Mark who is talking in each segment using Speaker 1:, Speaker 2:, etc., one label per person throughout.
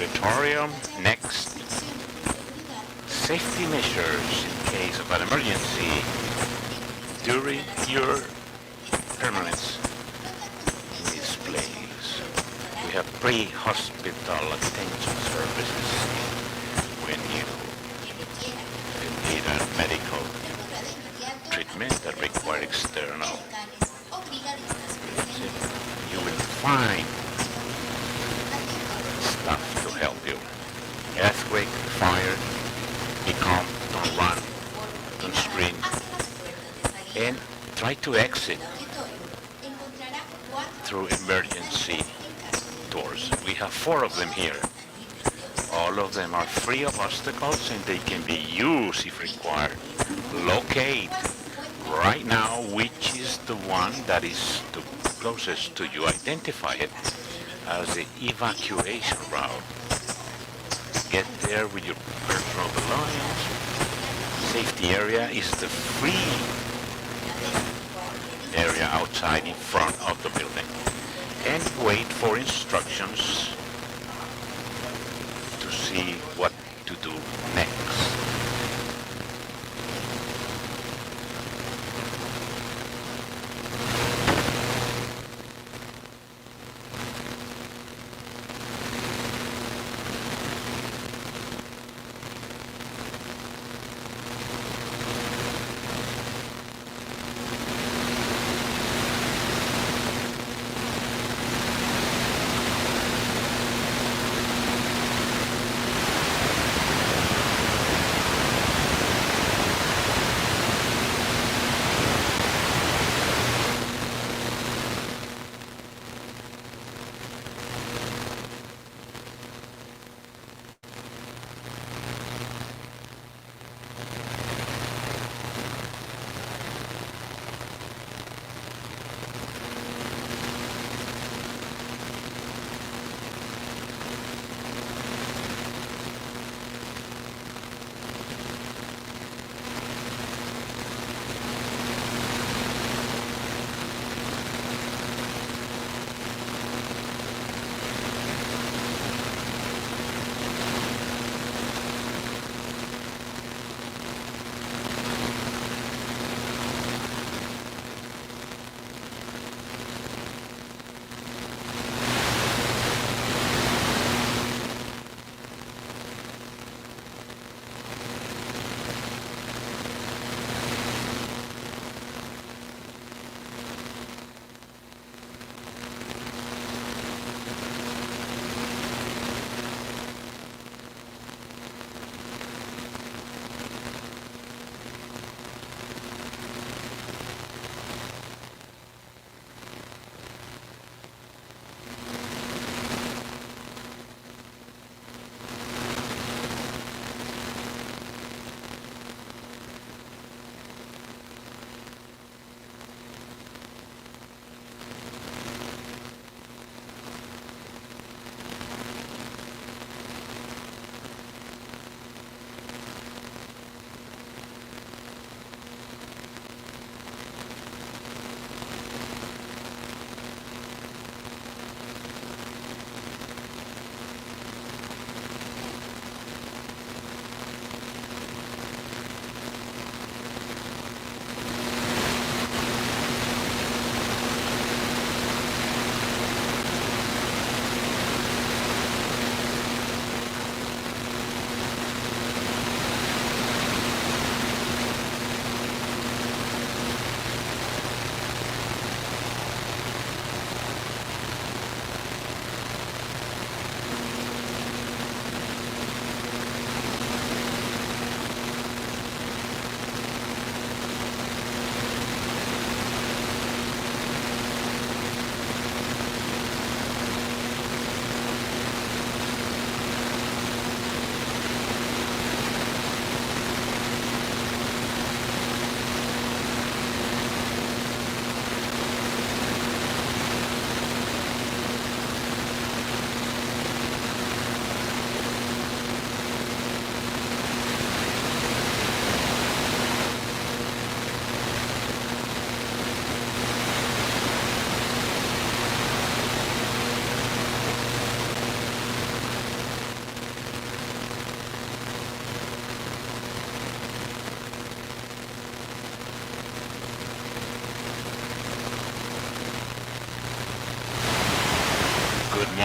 Speaker 1: auditorium. Next, safety measures in case of an emergency during your permanence in this place. We have pre-hospital attention services when you need a medical treatment that require external. You will find stuff to help you. Earthquake, fire, be calm, don't run, don't scream, and try to exit through emergency doors. We have 4 of them here. All of them are free of obstacles and they can be used if required. Locate right now which is the one that is the closest to you. Identify it as the evacuation route. Get there with your personal belongings. Safety area is the free area outside in front of the building. And wait for instructions to see what to do next.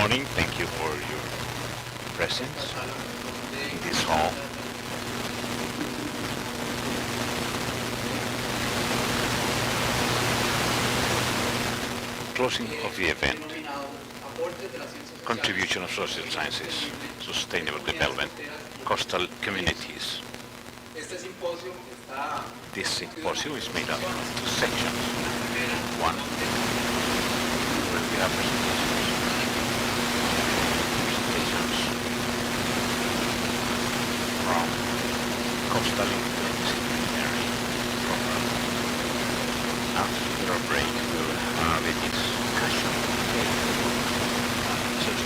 Speaker 1: morning. Thank you for your presence in this hall. Closing of the event. Contribution of social sciences, sustainable development, coastal communities. This symposium is made up of two sections. One, where we have presentations from coastal interdisciplinary program. After our break, we will have a discussion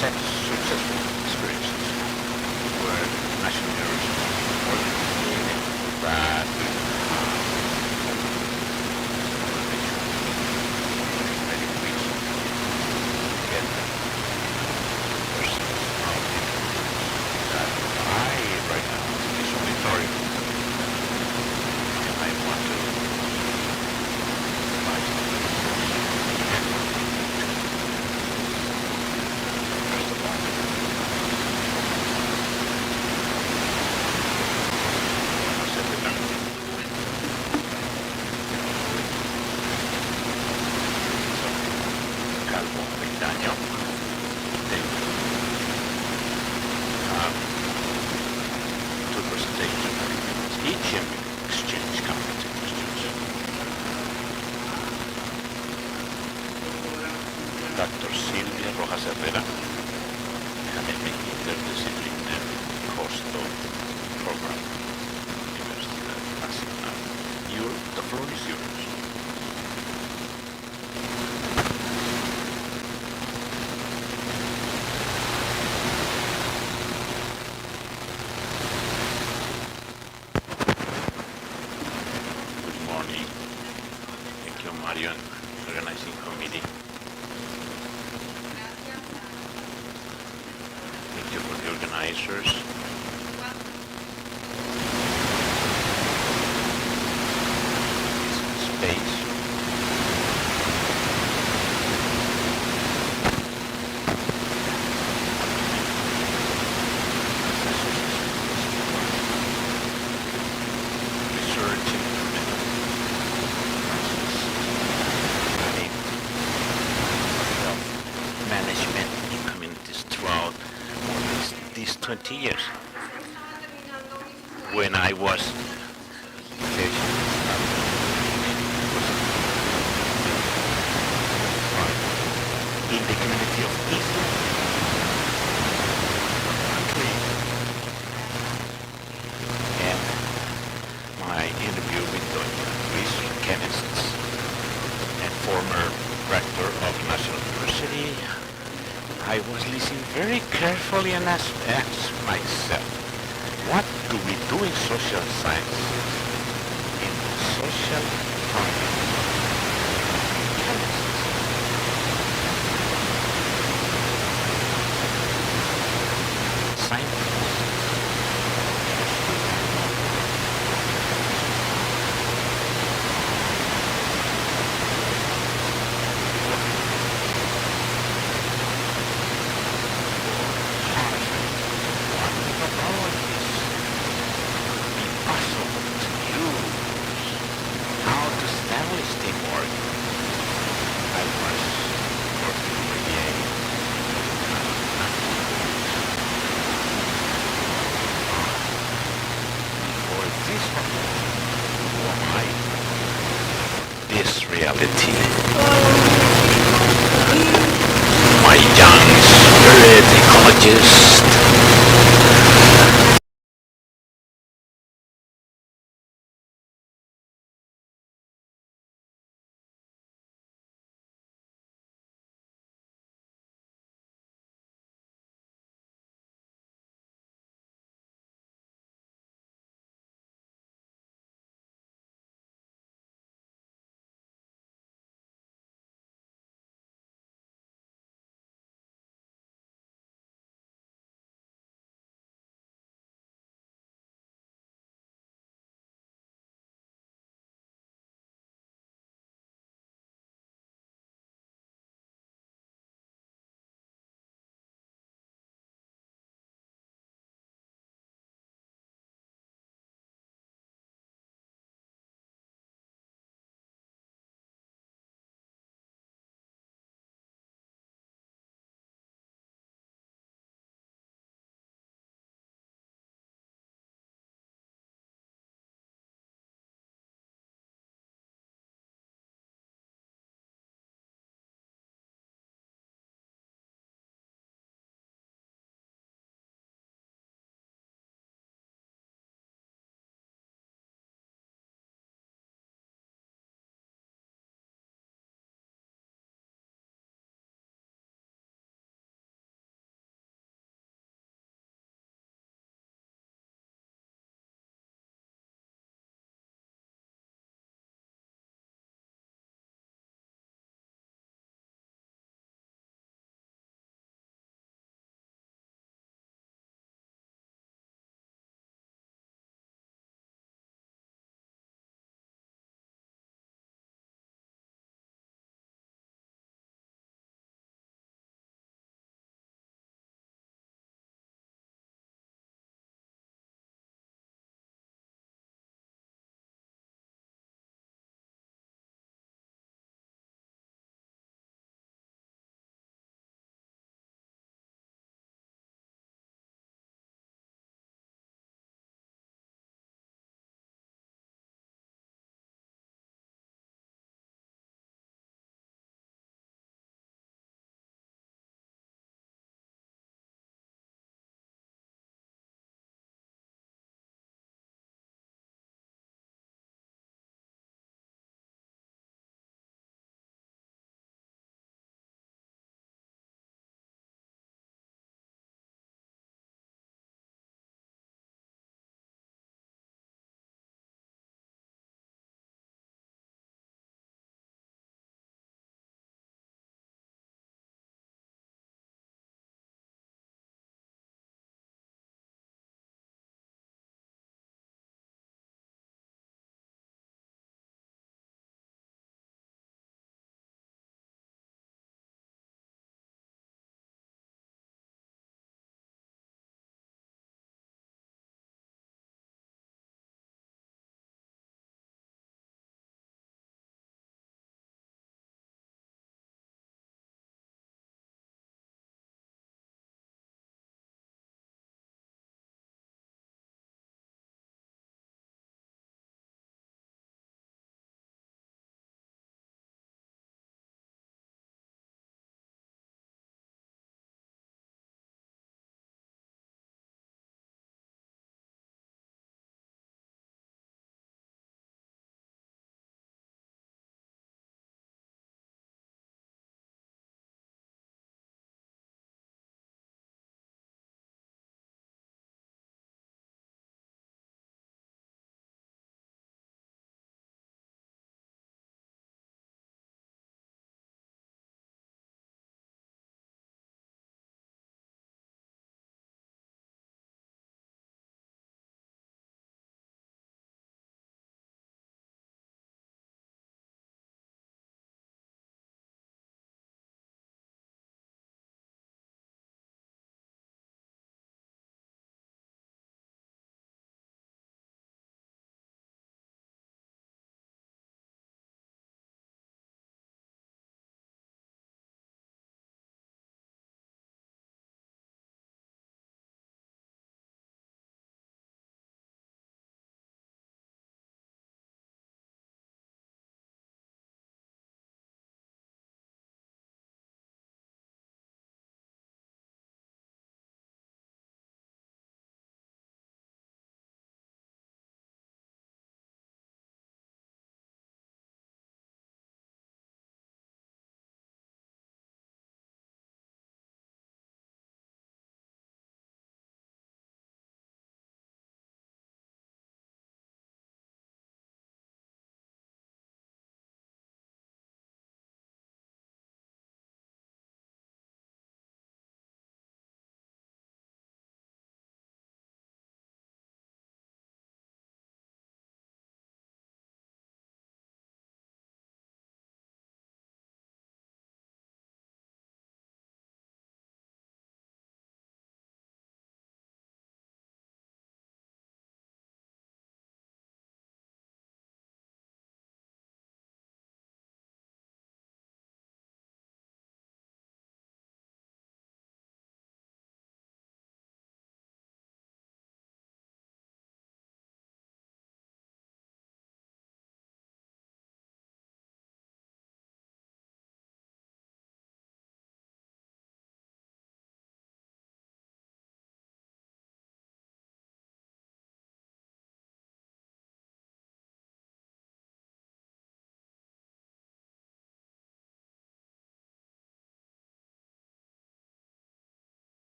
Speaker 1: successful experiences where national universities organized that organizing committee. Thank you for the organizers. Space. Management in communities throughout these 20 years. When I was in the community of East, and my interview with the research chemists and former rector of the National University, I was listening very carefully and asked myself, what do we do in social science, in social economy? This reality. My young spirit ecologist.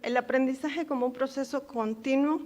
Speaker 2: El aprendizaje como un proceso continuo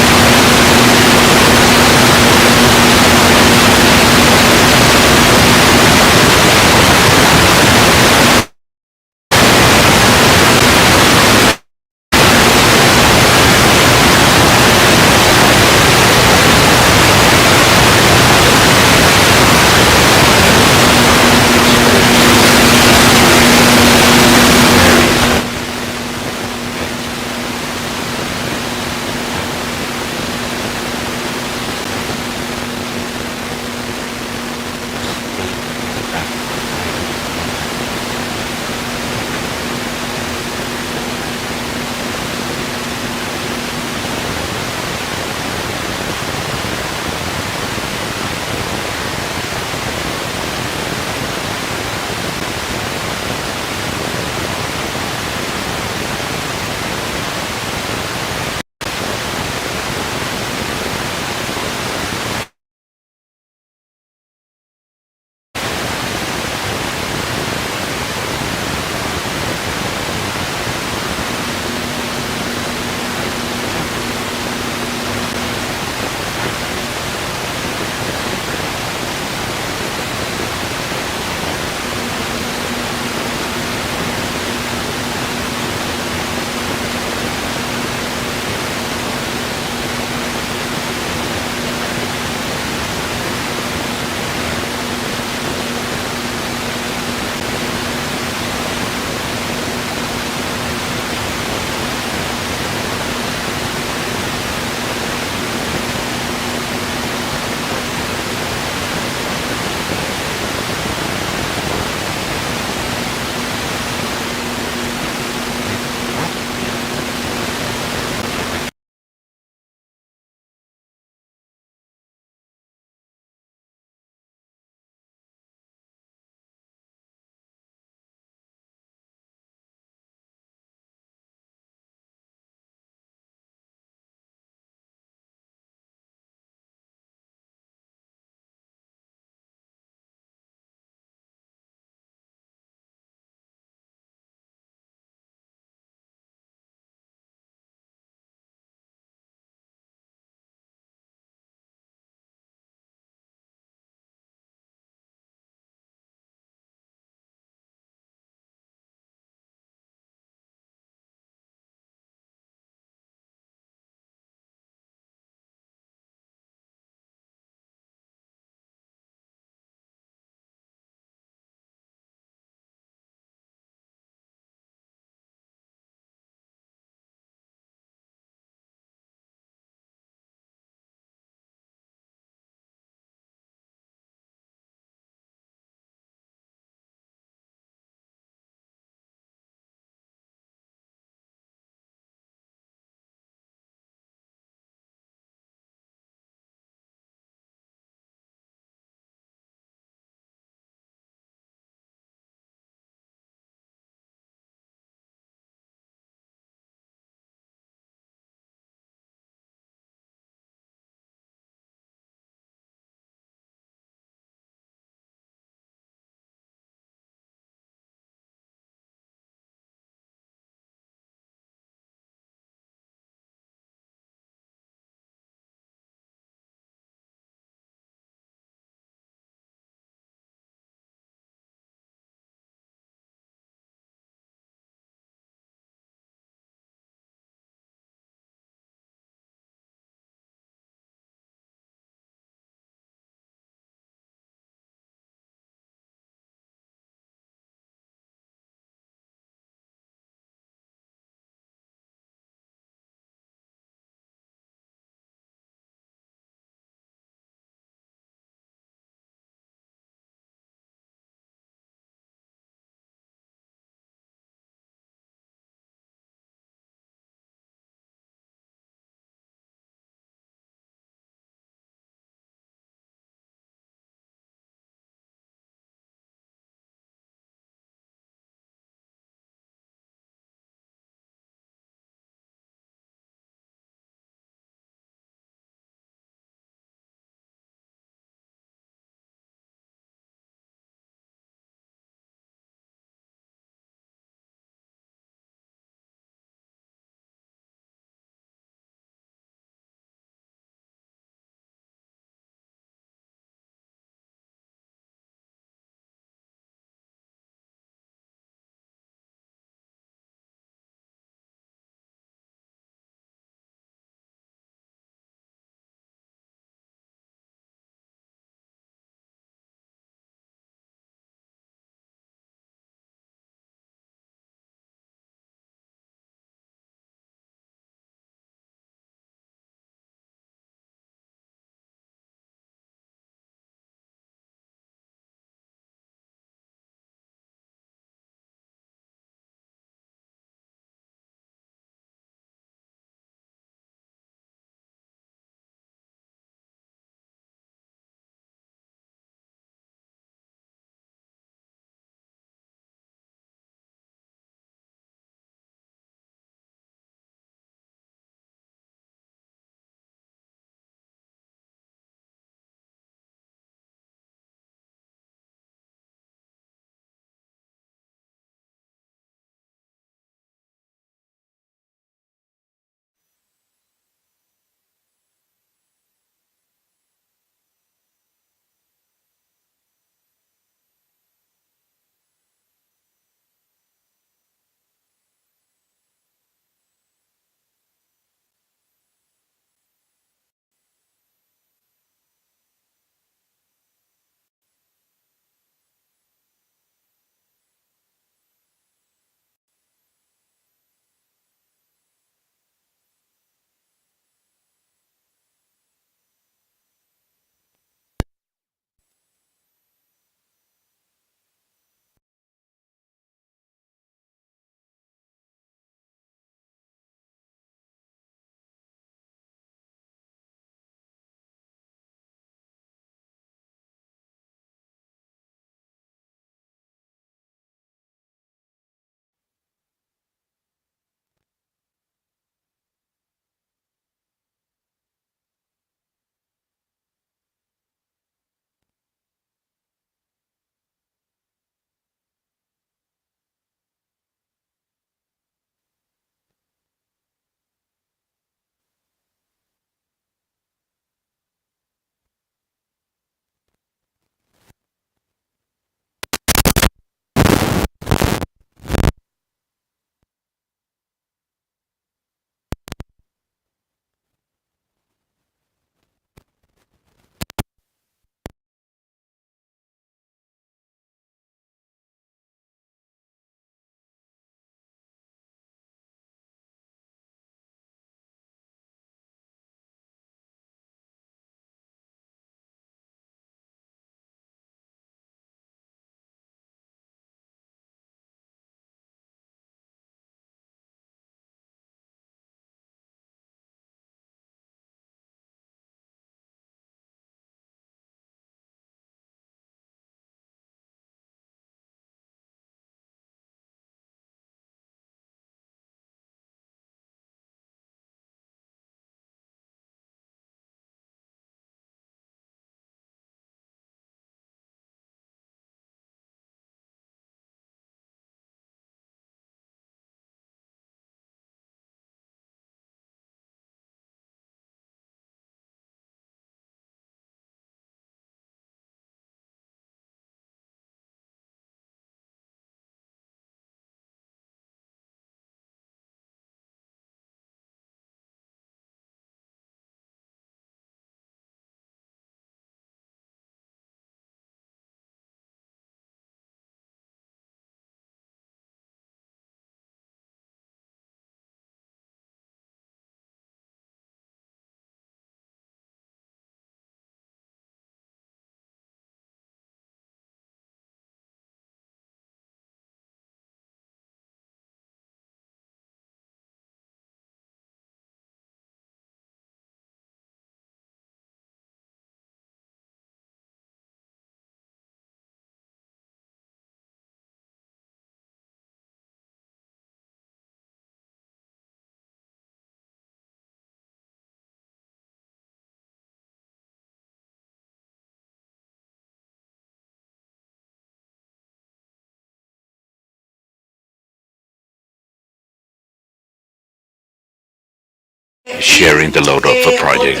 Speaker 1: sharing the load of a project.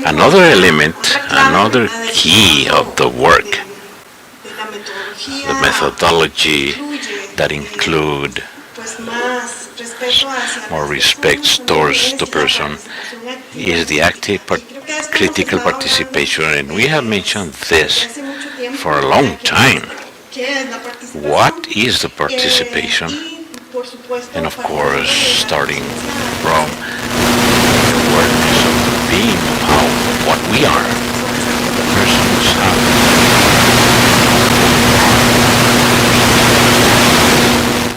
Speaker 1: Another element, another key of the work, the methodology that include more respect towards the person, is the active critical participation, and we have mentioned this for a long time. What is the participation? And of course, starting from the awareness of the being of how what we are, the persons have,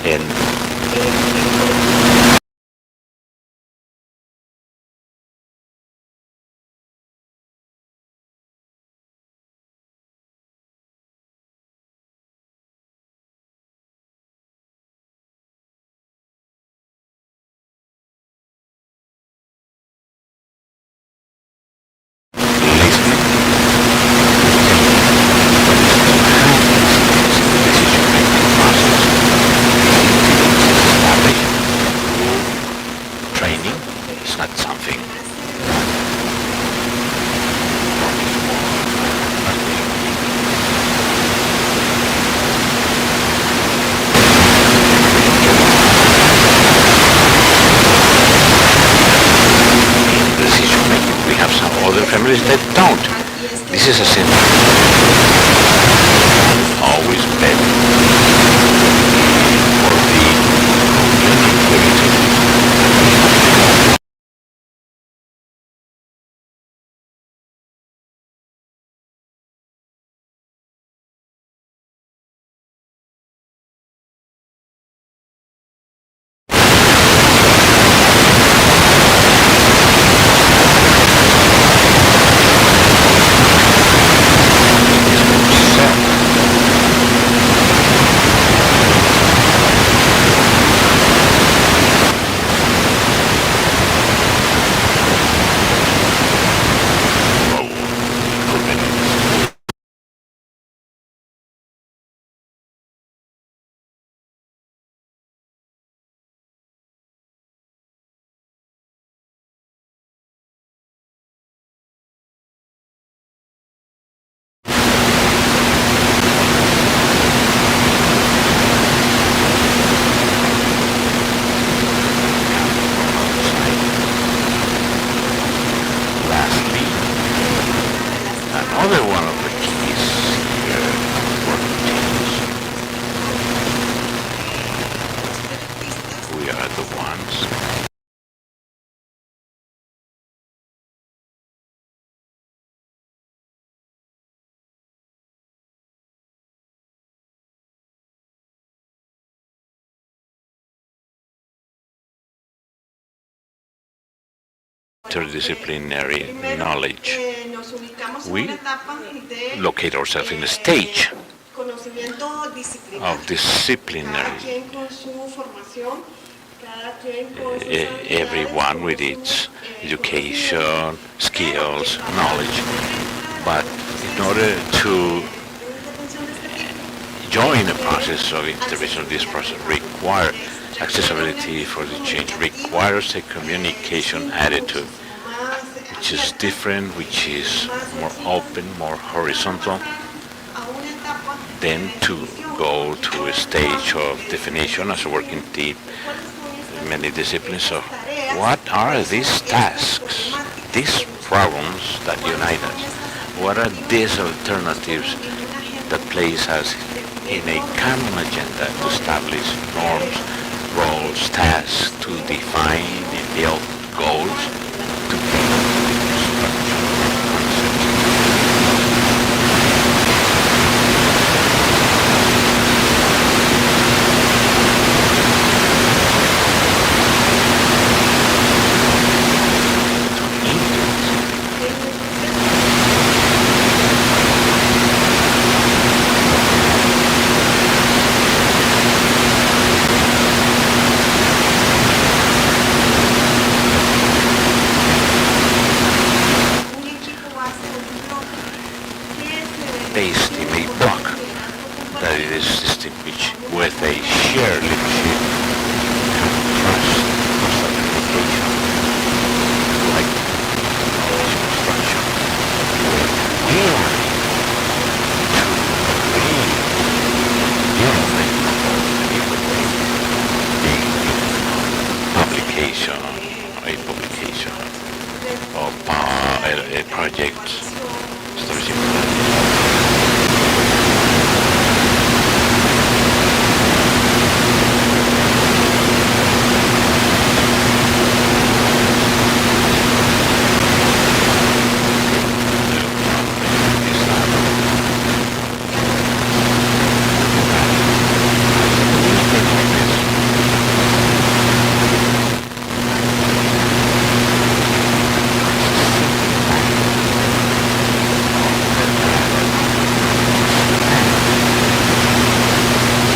Speaker 1: and training is not something. Decision making. We have some other families that don't. This is a sin. Always better for the community. Lastly, another one of the keys here working teams. We are the ones interdisciplinary knowledge. We locate ourselves in a stage of disciplinary, everyone with its education, skills, knowledge. But in order to join the process of intervention, this process requires accessibility for the change, requires a communication attitude which is different, which is more open, more horizontal, then to go to a stage of definition as a working team, many disciplines. So what are these tasks, these problems that unite us? What are these alternatives that place us in a common agenda to establish norms, roles, tasks, to define and build goals, to build structure concepts? project. Establishing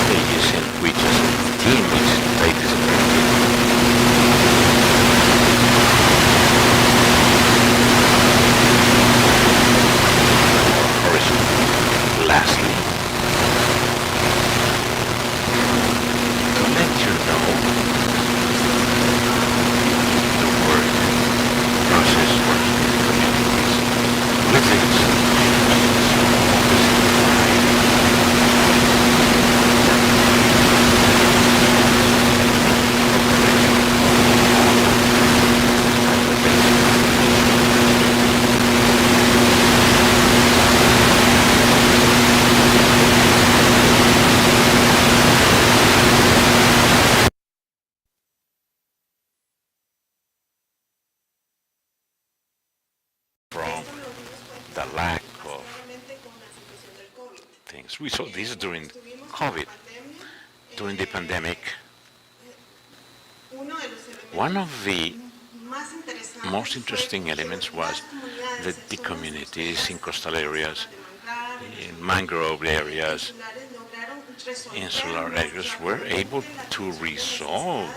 Speaker 1: stages in which as a team each state is operating. Horizon. Lastly, to let you know the work process works with communities, with from the lack of things. We saw this during COVID, during the pandemic. One of the most interesting elements was that the communities in coastal areas, in mangrove areas, insular areas were able to resolve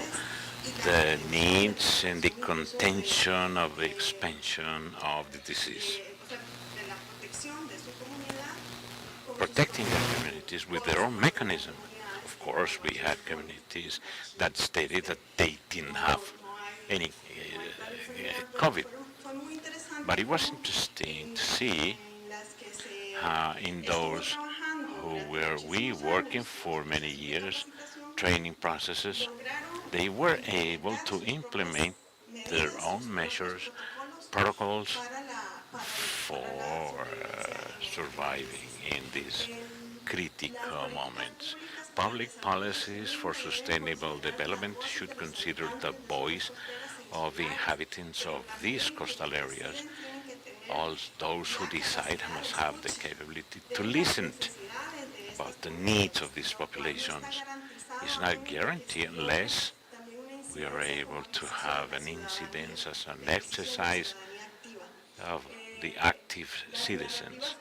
Speaker 1: the needs and the contention of the expansion of the disease, protecting their communities with their own mechanism. Of course, we had communities that stated that they didn't have any COVID, but it was interesting to see how in those who were we working for many years, training processes, they were able to implement their own measures, protocols for surviving in these critical moments. Public policies for sustainable development should consider the voice of the inhabitants of these coastal areas. All those who decide must have the capability to listen about the needs of these populations. It's not guaranteed unless we are able to have an incidence as an exercise of the active citizens.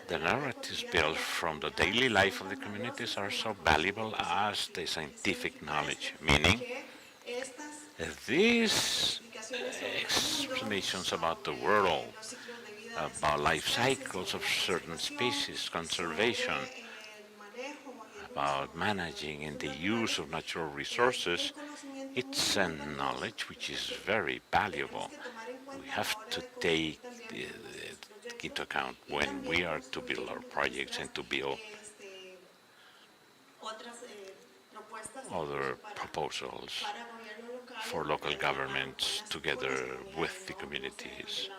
Speaker 1: The narratives built from the daily life of the communities are so valuable as the scientific knowledge, meaning these explanations about the world, about life cycles of certain species, conservation, about managing and the use of natural resources, it's a knowledge which is very valuable. We have to take into account when we are to build our projects and to build other proposals for local governments together with the communities.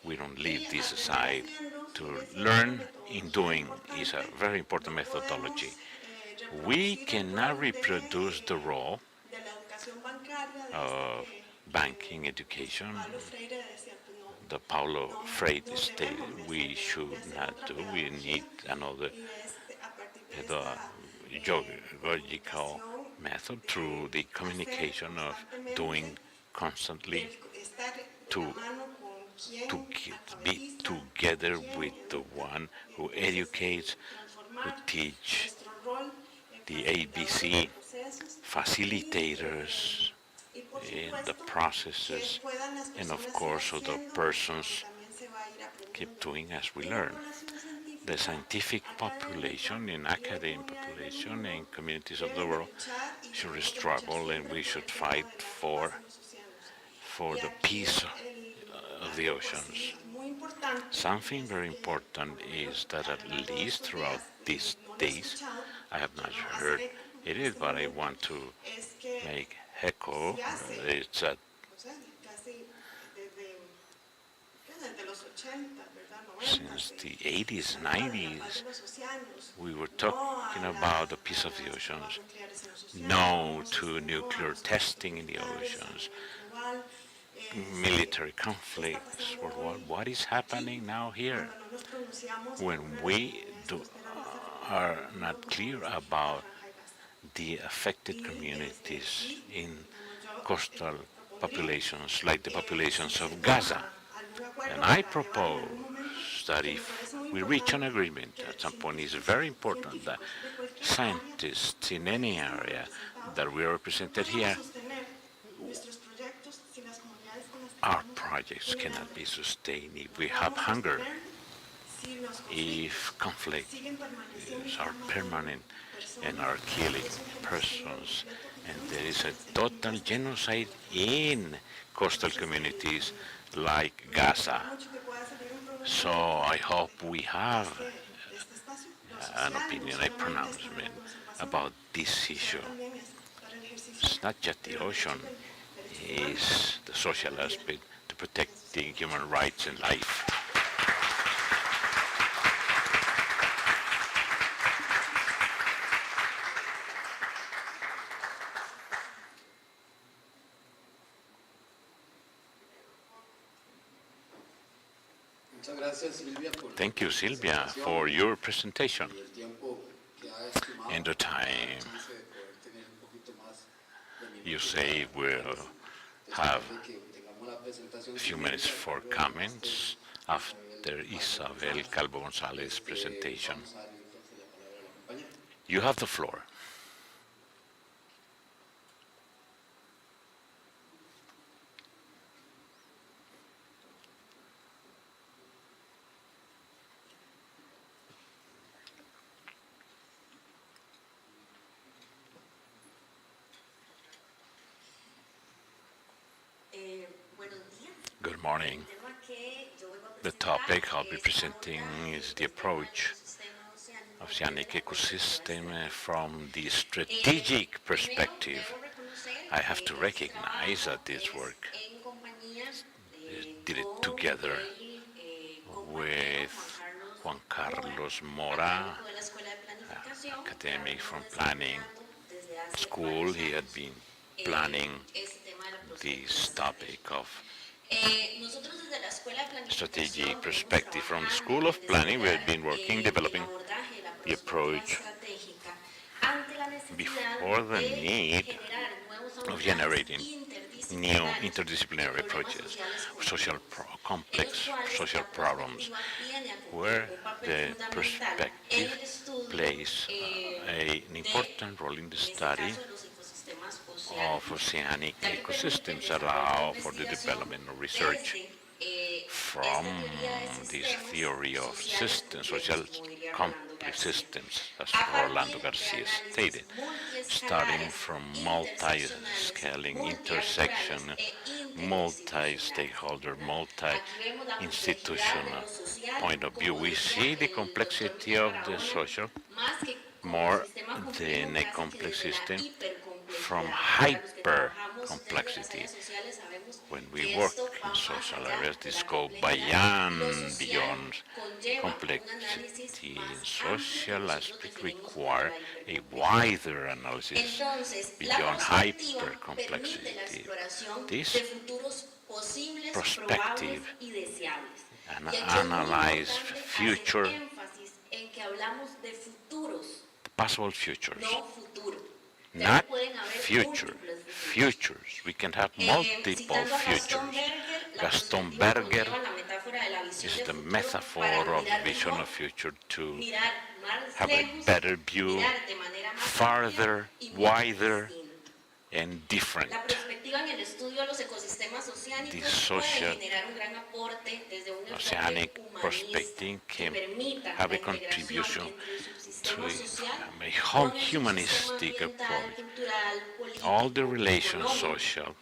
Speaker 1: We don't leave this aside. To learn in doing is a very important methodology. We cannot reproduce the role of banking education. The Paulo Freire stated we should not do. We need another pedagogical method through the communication of doing constantly to be together with the one who educates, who teach the ABC, facilitators in the processes, and of course other persons keep doing as we learn. The scientific population and academic population and communities of the world should struggle and we should fight for the peace of the oceans. Something very important is that at least throughout these days, I have not heard it, but I want to make echo. It's that Since the 80s, 90s, we were talking about the peace of the oceans, no to nuclear testing in the oceans, military conflicts worldwide. What is happening now here? When are not clear about the affected communities in coastal populations like the populations of Gaza. And I propose that if we reach an agreement at some point, it's very important that scientists in any area that we are represented here, our projects cannot be sustained if we have hunger, if conflicts are permanent and are killing persons, and there is a total genocide in coastal communities like Gaza. So I hope we have an opinion, a pronouncement about this issue. It's not just the ocean, it's the social aspect to protecting human rights and life. Thank you, Silvia, for your presentation and the time. You say we'll have a few minutes for comments after Isabel Calvo González's presentation. You have the floor. Good morning. The topic I'll be presenting is the approach of oceanic ecosystem from the strategic perspective. I have to recognize that this work did it together with Juan Carlos Mora, academic from planning school. He had been planning this topic of strategic perspective. From the School of Planning, we have been working, developing the approach before the need of generating new interdisciplinary approaches, complex social problems, where the perspective plays an important role in the study of oceanic ecosystems, allow for the development of research from this theory of systems, social complex systems, as Rolando Garcia stated, starting from multi-scaling, intersection, multi-stakeholder, multi-institutional point of view. We see the complexity of the social more than a complex system from hyper complexity. When we work in social areas, this goes beyond complexity. Social aspects require a wider analysis beyond hyper complexity. This perspective analyze future, possible futures, not futures. We can have multiple futures. Gaston Berger is the metaphor of vision of future to have a better view, farther, wider, and different. The social oceanic perspective can have a contribution to a whole humanistic approach. All the relations, social,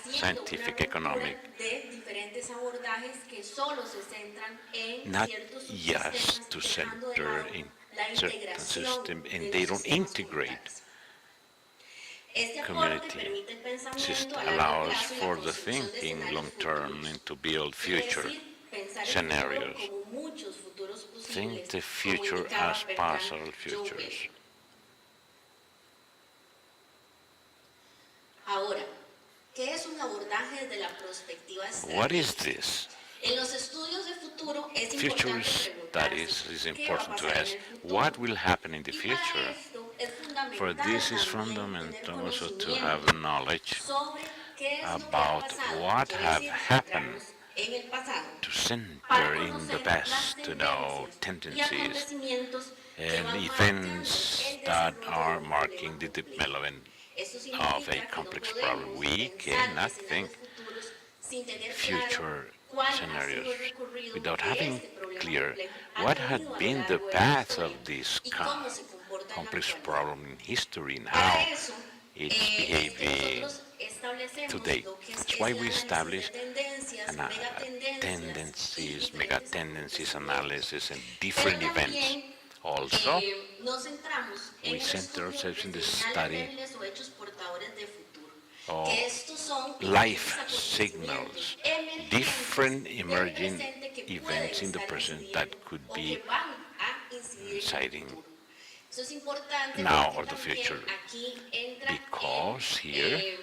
Speaker 1: scientific, economic, not just to center in certain system, and they don't integrate community. This allows for the thinking long term and to build future scenarios. Think the future as possible futures.
Speaker 3: Ahora, ¿qué es un abordaje desde la perspectiva
Speaker 1: What is
Speaker 3: estratégica?
Speaker 1: this?
Speaker 3: En los estudios de futuro es
Speaker 1: Future
Speaker 3: importante
Speaker 1: studies is
Speaker 3: preguntarse qué va a
Speaker 1: important to
Speaker 3: pasar en
Speaker 1: ask
Speaker 3: el futuro.
Speaker 1: what will happen in the
Speaker 3: Y para
Speaker 1: future.
Speaker 3: esto es
Speaker 1: For
Speaker 3: fundamental
Speaker 1: this is
Speaker 3: también tener
Speaker 1: fundamental also to have
Speaker 3: conocimiento
Speaker 1: knowledge
Speaker 3: sobre qué es lo que ha
Speaker 1: about
Speaker 3: pasado,
Speaker 1: what
Speaker 3: quiere
Speaker 1: have
Speaker 3: decir,
Speaker 1: happened
Speaker 3: centrarnos en el pasado,
Speaker 1: to
Speaker 3: para
Speaker 1: center in the
Speaker 3: conocer las
Speaker 1: past, to know
Speaker 3: tendencias y
Speaker 1: tendencies
Speaker 3: acontecimientos que
Speaker 1: and
Speaker 3: van marcando
Speaker 1: events
Speaker 3: el
Speaker 1: that
Speaker 3: desarrollo
Speaker 1: are
Speaker 3: de un
Speaker 1: marking
Speaker 3: problema
Speaker 1: the
Speaker 3: complejo.
Speaker 1: development
Speaker 3: Esto
Speaker 1: of a
Speaker 3: significa que no
Speaker 1: complex problem.
Speaker 3: podemos
Speaker 1: We
Speaker 3: pensar
Speaker 1: cannot think
Speaker 3: escenarios futuros sin tener claro
Speaker 1: future
Speaker 3: cuál ha
Speaker 1: scenarios
Speaker 3: sido el recorrido
Speaker 1: without
Speaker 3: que
Speaker 1: having
Speaker 3: este problema
Speaker 1: clear
Speaker 3: complejo ha
Speaker 1: what had
Speaker 3: tenido a lo
Speaker 1: been the
Speaker 3: largo de la
Speaker 1: path of
Speaker 3: historia
Speaker 1: this
Speaker 3: y cómo se comporta en la
Speaker 1: complex
Speaker 3: actualidad.
Speaker 1: problem in history and
Speaker 3: Para
Speaker 1: how
Speaker 3: eso,
Speaker 1: it's
Speaker 3: es que
Speaker 1: behaving
Speaker 3: nosotros establecemos
Speaker 1: today.
Speaker 3: lo que es
Speaker 1: That's
Speaker 3: el
Speaker 1: why we
Speaker 3: análisis de
Speaker 1: establish
Speaker 3: tendencias,
Speaker 1: an,
Speaker 3: megatendencias y
Speaker 1: tendencies, mega
Speaker 3: diferentes
Speaker 1: tendencies
Speaker 3: acontecimientos.
Speaker 1: analysis, and
Speaker 3: Pero
Speaker 1: different events.
Speaker 3: también
Speaker 1: Also,
Speaker 3: nos centramos
Speaker 1: we
Speaker 3: en el
Speaker 1: center
Speaker 3: estudio
Speaker 1: ourselves in
Speaker 3: de
Speaker 1: the
Speaker 3: señales
Speaker 1: study
Speaker 3: débiles o hechos portadores de futuro.
Speaker 1: of
Speaker 3: Que estos son
Speaker 1: life
Speaker 3: acontecimientos
Speaker 1: signals,
Speaker 3: emergentes
Speaker 1: different
Speaker 3: del
Speaker 1: emerging
Speaker 3: presente que
Speaker 1: events
Speaker 3: pueden
Speaker 1: in the
Speaker 3: estar
Speaker 1: present that
Speaker 3: incidiendo
Speaker 1: could
Speaker 3: o
Speaker 1: be
Speaker 3: que van a incidir en el
Speaker 1: inciting
Speaker 3: futuro. Eso es importante
Speaker 1: now
Speaker 3: porque
Speaker 1: or the future,
Speaker 3: también aquí entra
Speaker 1: because here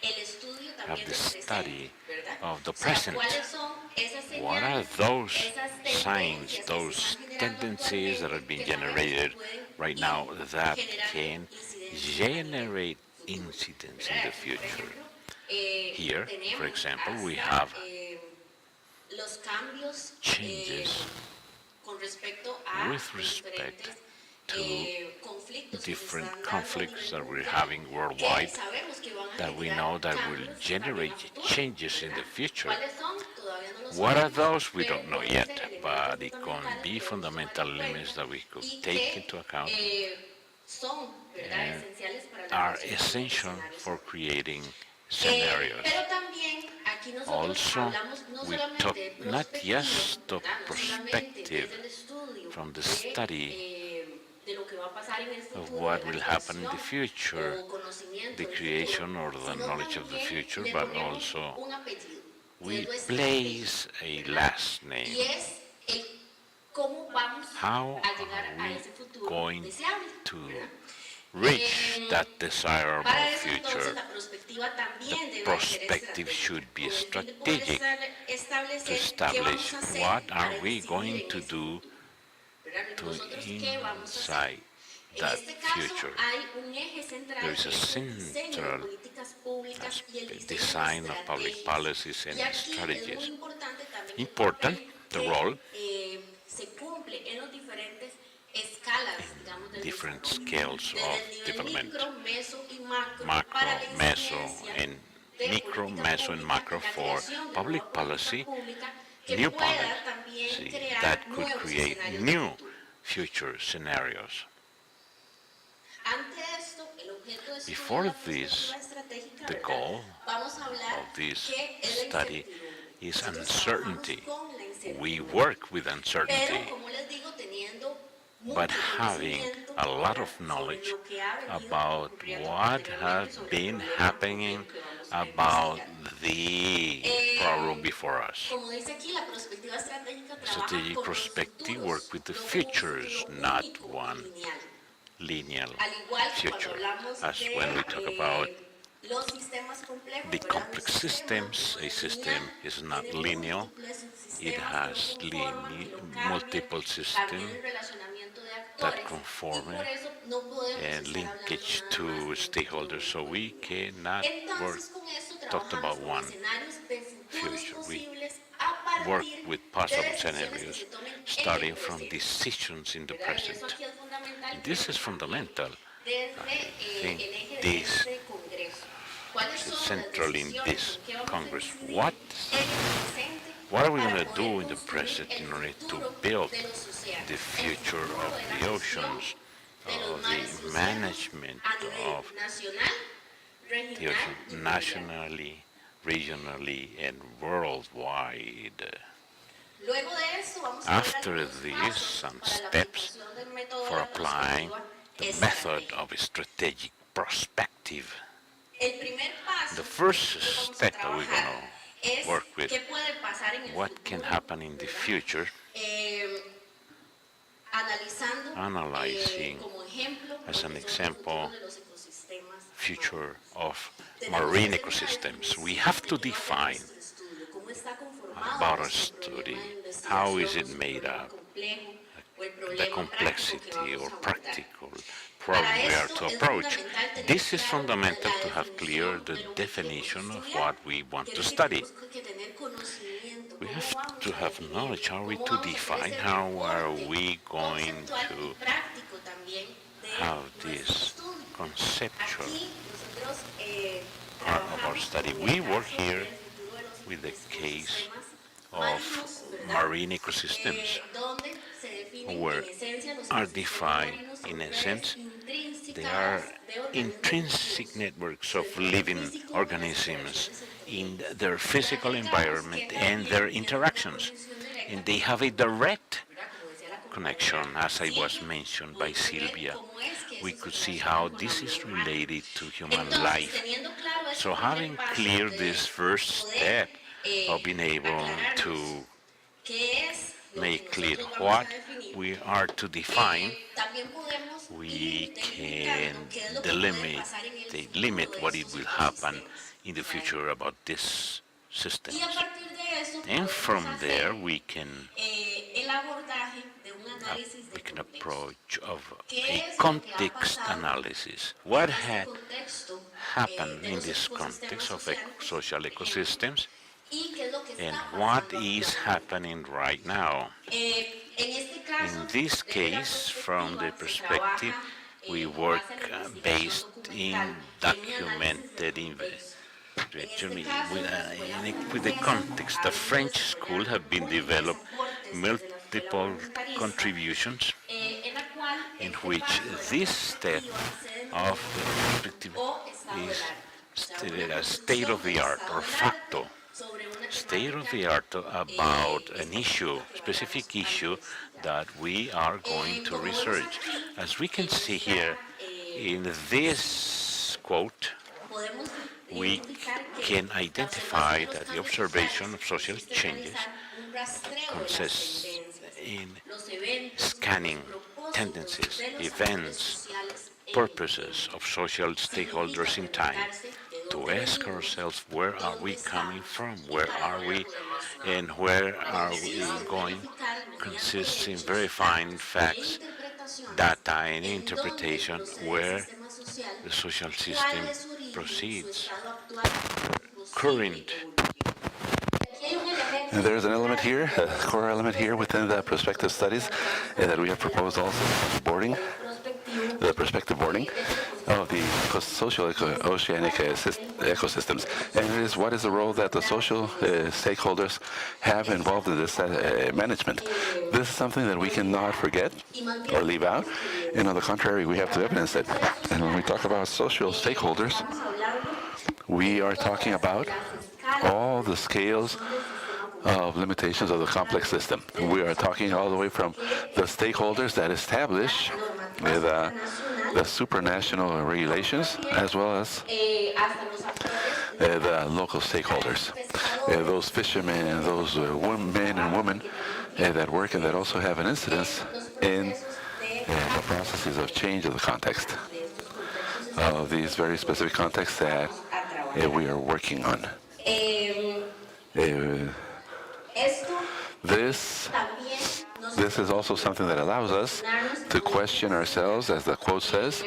Speaker 3: el estudio
Speaker 1: have
Speaker 3: también
Speaker 1: the
Speaker 3: del presente,
Speaker 1: study
Speaker 3: ¿verdad?
Speaker 1: of the
Speaker 3: O sea,
Speaker 1: present.
Speaker 3: ¿cuáles son esas
Speaker 1: What are
Speaker 3: señales,
Speaker 1: those
Speaker 3: esas
Speaker 1: signs,
Speaker 3: tendencias que se
Speaker 1: those
Speaker 3: están generando
Speaker 1: tendencies that are
Speaker 3: actualmente
Speaker 1: being
Speaker 3: que sabemos
Speaker 1: generated
Speaker 3: que pueden
Speaker 1: right
Speaker 3: ir
Speaker 1: now that
Speaker 3: generando
Speaker 1: can
Speaker 3: incidencias a nivel
Speaker 1: generate
Speaker 3: futuro?
Speaker 1: incidents in
Speaker 3: ¿Verdad?
Speaker 1: the
Speaker 3: Aquí, por
Speaker 1: future?
Speaker 3: ejemplo,
Speaker 1: Here, for
Speaker 3: tenemos
Speaker 1: example, we
Speaker 3: hasta
Speaker 1: have
Speaker 3: los cambios
Speaker 1: changes
Speaker 3: con respecto a
Speaker 1: with
Speaker 3: los
Speaker 1: respect
Speaker 3: diferentes
Speaker 1: to
Speaker 3: conflictos que se
Speaker 1: different
Speaker 3: están dando a
Speaker 1: conflicts
Speaker 3: nivel
Speaker 1: that we're
Speaker 3: mundial
Speaker 1: having
Speaker 3: que
Speaker 1: worldwide
Speaker 3: sabemos que van a
Speaker 1: that we
Speaker 3: generar
Speaker 1: know that will
Speaker 3: cambios
Speaker 1: generate
Speaker 3: también a futuro,
Speaker 1: changes in the
Speaker 3: ¿verdad?
Speaker 1: future.
Speaker 3: ¿Cuáles son? Todavía no lo
Speaker 1: What are
Speaker 3: sabemos,
Speaker 1: those? We
Speaker 3: pero
Speaker 1: don't know
Speaker 3: pueden
Speaker 1: yet,
Speaker 3: ser elementos
Speaker 1: but it can
Speaker 3: fundamentales
Speaker 1: be
Speaker 3: que debemos
Speaker 1: fundamental
Speaker 3: tomar en
Speaker 1: elements
Speaker 3: cuenta
Speaker 1: that we could
Speaker 3: y
Speaker 1: take into account
Speaker 3: son, ¿verdad?
Speaker 1: and
Speaker 3: Esenciales para la
Speaker 1: are
Speaker 3: creación de
Speaker 1: essential
Speaker 3: escenarios.
Speaker 1: for creating scenarios.
Speaker 3: Pero también aquí nosotros
Speaker 1: Also,
Speaker 3: hablamos no
Speaker 1: we
Speaker 3: solamente
Speaker 1: talk
Speaker 3: de
Speaker 1: not
Speaker 3: perspectiva,
Speaker 1: just of
Speaker 3: ¿verdad? No solamente
Speaker 1: perspective
Speaker 3: desde el estudio
Speaker 1: from the study
Speaker 3: de lo que va a pasar en el
Speaker 1: of
Speaker 3: futuro,
Speaker 1: what
Speaker 3: de la
Speaker 1: will happen in the
Speaker 3: creación
Speaker 1: future,
Speaker 3: o conocimiento
Speaker 1: the
Speaker 3: del
Speaker 1: creation
Speaker 3: futuro,
Speaker 1: or the
Speaker 3: sino
Speaker 1: knowledge of the
Speaker 3: también
Speaker 1: future,
Speaker 3: le
Speaker 1: but
Speaker 3: ponemos
Speaker 1: also
Speaker 3: un apellido, que
Speaker 1: we
Speaker 3: es lo estratégico,
Speaker 1: place a
Speaker 3: ¿verdad?
Speaker 1: last
Speaker 3: Y
Speaker 1: name.
Speaker 3: es el cómo vamos
Speaker 1: How
Speaker 3: a llegar
Speaker 1: are
Speaker 3: a
Speaker 1: we
Speaker 3: ese futuro
Speaker 1: going
Speaker 3: deseable,
Speaker 1: to
Speaker 3: ¿verdad?
Speaker 1: reach that desirable
Speaker 3: Para eso entonces
Speaker 1: future?
Speaker 3: la perspectiva también
Speaker 1: The
Speaker 3: debe ser
Speaker 1: perspective
Speaker 3: estratégica,
Speaker 1: should be
Speaker 3: con el fin de poder
Speaker 1: strategic to
Speaker 3: establecer qué
Speaker 1: establish
Speaker 3: vamos a hacer
Speaker 1: what
Speaker 3: para
Speaker 1: are we
Speaker 3: incidir
Speaker 1: going
Speaker 3: en
Speaker 1: to
Speaker 3: ese
Speaker 1: do
Speaker 3: futuro, ¿verdad?
Speaker 1: to
Speaker 3: Nosotros qué vamos a hacer.
Speaker 1: incite
Speaker 3: En
Speaker 1: that
Speaker 3: este caso
Speaker 1: future.
Speaker 3: hay un eje central
Speaker 1: There is
Speaker 3: que
Speaker 1: a
Speaker 3: es el diseño de
Speaker 1: central
Speaker 3: políticas públicas y el diseño de
Speaker 1: design of public
Speaker 3: estrategias.
Speaker 1: policies and
Speaker 3: Y aquí es
Speaker 1: strategies.
Speaker 3: muy importante también
Speaker 1: Important,
Speaker 3: el
Speaker 1: the
Speaker 3: papel
Speaker 1: role,
Speaker 3: que se cumple en los diferentes escalas, digamos, del
Speaker 1: different
Speaker 3: desarrollo.
Speaker 1: scales
Speaker 3: Desde
Speaker 1: of
Speaker 3: el nivel
Speaker 1: development,
Speaker 3: micro, meso y macro,
Speaker 1: macro,
Speaker 3: para la
Speaker 1: meso,
Speaker 3: incidencia
Speaker 1: and
Speaker 3: de
Speaker 1: micro,
Speaker 3: políticas
Speaker 1: meso, and
Speaker 3: públicas
Speaker 1: macro
Speaker 3: y la
Speaker 1: for
Speaker 3: creación de
Speaker 1: public
Speaker 3: nueva política
Speaker 1: policy,
Speaker 3: pública que
Speaker 1: new
Speaker 3: pueda
Speaker 1: policy
Speaker 3: también crear
Speaker 1: that could
Speaker 3: nuevos
Speaker 1: create
Speaker 3: escenarios de
Speaker 1: new
Speaker 3: futuro.
Speaker 1: future scenarios.
Speaker 3: Ante esto, el objeto de estudio
Speaker 1: Before
Speaker 3: de la
Speaker 1: this,
Speaker 3: perspectiva estratégica,
Speaker 1: the
Speaker 3: ¿verdad?
Speaker 1: goal
Speaker 3: Vamos a hablar
Speaker 1: of this
Speaker 3: qué es la
Speaker 1: study
Speaker 3: incertidumbre.
Speaker 1: is
Speaker 3: Nosotros
Speaker 1: uncertainty.
Speaker 3: trabajamos con la
Speaker 1: We
Speaker 3: incertidumbre.
Speaker 1: work with
Speaker 3: Pero,
Speaker 1: uncertainty,
Speaker 3: como les digo, teniendo
Speaker 1: but
Speaker 3: mucho
Speaker 1: having
Speaker 3: conocimiento,
Speaker 1: a lot
Speaker 3: ¿verdad?
Speaker 1: of
Speaker 3: sobre
Speaker 1: knowledge
Speaker 3: lo que ha venido
Speaker 1: about
Speaker 3: ocurriendo
Speaker 1: what
Speaker 3: anteriormente
Speaker 1: has
Speaker 3: y sobre el
Speaker 1: been
Speaker 3: problema
Speaker 1: happening,
Speaker 3: complejo que vamos a ver más
Speaker 1: about
Speaker 3: adelante.
Speaker 1: the problem before us.
Speaker 3: Como dice aquí, la perspectiva estratégica trabaja
Speaker 1: Strategic
Speaker 3: con los
Speaker 1: perspective
Speaker 3: futuros,
Speaker 1: work with the
Speaker 3: no con un
Speaker 1: futures,
Speaker 3: futuro
Speaker 1: not
Speaker 3: único y
Speaker 1: one
Speaker 3: lineal.
Speaker 1: linear
Speaker 3: Al igual que cuando
Speaker 1: future.
Speaker 3: hablamos
Speaker 1: As
Speaker 3: de
Speaker 1: when we talk about
Speaker 3: los sistemas complejos,
Speaker 1: the
Speaker 3: ¿verdad?
Speaker 1: complex
Speaker 3: Un sistema
Speaker 1: systems,
Speaker 3: no
Speaker 1: a
Speaker 3: es
Speaker 1: system
Speaker 3: lineal,
Speaker 1: is not
Speaker 3: tiene
Speaker 1: linear.
Speaker 3: múltiples
Speaker 1: It
Speaker 3: sistemas
Speaker 1: has
Speaker 3: que lo conforman, que lo cambian,
Speaker 1: multiple
Speaker 3: también
Speaker 1: systems
Speaker 3: el relacionamiento de
Speaker 1: that
Speaker 3: actores, y
Speaker 1: conform
Speaker 3: por eso no podemos
Speaker 1: and
Speaker 3: estar hablando
Speaker 1: linkage
Speaker 3: nada
Speaker 1: to
Speaker 3: más de un
Speaker 1: stakeholders, so
Speaker 3: futuro
Speaker 1: we
Speaker 3: lineal.
Speaker 1: cannot work
Speaker 3: Entonces, con esto
Speaker 1: talked
Speaker 3: trabajamos
Speaker 1: about
Speaker 3: con
Speaker 1: one
Speaker 3: escenarios de futuros
Speaker 1: future. We
Speaker 3: posibles a
Speaker 1: work
Speaker 3: partir
Speaker 1: with
Speaker 3: de
Speaker 1: possible
Speaker 3: decisiones que
Speaker 1: scenarios
Speaker 3: se tomen en el
Speaker 1: starting from
Speaker 3: presente.
Speaker 1: decisions in the
Speaker 3: ¿Verdad? Y
Speaker 1: present.
Speaker 3: eso aquí es fundamental.
Speaker 1: This is fundamental.
Speaker 3: Desde
Speaker 1: think
Speaker 3: el eje de
Speaker 1: this
Speaker 3: este Congreso. ¿Cuáles son las
Speaker 1: central in
Speaker 3: decisiones
Speaker 1: this
Speaker 3: en qué vamos a
Speaker 1: Congress.
Speaker 3: incidir
Speaker 1: What
Speaker 3: en el presente
Speaker 1: are we
Speaker 3: para
Speaker 1: going to
Speaker 3: poder
Speaker 1: do in the
Speaker 3: construir
Speaker 1: present
Speaker 3: el
Speaker 1: in order to
Speaker 3: futuro
Speaker 1: build
Speaker 3: de los océanos,
Speaker 1: the
Speaker 3: el
Speaker 1: future
Speaker 3: futuro
Speaker 1: of
Speaker 3: de la
Speaker 1: the
Speaker 3: gestión
Speaker 1: oceans,
Speaker 3: de los
Speaker 1: of
Speaker 3: mares y
Speaker 1: the
Speaker 3: océanos
Speaker 1: management
Speaker 3: a nivel
Speaker 1: of
Speaker 3: nacional,
Speaker 1: the
Speaker 3: regional y
Speaker 1: ocean
Speaker 3: mundial?
Speaker 1: nationally, regionally, and worldwide?
Speaker 3: Luego de esto vamos a ver
Speaker 1: After
Speaker 3: algunos
Speaker 1: this,
Speaker 3: pasos
Speaker 1: some
Speaker 3: para la
Speaker 1: steps
Speaker 3: aplicación del método de
Speaker 1: for
Speaker 3: la
Speaker 1: applying
Speaker 3: perspectiva
Speaker 1: the method
Speaker 3: estratégica.
Speaker 1: of strategic prospective.
Speaker 3: El primer paso
Speaker 1: The first
Speaker 3: que vamos a
Speaker 1: step that we're going
Speaker 3: trabajar
Speaker 1: to
Speaker 3: es
Speaker 1: work with,
Speaker 3: qué puede pasar en el
Speaker 1: what can
Speaker 3: futuro,
Speaker 1: happen in the
Speaker 3: ¿verdad?
Speaker 1: future,
Speaker 3: Analizando
Speaker 1: analyzing
Speaker 3: como ejemplo
Speaker 1: as
Speaker 3: lo
Speaker 1: an
Speaker 3: que son los
Speaker 1: example
Speaker 3: futuros de los ecosistemas
Speaker 1: future of
Speaker 3: Tenemos que
Speaker 1: marine
Speaker 3: hacer una
Speaker 1: ecosystems. We
Speaker 3: definición
Speaker 1: have
Speaker 3: de
Speaker 1: to
Speaker 3: qué va a ser
Speaker 1: define
Speaker 3: nuestro estudio, cómo está conformado
Speaker 1: about our
Speaker 3: nuestro problema
Speaker 1: study,
Speaker 3: de
Speaker 1: how
Speaker 3: investigación,
Speaker 1: is it
Speaker 3: nuestro
Speaker 1: made
Speaker 3: problema
Speaker 1: up,
Speaker 3: complejo o el
Speaker 1: the
Speaker 3: problema práctico que
Speaker 1: complexity
Speaker 3: vamos
Speaker 1: or
Speaker 3: a abordar.
Speaker 1: practical
Speaker 3: Para
Speaker 1: problem we are
Speaker 3: esto
Speaker 1: to
Speaker 3: es
Speaker 1: approach.
Speaker 3: fundamental tener
Speaker 1: This is
Speaker 3: claro
Speaker 1: fundamental
Speaker 3: la
Speaker 1: to have clear
Speaker 3: definición
Speaker 1: the
Speaker 3: de lo que queremos
Speaker 1: definition of
Speaker 3: estudiar.
Speaker 1: what we want
Speaker 3: Quiere
Speaker 1: to
Speaker 3: decir que
Speaker 1: study.
Speaker 3: tenemos que tener conocimiento,
Speaker 1: We
Speaker 3: cómo
Speaker 1: have
Speaker 3: vamos
Speaker 1: to
Speaker 3: a
Speaker 1: have
Speaker 3: definirlo,
Speaker 1: knowledge. Are we
Speaker 3: cómo
Speaker 1: to
Speaker 3: vamos a hacer
Speaker 1: define?
Speaker 3: ese
Speaker 1: How are
Speaker 3: reporte
Speaker 1: we going
Speaker 3: conceptual y
Speaker 1: to
Speaker 3: práctico también de
Speaker 1: have
Speaker 3: nuestro
Speaker 1: this
Speaker 3: estudio.
Speaker 1: conceptual
Speaker 3: Aquí nosotros
Speaker 1: part of our
Speaker 3: trabajamos
Speaker 1: study?
Speaker 3: con
Speaker 1: We
Speaker 3: el
Speaker 1: work
Speaker 3: caso
Speaker 1: here
Speaker 3: del futuro de los
Speaker 1: with the case
Speaker 3: ecosistemas
Speaker 1: of
Speaker 3: marinos, ¿verdad?
Speaker 1: marine ecosystems,
Speaker 3: Donde se definen
Speaker 1: where
Speaker 3: en esencia los
Speaker 1: are
Speaker 3: ecosistemas
Speaker 1: defined
Speaker 3: marinos
Speaker 1: in
Speaker 3: son redes
Speaker 1: essence. They are
Speaker 3: intrínsecas de organismos
Speaker 1: intrinsic
Speaker 3: vivos,
Speaker 1: networks
Speaker 3: su
Speaker 1: of
Speaker 3: entorno
Speaker 1: living
Speaker 3: físico y las
Speaker 1: organisms
Speaker 3: interacciones entre
Speaker 1: in
Speaker 3: ellos.
Speaker 1: their physical
Speaker 3: Platicamos
Speaker 1: environment
Speaker 3: que
Speaker 1: and
Speaker 3: también
Speaker 1: their
Speaker 3: tienen una
Speaker 1: interactions.
Speaker 3: conexión directa
Speaker 1: And they have a direct
Speaker 3: ¿verdad? Como decía la
Speaker 1: connection,
Speaker 3: compañera
Speaker 1: as I was
Speaker 3: Silvia,
Speaker 1: mentioned by
Speaker 3: pudimos ver
Speaker 1: Sylvia.
Speaker 3: cómo es que
Speaker 1: We
Speaker 3: eso se
Speaker 1: could see
Speaker 3: relaciona
Speaker 1: how
Speaker 3: con la
Speaker 1: this is
Speaker 3: biomar.
Speaker 1: related to human
Speaker 3: Entonces,
Speaker 1: life.
Speaker 3: teniendo claro ese
Speaker 1: So
Speaker 3: primer
Speaker 1: having
Speaker 3: paso
Speaker 1: cleared
Speaker 3: de
Speaker 1: this first
Speaker 3: poder
Speaker 1: step of being able
Speaker 3: aclararnos
Speaker 1: to
Speaker 3: qué es lo que
Speaker 1: make clear
Speaker 3: nosotros vamos
Speaker 1: what
Speaker 3: a definir,
Speaker 1: we are to define,
Speaker 3: también podemos
Speaker 1: we
Speaker 3: ir
Speaker 1: can
Speaker 3: delimitando qué es lo que puede
Speaker 1: delimit,
Speaker 3: pasar en el
Speaker 1: they
Speaker 3: futuro
Speaker 1: limit
Speaker 3: de
Speaker 1: what it
Speaker 3: estos
Speaker 1: will happen
Speaker 3: ecosistemas.
Speaker 1: in the
Speaker 3: ¿Saben?
Speaker 1: future about these systems.
Speaker 3: Y a partir de eso
Speaker 1: And
Speaker 3: podemos
Speaker 1: from
Speaker 3: hacer
Speaker 1: there we can
Speaker 3: el abordaje de un análisis de
Speaker 1: make an
Speaker 3: contexto.
Speaker 1: approach of
Speaker 3: ¿Qué
Speaker 1: a
Speaker 3: es lo que ha
Speaker 1: context
Speaker 3: pasado
Speaker 1: analysis.
Speaker 3: en
Speaker 1: What
Speaker 3: este
Speaker 1: had
Speaker 3: contexto
Speaker 1: happened
Speaker 3: de
Speaker 1: in
Speaker 3: los
Speaker 1: this
Speaker 3: ecosistemas
Speaker 1: context of
Speaker 3: sociales,
Speaker 1: social
Speaker 3: por ejemplo,
Speaker 1: ecosystems
Speaker 3: y qué es lo que
Speaker 1: and
Speaker 3: está
Speaker 1: what
Speaker 3: pasando
Speaker 1: is
Speaker 3: actualmente.
Speaker 1: happening right now?
Speaker 3: En este caso,
Speaker 1: In this
Speaker 3: desde la
Speaker 1: case, from the
Speaker 3: perspectiva, se
Speaker 1: perspective,
Speaker 3: trabaja
Speaker 1: we
Speaker 3: con
Speaker 1: work
Speaker 3: base en la investigación
Speaker 1: based
Speaker 3: documental
Speaker 1: in
Speaker 3: en un
Speaker 1: documented
Speaker 3: análisis de contexto. En este
Speaker 1: with,
Speaker 3: caso,
Speaker 1: with,
Speaker 3: la escuela
Speaker 1: with the
Speaker 3: francesa
Speaker 1: context. The
Speaker 3: ha venido
Speaker 1: French school
Speaker 3: desarrollando
Speaker 1: have been
Speaker 3: múltiples
Speaker 1: developed
Speaker 3: aportes desde la escuela
Speaker 1: multiple
Speaker 3: voluntarista,
Speaker 1: contributions
Speaker 3: en la cual
Speaker 1: in
Speaker 3: este
Speaker 1: which
Speaker 3: paso de la
Speaker 1: this step
Speaker 3: perspectiva se
Speaker 1: of
Speaker 3: denomina
Speaker 1: the perspective
Speaker 3: o estado
Speaker 1: is
Speaker 3: del arte. O sea, una
Speaker 1: state of the
Speaker 3: construcción
Speaker 1: art
Speaker 3: del
Speaker 1: or
Speaker 3: estado del
Speaker 1: facto.
Speaker 3: arte sobre una
Speaker 1: State of
Speaker 3: temática
Speaker 1: the art about an issue,
Speaker 3: específica que
Speaker 1: specific
Speaker 3: vayamos a
Speaker 1: issue
Speaker 3: investigar.
Speaker 1: that we are going to
Speaker 3: Como vemos
Speaker 1: research.
Speaker 3: aquí,
Speaker 1: As we can
Speaker 3: en
Speaker 1: see
Speaker 3: esta,
Speaker 1: here in this quote,
Speaker 3: podemos
Speaker 1: we
Speaker 3: identificar que
Speaker 1: can
Speaker 3: la
Speaker 1: identify
Speaker 3: observación de los
Speaker 1: that the
Speaker 3: cambios
Speaker 1: observation of
Speaker 3: sociales
Speaker 1: social
Speaker 3: consiste en
Speaker 1: changes
Speaker 3: realizar un rastreo de las
Speaker 1: consists
Speaker 3: tendencias,
Speaker 1: in
Speaker 3: los eventos,
Speaker 1: scanning
Speaker 3: los propósitos
Speaker 1: tendencies,
Speaker 3: de los actores
Speaker 1: events,
Speaker 3: sociales en el
Speaker 1: purposes
Speaker 3: tiempo.
Speaker 1: of social stakeholders in time,
Speaker 3: Preguntarse de
Speaker 1: to
Speaker 3: dónde
Speaker 1: ask
Speaker 3: venimos,
Speaker 1: ourselves where are we
Speaker 3: dónde
Speaker 1: coming
Speaker 3: estamos
Speaker 1: from,
Speaker 3: y
Speaker 1: where
Speaker 3: para
Speaker 1: are
Speaker 3: dónde
Speaker 1: we,
Speaker 3: podemos
Speaker 1: and where are we
Speaker 3: consiste en
Speaker 1: going,
Speaker 3: verificar mediante
Speaker 1: consists in
Speaker 3: hechos,
Speaker 1: verifying
Speaker 3: datos e
Speaker 1: facts,
Speaker 3: interpretaciones
Speaker 1: data, and
Speaker 3: en donde
Speaker 1: interpretation
Speaker 3: procede el
Speaker 1: where
Speaker 3: sistema social,
Speaker 1: the social
Speaker 3: cuál
Speaker 1: system
Speaker 3: es su origen, su
Speaker 1: proceeds,
Speaker 3: estado actual, posible
Speaker 1: current.
Speaker 3: evolutivo. Aquí hay un elemento
Speaker 4: And there's an element
Speaker 3: central
Speaker 4: here, a core element here within the prospective studies that we have proposed also boarding, the prospective boarding of the social oceanic ecosystems. And it is what is the role that the social stakeholders have involved in this management. This is something that we cannot forget or leave out. And on the contrary, we have to evidence it. And when we talk about social stakeholders, we are talking about all the scales of limitations of the complex system. We are talking all the way from the stakeholders that establish the supranational regulations as well as the local stakeholders, those fishermen, those men and women that work and that also have an incidence in the processes of change of the context of these very specific contexts that we are working on. This is also something that allows us to question ourselves, as the quote says,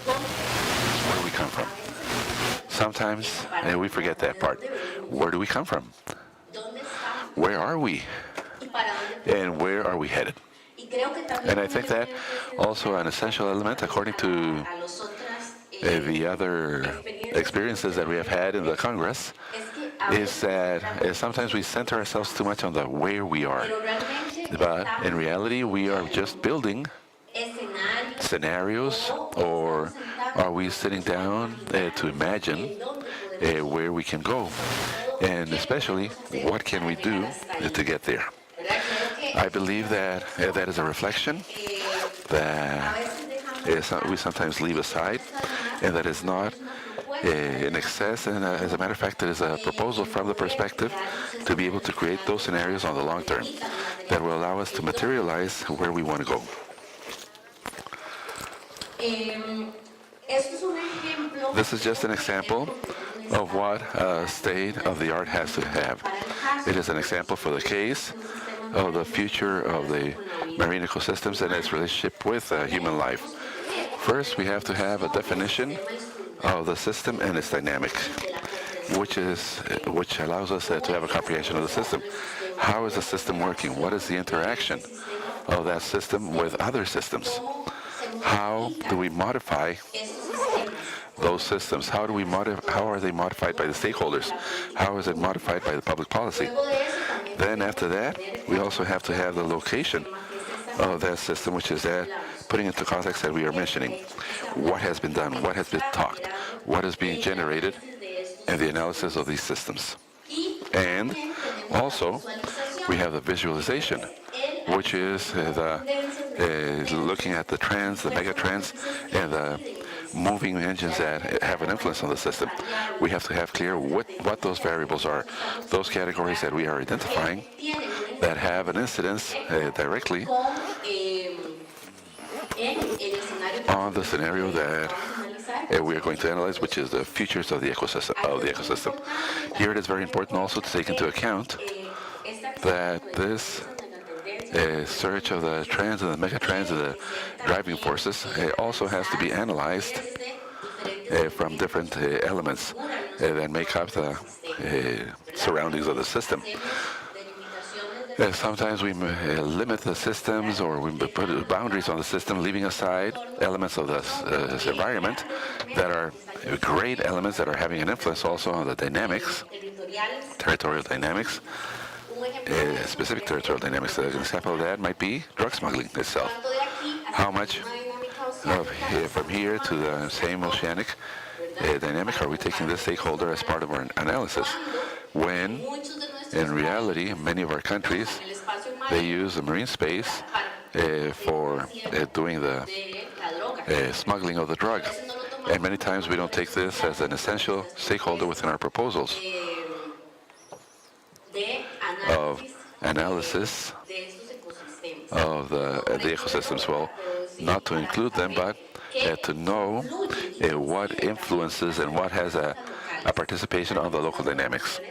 Speaker 4: where do we come from? Sometimes we forget that part. Where do we come from? Where are we? And where are we headed? And I think that also an essential element, according to the other experiences that we have had in the Congress, is that sometimes we center ourselves too much on the where we are. But in reality, we are just building scenarios, or are we sitting down to imagine where we can go? And especially, what can we do to get there? I believe that that is a reflection that we sometimes leave aside, and that is not in excess. And as a matter of fact, it is a proposal from the perspective to be able to create those scenarios on the long term that will allow us to materialize where we want to go. This is just an example of what a state of the art has to have. It is an example for the case of the future of the marine ecosystems and its relationship with human life. First, we have to have a definition of the system and its dynamic, which allows us to have a comprehension of the system. How is the system working? What is the interaction of that system with other systems? How do we modify those systems? How are they modified by the stakeholders? How is it modified by the public policy? Then after that, we also have to have the location of that system, which is that putting into context that we are mentioning. What has been done? What has been talked? What is being generated? And the analysis of these systems. And also, we have the visualization, which is looking at the trends, the mega trends, and the moving engines that have an influence on the system. We have to have clear what those variables are, those categories that we are identifying that have an incidence directly on the scenario that we are going to analyze, which is the futures of the ecosystem. Here it is very important also to take into account that this search of the trends and the mega trends and the driving forces also has to be analyzed from different elements that make up the surroundings of the system. Sometimes we limit the systems, or we put boundaries on the system, leaving aside elements of this environment that are great elements that are having an influence also on the dynamics, territorial dynamics, specific territorial dynamics. An example of that might be drug smuggling itself. How much from here to the same oceanic dynamic are we taking this stakeholder as part of our analysis? When in reality, many of our countries, they use the marine space for doing the smuggling of the drug. And many times we don't take this as an essential stakeholder within our proposals of analysis of the ecosystems. Well, not to include them, but to know what influences and what has a participation on the local dynamics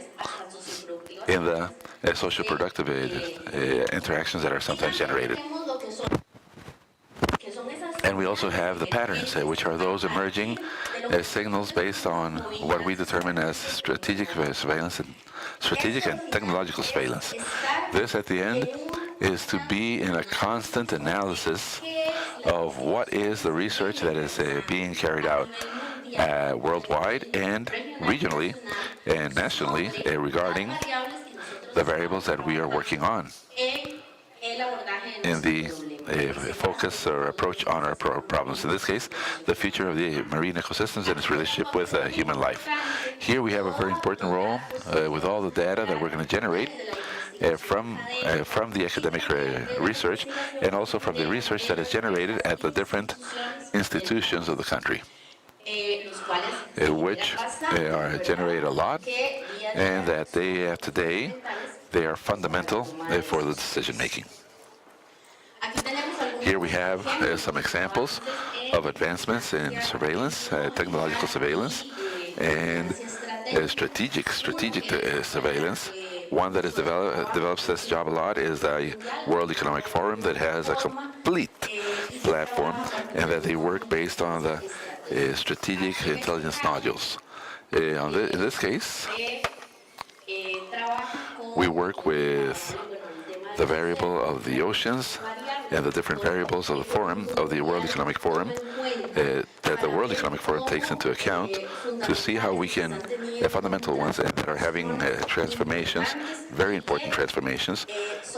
Speaker 4: in the social productive interactions that are sometimes generated. And we also have the patterns, which are those emerging signals based on what we determine as strategic surveillance and strategic and technological surveillance. This, at the end, is to be in a constant analysis of what is the research that is being carried out worldwide and regionally and nationally regarding the variables that we are working on in the focus or approach on our problems. In this case, the future of the marine ecosystems and its relationship with human life. Here we have a very important role with all the data that we're going to generate from the academic research and also from the research that is generated at the different institutions of the country, which generate a lot, and that day after day they are fundamental for the decision making. Here we have some examples of advancements in surveillance, technological surveillance, and strategic surveillance. One that is develops this job a lot is the World Economic Forum, that has a complete platform, and that they work based on the strategic intelligence nodules. In this case, we work with the variable of the oceans and the different variables of the forum, of the World Economic Forum, that the World Economic Forum takes into account to see how we can, fundamental ones that are having transformations, very important transformations,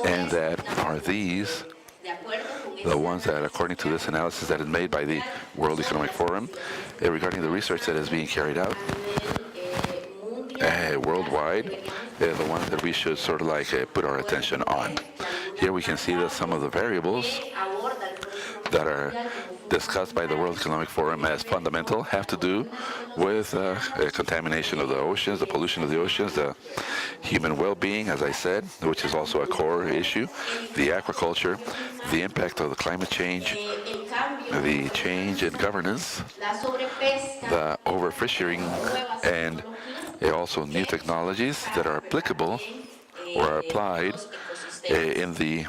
Speaker 4: and that are these the ones that, according to this analysis that is made by the World Economic Forum, regarding the research that is being carried out worldwide, the ones that we should sort of like put our attention on. Here we can see that some of the variables that are discussed by the World Economic Forum as fundamental have to do with contamination of the oceans, the pollution of the oceans, the human well-being, as I said, which is also a core issue, the aquaculture, the impact of the climate change, the change in governance, the overfishing, and also new technologies that are applicable or are applied in the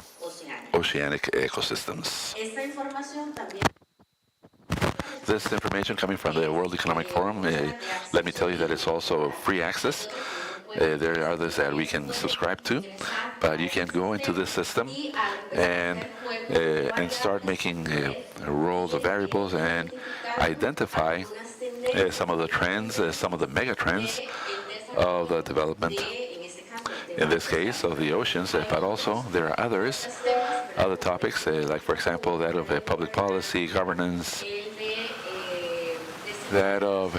Speaker 4: oceanic ecosystems. This information coming from the World Economic Forum, let me tell you that it's also free access. There are others that we can subscribe to, but you can go into this system and start making roles of variables and identify some of the trends, some of the mega trends of the development, in this case of the oceans, but also there are other topics, like for example that of public policy, governance, that of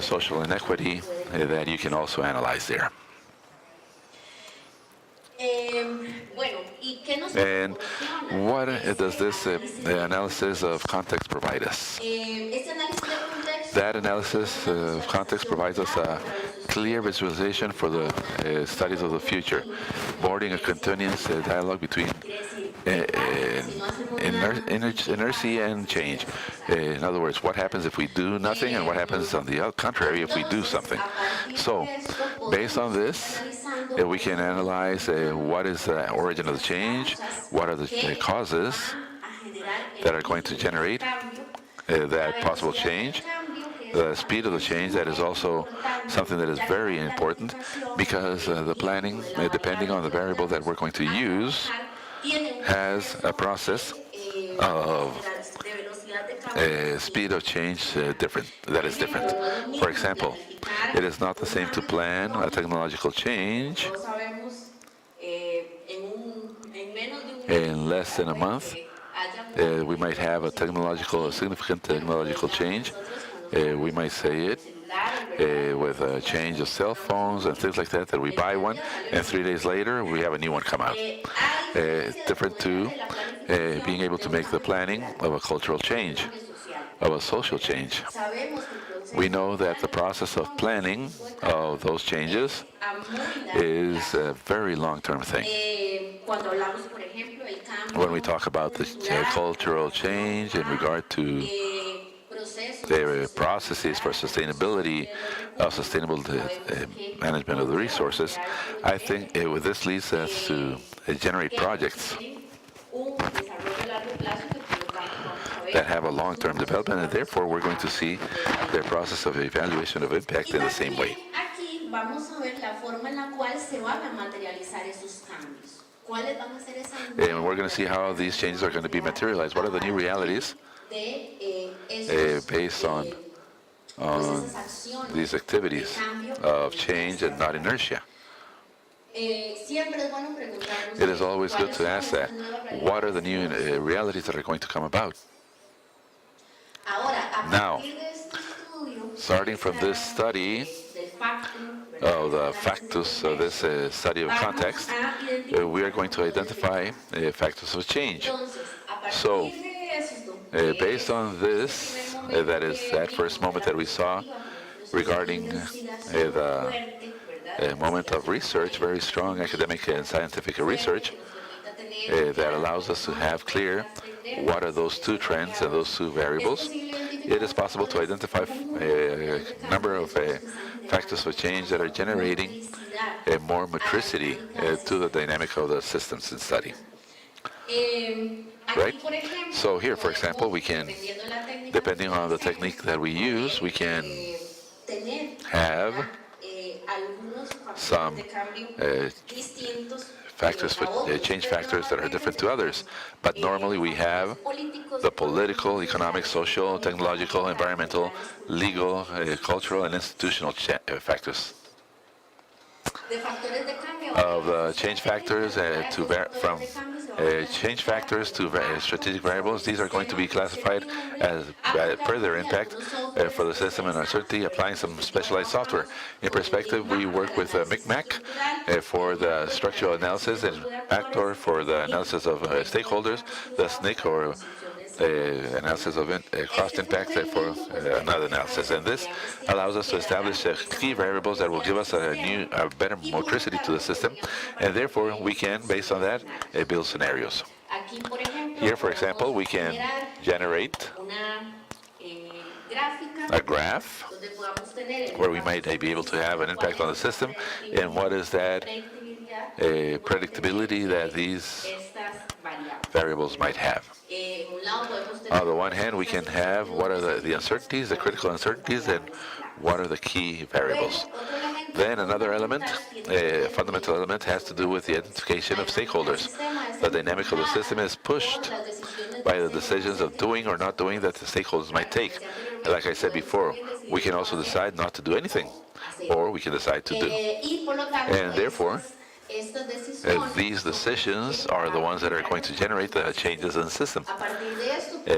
Speaker 4: social inequity, that you can also analyze there. And what does this analysis of context provide us? That analysis of context provides us a clear visualization for the studies of the future, boarding a continuous dialogue between inertia and change. In other words, what happens if we do nothing, and what happens on the contrary if we do something. So, based on this, we can analyze what is the origin of the change, what are the causes that are going to generate that possible change, the speed of the change. That is also something that is very important, because the planning, depending on the variable that we're going to use, has a process of speed of change that is different. For example, it is not the same to plan a technological change in less than a month. We might have a significant technological change. We might say it with a change of cell phones and things like that, that we buy one, and 3 days later we have a new one come out. It's different to being able to make the planning of a cultural change, of a social change. We know that the process of planning of those changes is a very long-term thing. When we talk about the cultural change in regard to the processes for sustainability, sustainable management of the resources, I think this leads us to generate projects that have a long-term development, and therefore we're going to see the process of evaluation of impact in the same way. And we're going to see how these changes are going to be materialized. What are the new realities based on these activities of change and not inertia? It is always good to ask that. What are the new realities that are going to come about? Now, starting from this study of the factors of this study of context, we are going to identify factors of change. So, based on this, that is that first moment that we saw regarding the moment of research, very strong academic and scientific research, that allows us to have clear what are those two trends and those two variables. It is possible to identify a number of factors for change that are generating more metricity to the dynamic of the systems in study. Right? So here, for example, we can, depending on the technique that we use, we can have some factors for change factors that are different to others. But normally we have the political, economic, social, technological, environmental, legal, cultural, and institutional factors. Of change factors from change factors to strategic variables, these are going to be classified as per their impact for the system and uncertainty, applying some specialized software. In perspective, we work with MICMAC for the structural analysis, and Actor for the analysis of stakeholders, the SNCC or analysis of cost impact for another analysis. And this allows us to establish key variables that will give us a better motricity to the system, and therefore we can, based on that, build scenarios. Here, for example, we can generate a graph where we might be able to have an impact on the system, and what is that predictability that these variables might have. On the one hand, we can have what are the uncertainties, the critical uncertainties, and what are the key variables. Then another element, a fundamental element, has to do with the identification of stakeholders. The dynamic of the system is pushed by the decisions of doing or not doing that the stakeholders might take. And like I said before, we can also decide not to do anything, or we can decide to do. And therefore, these decisions are the ones that are going to generate the changes in the system.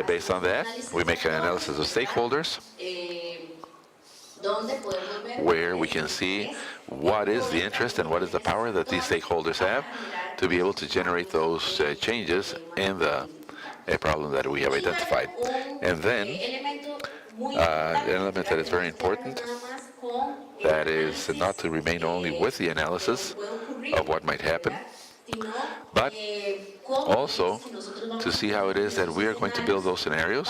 Speaker 4: Based on that, we make an analysis of stakeholders, where we can see what is the interest and what is the power that these stakeholders have to be able to generate those changes in the problem that we have identified. And then, an element that is very important, that is not to remain only with the analysis of what might happen, but also to see how it is that we are going to build those scenarios,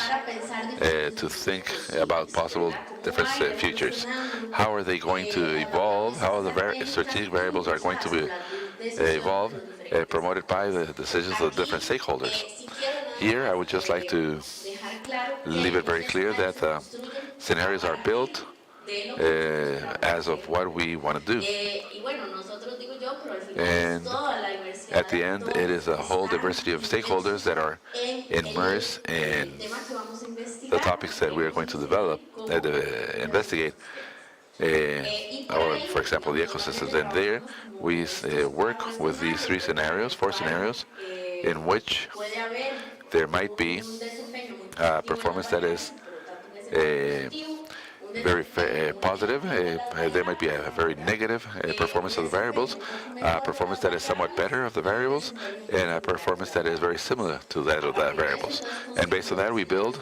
Speaker 4: to think about possible different futures. How are they going to evolve? How the strategic variables are going to be evolve, promoted by the decisions of the different stakeholders. Here, I would just like to leave it very clear that scenarios are built as of what we want to do. And at the end, it is a whole diversity of stakeholders that are immersed in the topics that we are going to develop, investigate. Or, for example, the ecosystems. And there, we work with these four scenarios, in which there might be performance that is very positive. There might be a very negative performance of the variables, performance that is somewhat better of the variables, and a performance that is very similar to that of the variables. And based on that, we build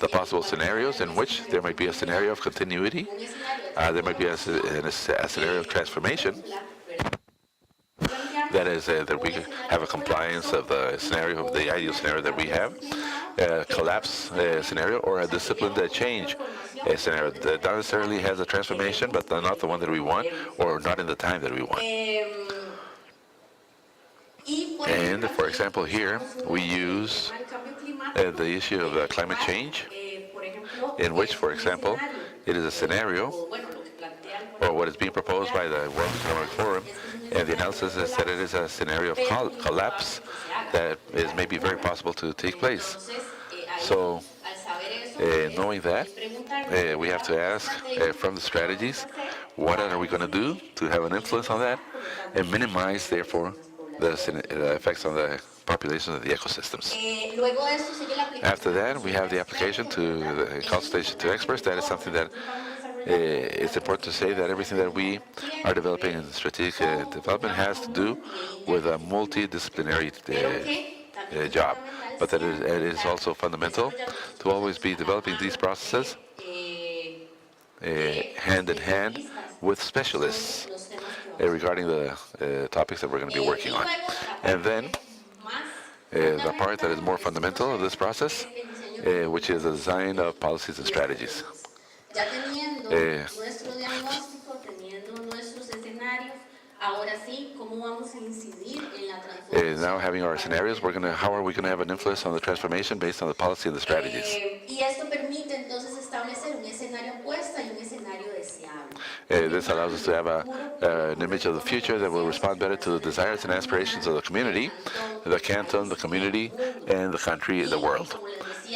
Speaker 4: the possible scenarios in which there might be a scenario of continuity, there might be a scenario of transformation, that is that we have a compliance of the scenario, of the ideal scenario that we have, a collapse scenario, or a disciplined change scenario that not necessarily has a transformation, but not the one that we want, or not in the time that we want. And for example, here we use the issue of climate change, in which, for example, it is a scenario, or what is being proposed by the World Economic Forum, and the analysis is that it is a scenario of collapse that is maybe very possible to take place. So, knowing that, we have to ask from the strategies, what are we going to do to have an influence on that, and minimize, therefore, the effects on the populations of the ecosystems. After that, we have the application to the consultation to experts. That is something that it's important to say that everything that we are developing in strategic development has to do with a multidisciplinary job, but that it is also fundamental to always be developing these processes hand in hand with specialists regarding the topics that we're going to be working on. And then the part that is more fundamental of this process, which is the design of policies and strategies. Now having our scenarios, how are we going to have an influence on the transformation based on the policy and the strategies? This allows us to have an image of the future that will respond better to the desires and aspirations of the community, the canton, the community, and the country, the world.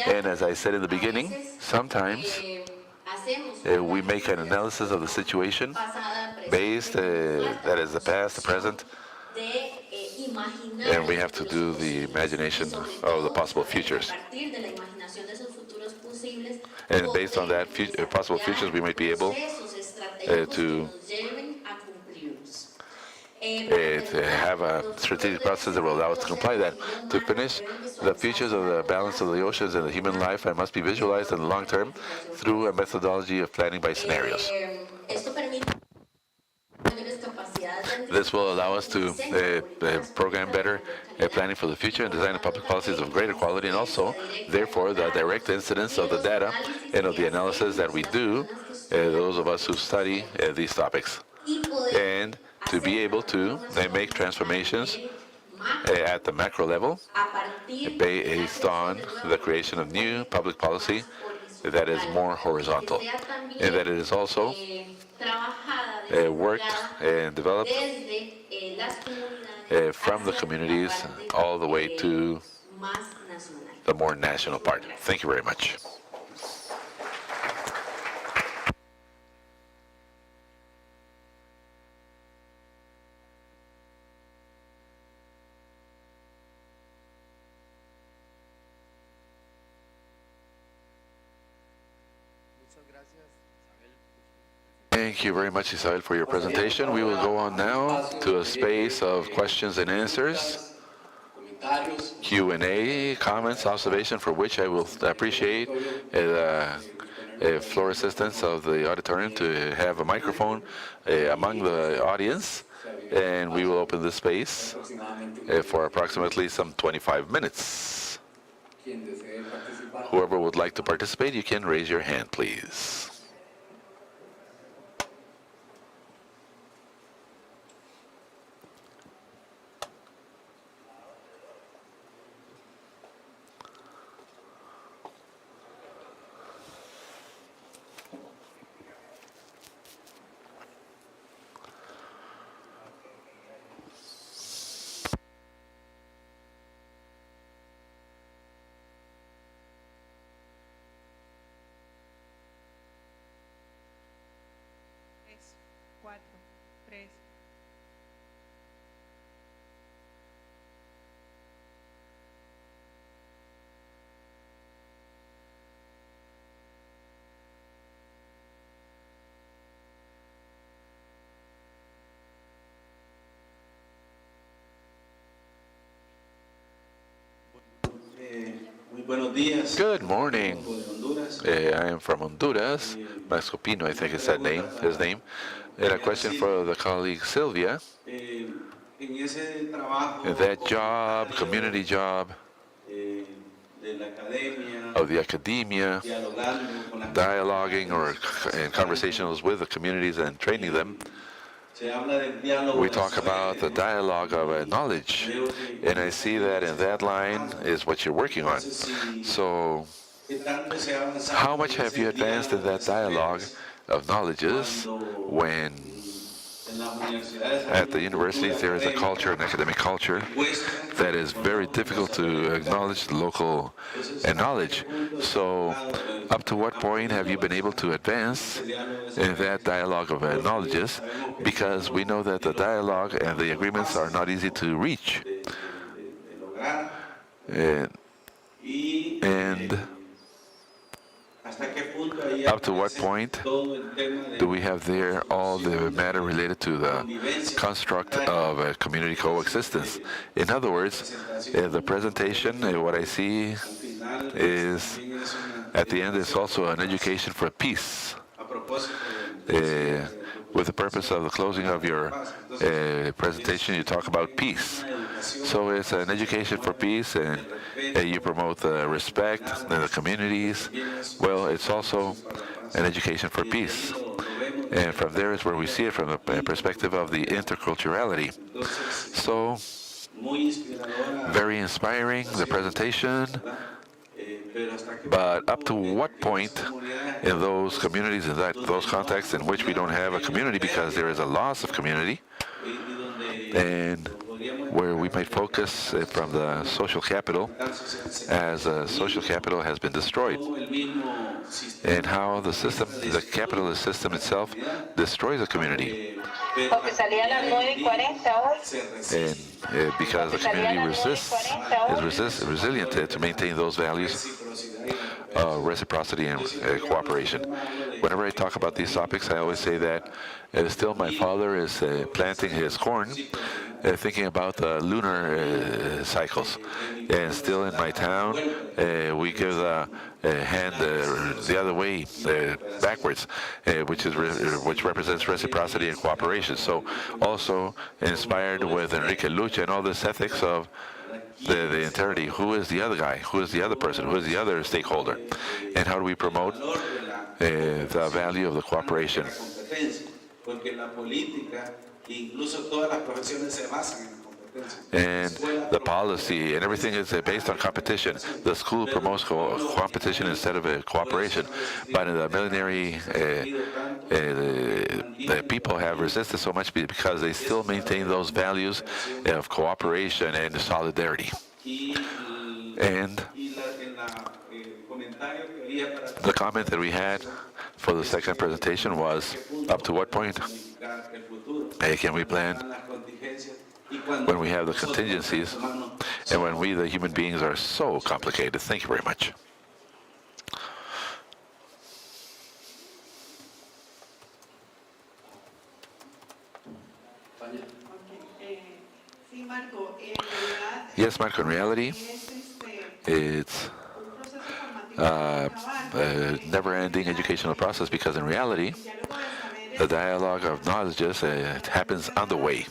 Speaker 4: And as I said in the beginning, sometimes we make an analysis of the situation based, that is the past, the present, and we have to do the imagination of the possible futures. And based on that possible futures, we might be able to have a strategic process that will allow us to comply that. To finish, the futures of the balance of the oceans and the human life must be visualized in the long term through a methodology of planning by scenarios. This will allow us to program better planning for the future and design public policies of greater quality, and also, therefore, the direct incidence of the data and of the analysis that we do, those of us who study these topics, and to be able to make transformations at the macro level based on the creation of new public policy that is more horizontal, and that it is also worked and developed from the communities all the way to the more national part. Thank you very much. Thank you very much, Isabel, for your presentation. We will go on now to a space of questions and answers, Q&A, comments, observation, for which I will appreciate the floor assistance of the auditorium to have a microphone among the audience, and we will open the space for approximately some 25 minutes. Whoever would like to participate, you can raise your hand, please. Good morning. I am from Honduras. Mascopino, I think is his name. And a question for the colleague Sylvia. That job, community job of the academia, dialoguing or in conversations with the communities and training them, we talk about the dialogue of knowledge, and I see that in that line is what you're working on. So, how much have you advanced in that dialogue of knowledges when at the universities there is a culture, an academic culture, that is very difficult to acknowledge the local knowledge? So, up to what point have you been able to advance in that dialogue of knowledges? Because we know that the dialogue and the agreements are not easy to reach. And up to what point do we have there all the matter related to the construct of a community coexistence? In other words, the presentation, what I see is, at the end, is also an education for peace. With the purpose of the closing of your presentation, you talk about peace. So it's an education for peace, and you promote the respect in the communities. Well, it's also an education for peace. And from there is where we see it from the perspective of the interculturality. So, very inspiring, the presentation. But up to what point in those communities, in those contexts in which we don't have a community because there is a loss of community, and where we might focus from the social capital, as social capital has been destroyed, and how the system, the capitalist system itself, destroys a community. And because the community is resilient to maintain those values, reciprocity and cooperation. whenever I talk about these topics, I always say that still my father is planting his corn, thinking about the lunar cycles. And still in my town, we give the hand the other way, backwards, which represents reciprocity and cooperation. So also inspired with Enrique Lucha and all this ethics of the entirety. Who is the other guy? Who is the other person? Who is the other stakeholder? And how do we promote the value of the cooperation? And the policy and everything is based on competition. The school promotes competition instead of cooperation. But in the millenary, the people have resisted so much because they still maintain those values of cooperation and solidarity. And the comment that we had for the second presentation was, up to what point can we plan when we have the contingencies and when we, the human beings, are so complicated? Thank you very much. Yes, Marco, in reality, it's a never-ending educational process, because in reality, the dialogue of knowledges it happens on the way.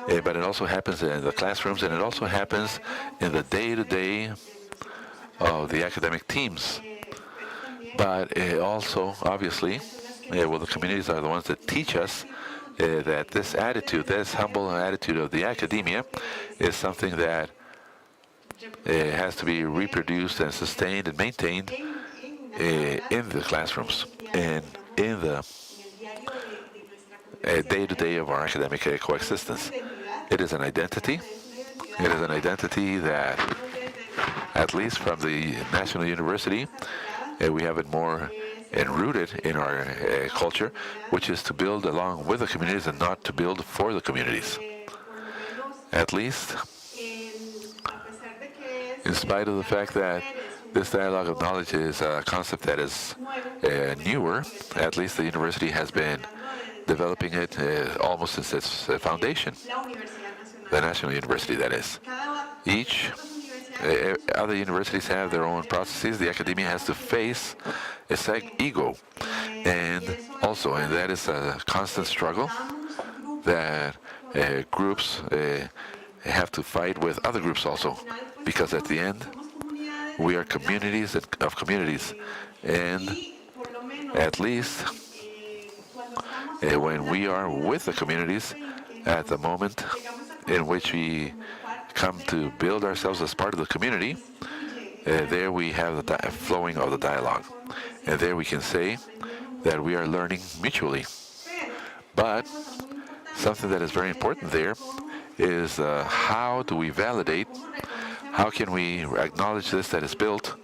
Speaker 4: But it also happens in the classrooms, and it also happens in the day-to-day of the academic teams. But also, obviously, well, the communities are the ones that teach us that this attitude, this humble attitude of the academia, is something that has to be reproduced and sustained and maintained in the classrooms and in the day-to-day of our academic coexistence. It is an identity. It is an identity that, at least from the National University, we have it more enrooted in our culture, which is to build along with the communities and not to build for the communities. At least, in spite of the fact that this dialogue of knowledge is a concept that is newer, at least the university has been developing it almost since its foundation. The National University, that is. Each other universities have their own processes. The academia has to face its ego, and that is a constant struggle that groups have to fight with other groups also, because at the end we are communities of communities, and at least when we are with the communities, at the moment in which we come to build ourselves as part of the community, there we have the flowing of the dialogue. And there we can say that we are learning mutually. But something that is very important there is how do we validate, how can we acknowledge this that is built,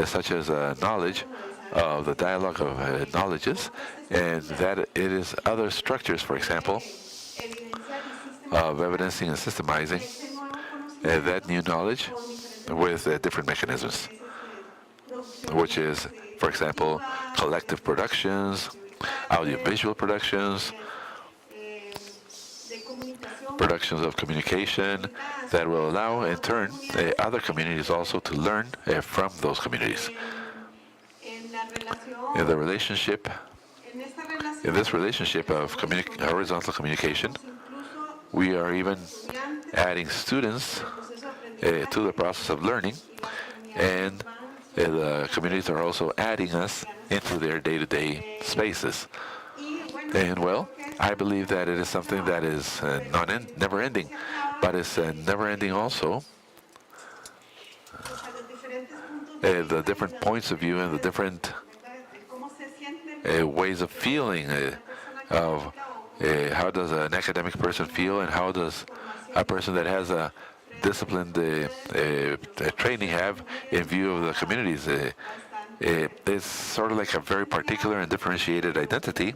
Speaker 4: such as knowledge of the dialogue of knowledges, and that it is other structures, for example, of evidencing and systemizing that new knowledge with different mechanisms, which is, for example, collective productions, audiovisual productions, productions of communication that will allow, in turn, other communities also to learn from those communities. In the relationship, in this relationship of horizontal communication, we are even adding students to the process of learning, and the communities are also adding us into their day-to-day spaces. And well, I believe that it is something that is never-ending, but it's never-ending also. The different points of view and the different ways of feeling of how does an academic person feel, and how does a person that has a disciplined training have in view of the communities. It's sort of like a very particular and differentiated identity.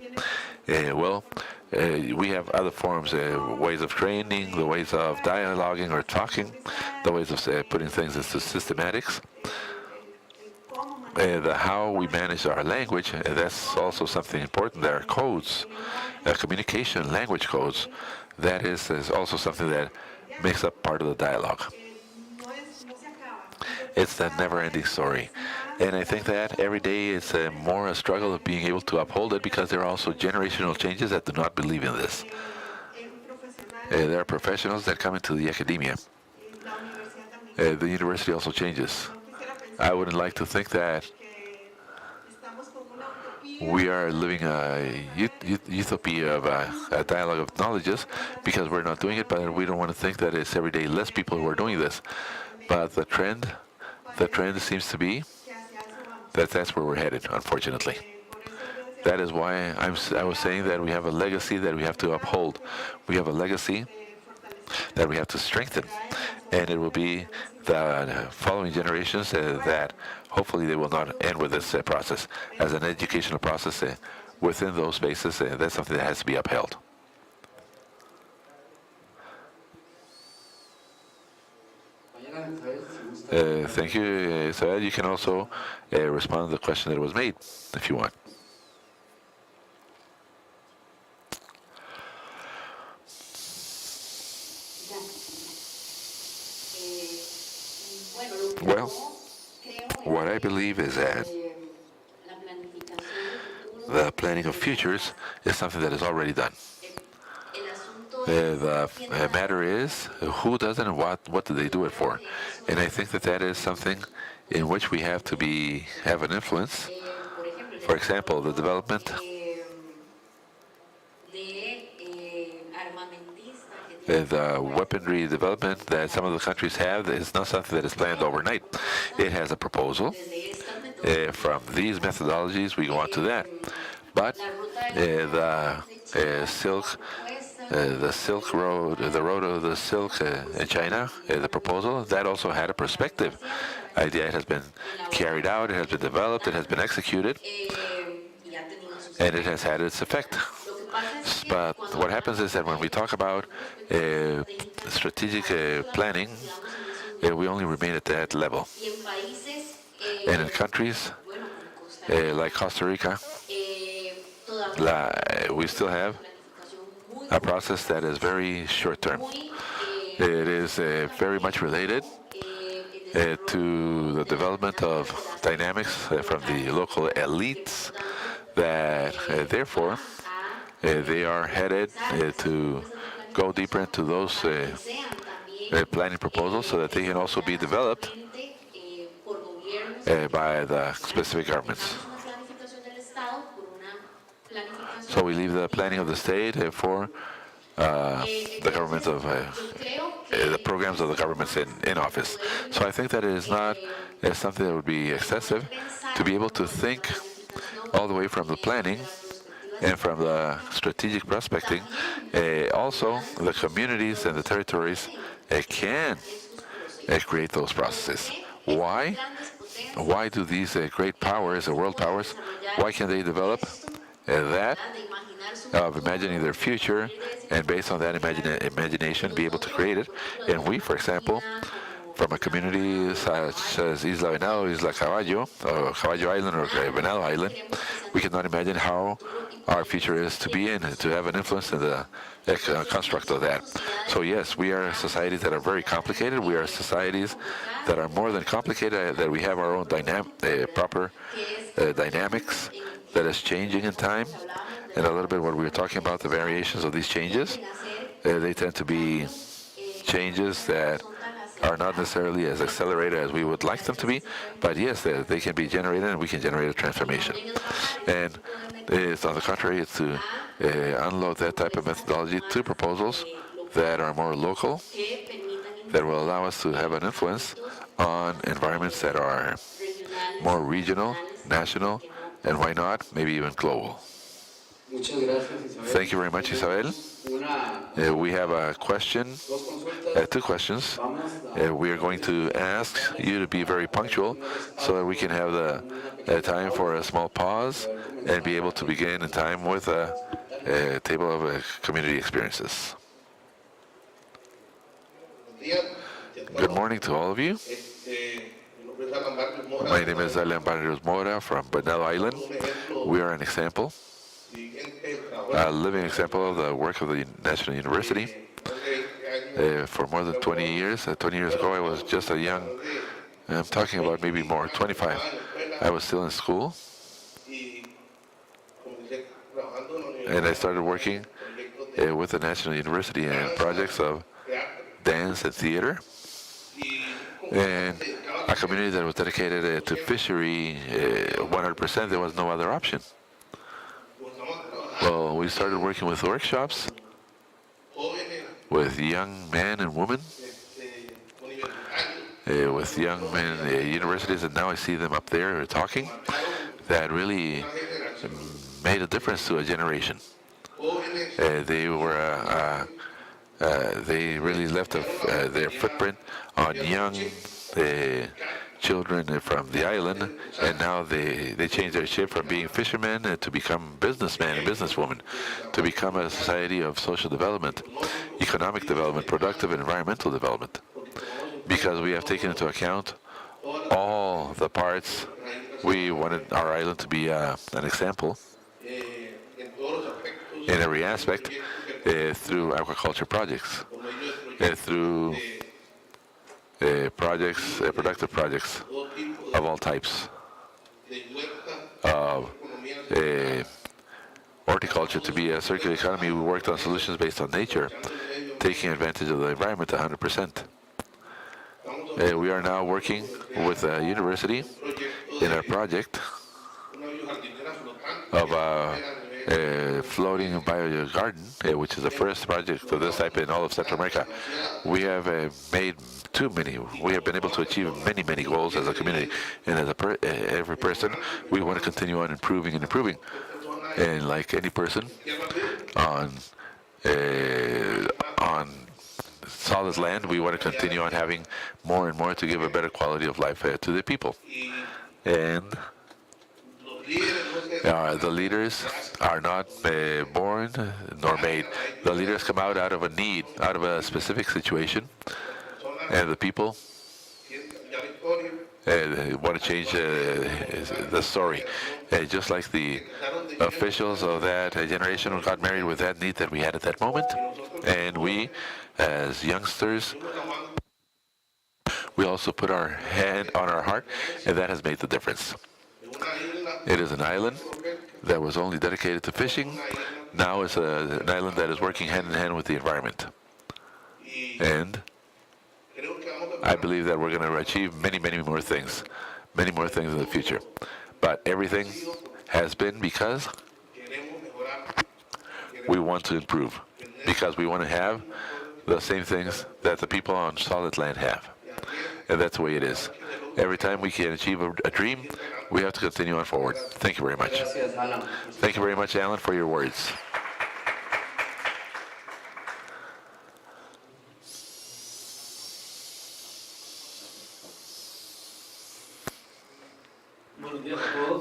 Speaker 4: We have other forms, ways of training, the ways of dialoguing or talking, the ways of putting things into systematics. how we manage our language, that's also something important. There are codes, communication language codes. That is also something that makes up part of the dialogue.
Speaker 2: no se acaba. Entonces,
Speaker 4: It's that
Speaker 2: cada
Speaker 4: never-ending
Speaker 2: vez
Speaker 4: story.
Speaker 2: es más
Speaker 4: And I think that every day it's more a struggle of being able to uphold it because there are also generational changes that do not believe in this.
Speaker 2: profesionales,
Speaker 4: There are professionals that come into the academia.
Speaker 2: la universidad también.
Speaker 4: The university also changes.
Speaker 2: No quisiera
Speaker 4: I
Speaker 2: pensar
Speaker 4: wouldn't like to think that
Speaker 2: que estamos con una utopía
Speaker 4: we are living a utopia of a dialogue of knowledges because we're not doing it, but we don't want to think that it's every day less people who are doing this. But the trend seems to be
Speaker 2: que hacia eso vamos.
Speaker 4: that that's where we're headed, unfortunately.
Speaker 2: Por eso yo decía
Speaker 4: That is why I was saying that we have a legacy that we have to uphold. We have a legacy
Speaker 2: fortalecer
Speaker 4: that we have to strengthen. And it will be the following generations that hopefully they will not end with this process. As an educational process within those spaces, that's something that has to be upheld. Thank you, Isabel. You can also respond to the question that was made if you want. Well, what I believe is that the planning of futures is something that is already done. The matter is who does it and what do they do it for, and I think that that is something in which we have to have an influence. For example, the development, the weaponry development that some of the countries have is not something that is planned overnight. It has a proposal. From these methodologies, we go on to that. But the Silk Road, the Road of the Silk in China, the proposal, that also had a perspective. Idea it has been carried out, it has been developed, it has been executed, and it has had its effect. But what happens is that when we talk about strategic planning, we only remain at that level. And in countries like Costa Rica, we still have a process that is very short-term. It is very much related to the development of dynamics from the local elites that therefore they are headed to go deeper into those planning proposals so that they can also be developed by the specific governments. So we leave the planning of the state for the government of the programs of the governments in office. So I think that it is not something that would be excessive to be able to think all the way from the planning and from the strategic prospecting. Also, the communities and the territories can create those processes. Why? Why do these great powers, the world powers, why can they develop that of imagining their future and based on that imagination be able to create it? And we, for example, from a community such as Isla Venado, Isla Caballo, or Caballo Island or Venado Island, we cannot imagine how our future is to be in, to have an influence in the construct of that. So yes, we are societies that are very complicated. We are societies that are more than complicated, that we have our own proper dynamics that is changing in time. And a little bit what we were talking about, the variations of these changes, they tend to be changes that are not necessarily as accelerated as we would like them to be, but yes, they can be generated and we can generate a transformation. And it's on the contrary, it's to unload that type of methodology to proposals that are more local, that will allow us to have an influence on environments that are more regional, national, and why not, maybe even global. Thank you very much, Isabel. We have a question, two questions. We are going to ask you to be very punctual so that we can have the time for a small pause and be able to begin in time with a table of community experiences. Good morning to all of you.
Speaker 5: My name is Alan Barrios Mora from Bernal Island. We are an example, a living example of the work of the National University. For more than 20 years, 20 years ago, I was just a young, I'm talking about maybe more, 25. I was still in school, and I started working with the National University in projects of dance and theater, and a community that was dedicated to fishery 100%. There was no other option. Well, we started working with workshops with young men and women, with young men universities, and now I see them up there talking. That really made a difference to a generation. They were they really left their footprint on young children from the island, and now they changed their shape from being fishermen to become businessmen and businesswomen, to become a society of social development, economic development, productive and environmental development. Because we have taken into account all the parts. We wanted our island to be an example in every aspect through aquaculture projects, through productive projects of all types, of horticulture to be a circular economy. We worked on solutions based on nature, taking advantage of the environment 100%. We are now working with a university in a project of a floating bio garden, which is the first project of this type in all of Central America. We have made too many. We have been able to achieve many, many goals as a community, and as every person, we want to continue on improving and improving. And like any person on solid land, we want to continue on having more and more to give a better quality of life to the people. And the leaders are not born nor made. The leaders come out of a need, out of a specific situation, and the people want to change the story. Just like the officials of that generation got married with that need that we had at that moment, and we, as youngsters, we also put our hand on our heart, and that has made the difference. It is an island that was only dedicated to fishing. Now it's an island that is working hand in hand with the environment. And I believe that we're going to achieve many, many more things in the future. But everything has been because we want to improve, because we want to have the same things that the people on solid land have. And that's the way it is. Every time we can achieve a dream, we have to continue on forward. Thank you very much. Thank you very much, Alan, for your words.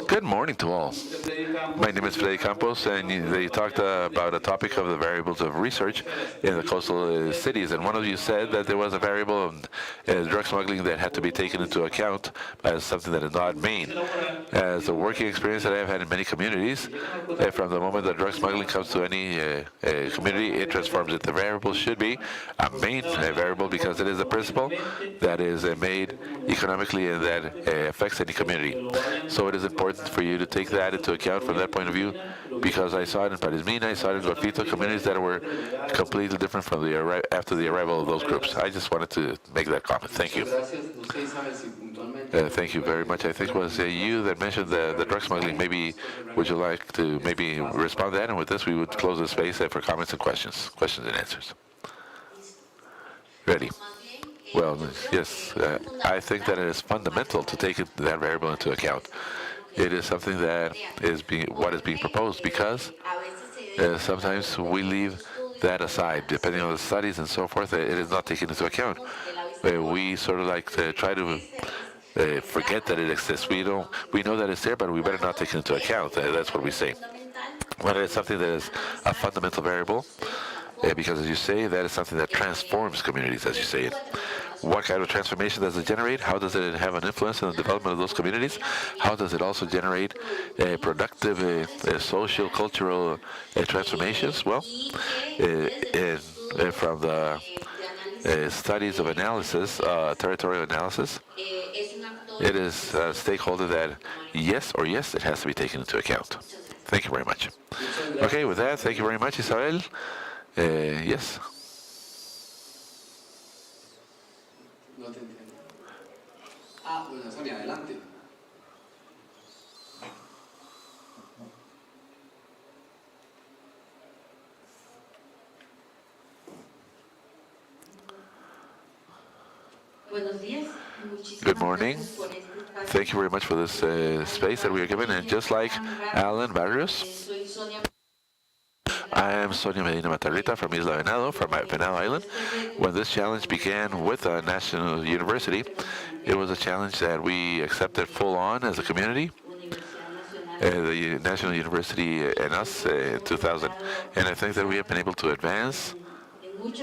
Speaker 5: Good morning to all. My name is Freddy Campos, and they talked about a topic of the variables of research in the coastal cities. And one of you said that there was a variable of drug smuggling that had to be taken into account as something that is not main. As a working experience that I've had in many communities, from the moment that drug smuggling comes to any community, it transforms it. The variable should be a main variable because it is the principle that is made economically and that affects any community. So it is important for you to take that into account from that point of view, because I saw it in Parismina, I saw it in Guapito, communities that were completely different from after the arrival of those groups. I just wanted to make that comment. Thank you. Thank you very much. I think it was you that mentioned the drug smuggling. Maybe would you like to maybe respond to that? And with this, we would close the space for comments and questions and answers. Ready? Well, yes, I think that it is fundamental to take that variable into account. It is something that is being proposed, because sometimes we leave that aside, depending on the studies and so forth. It is not taken into account. We sort of like to try to forget that it exists. We know that it's there, but we better not take it into account. That's what we say. When it's something that is a fundamental variable, because, as you say, that is something that transforms communities, as you say it. What kind of transformation does it generate? How does it have an influence on the development of those communities? How does it also generate productive social, cultural transformations? Well, from the studies of analysis, territorial analysis, it is a stakeholder that yes, it has to be taken into account. Thank you very much. Okay, with that, thank you very much, Isabel. Yes.
Speaker 6: No te entiendo. Bueno, Sonia, adelante.
Speaker 5: Good morning. Thank you very much for this space that we are given. And just like Alan Barrios, I am Sonia Medina Matarrita from Isla Venado, from Venado Island. When this challenge began with a national university, it was a challenge that we accepted full on as a community. The National University and us in 2000. And I think that we have been able to advance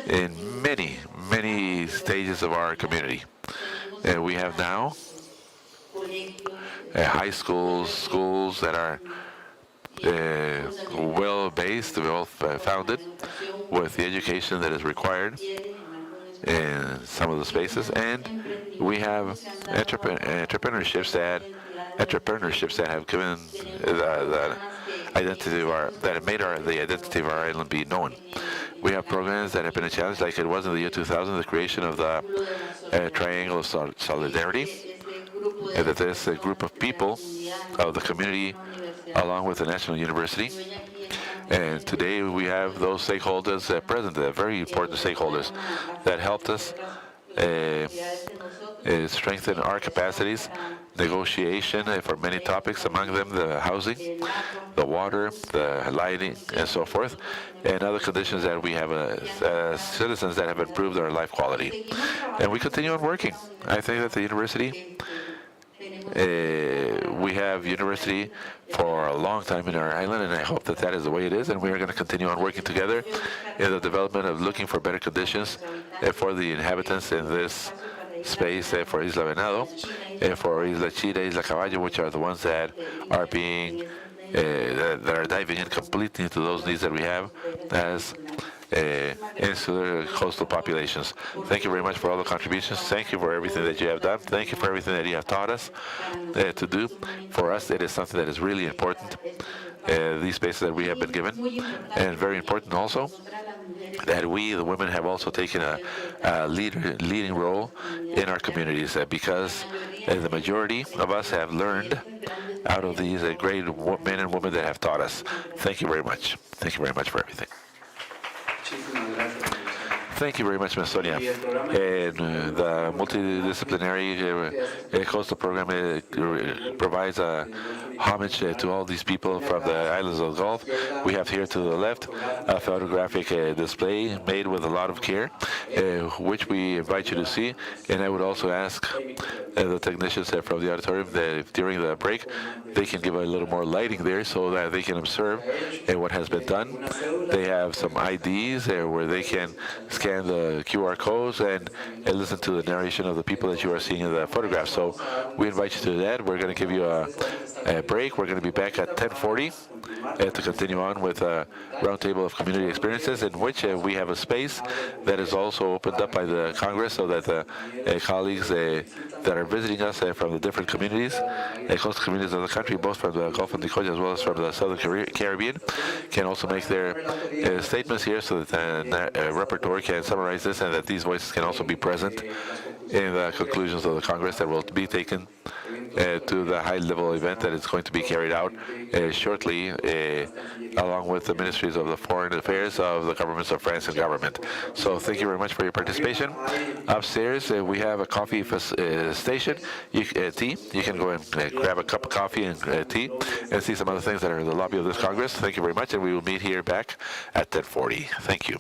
Speaker 5: in many stages of our community. We have now high schools, schools that are well-based, well-founded, with the education that is required in some of the spaces. And we have entrepreneurships that have given the identity of that have made the identity of our island be known. We have programs that have been a challenge, like it was in the year 2000, the creation of the Triangle of Solidarity, and that there's a group of people of the community along with the National University. And today we have those stakeholders present, very important stakeholders that helped us strengthen our capacities, negotiation for many topics, among them the housing, the water, the lighting, and so forth, and other conditions that we have as citizens that have improved our life quality. And we continue on working. I think that the university, we have university for a long time in our island, and I hope that that is the way it is, and we are going to continue on working together in the development of looking for better conditions for the inhabitants in this space for Isla Venado, for Isla Chile, Isla Caballo, which are the ones that are being that are diving in completely into those needs that we have as insular coastal populations. Thank you very much for all the contributions. Thank you for everything that you have done. Thank you for everything that you have taught us to do. For us, it is something that is really important, these spaces that we have been given, and very important also that we, the women, have also taken a leading role in our communities because the majority of us have learned out of these great men and women that have taught us. Thank you very much. Thank you very much for everything. Thank you very much, Ms. Sonia. And the multidisciplinary coastal program provides a homage to all these people from the islands of the Gulf. We have here to the left a photographic display made with a lot of care, which we invite you to see. And I would also ask the technicians from the auditorium that if during the break they can give a little more lighting there so that they can observe what has been done. They have some IDs where they can scan the QR codes and listen to the narration of the people that you are seeing in the photograph. So we invite you to that. We're going to give you a break. We're going to be back at 10:40 to continue on with a roundtable of community experiences in which we have a space that is also opened up by the Congress so that the colleagues that are visiting us from the different communities, coastal communities of the country, both from the Gulf of Nicoya as well as from the Southern Caribbean, can also make their statements here so that the rapporteur can summarize this and that these voices can also be present in the conclusions of the Congress that will be taken to the high-level event that is going to be carried out shortly, along with the ministries of the foreign affairs of the governments of France and government. So thank you very much for your participation. Upstairs, we have a coffee station, tea. You can go and grab a cup of coffee and tea and see some other things that are in the lobby of this Congress. Thank you very much, and we will meet here back at 10:40. Thank you.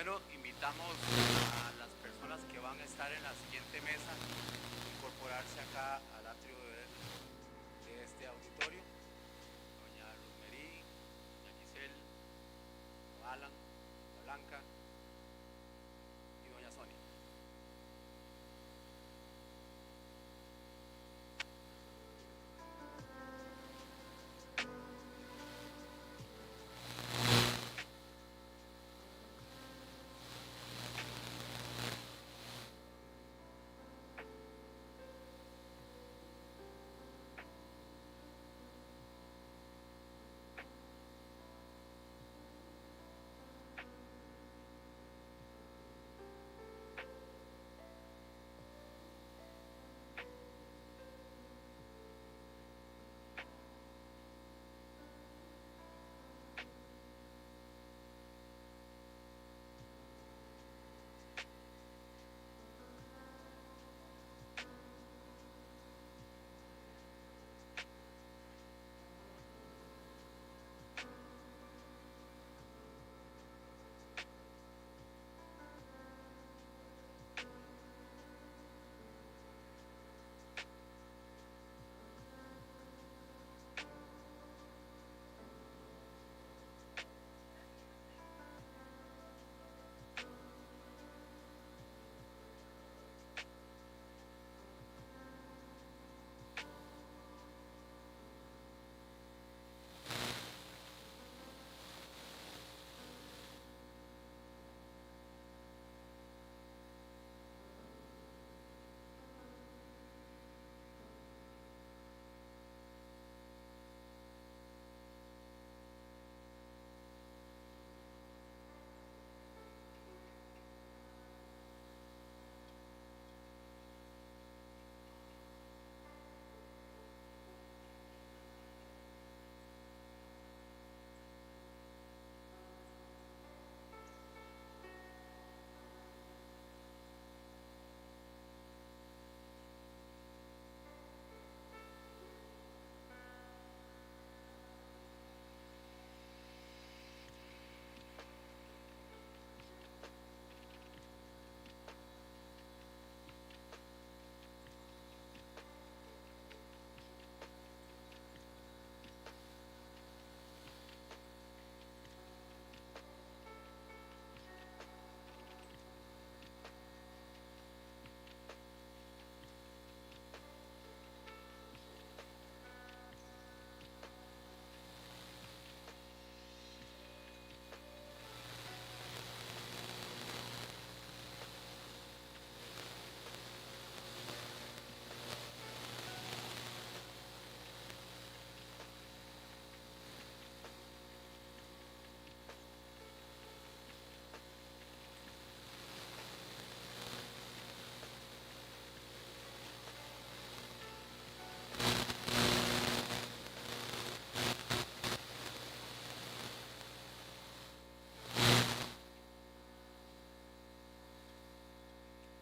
Speaker 6: Bueno, invitamos a las personas que van a estar en la siguiente mesa a incorporarse acá al atrio de este auditorio. Doña Rosemary, doña Giselle, don Alan, doña Blanca y doña Sonia.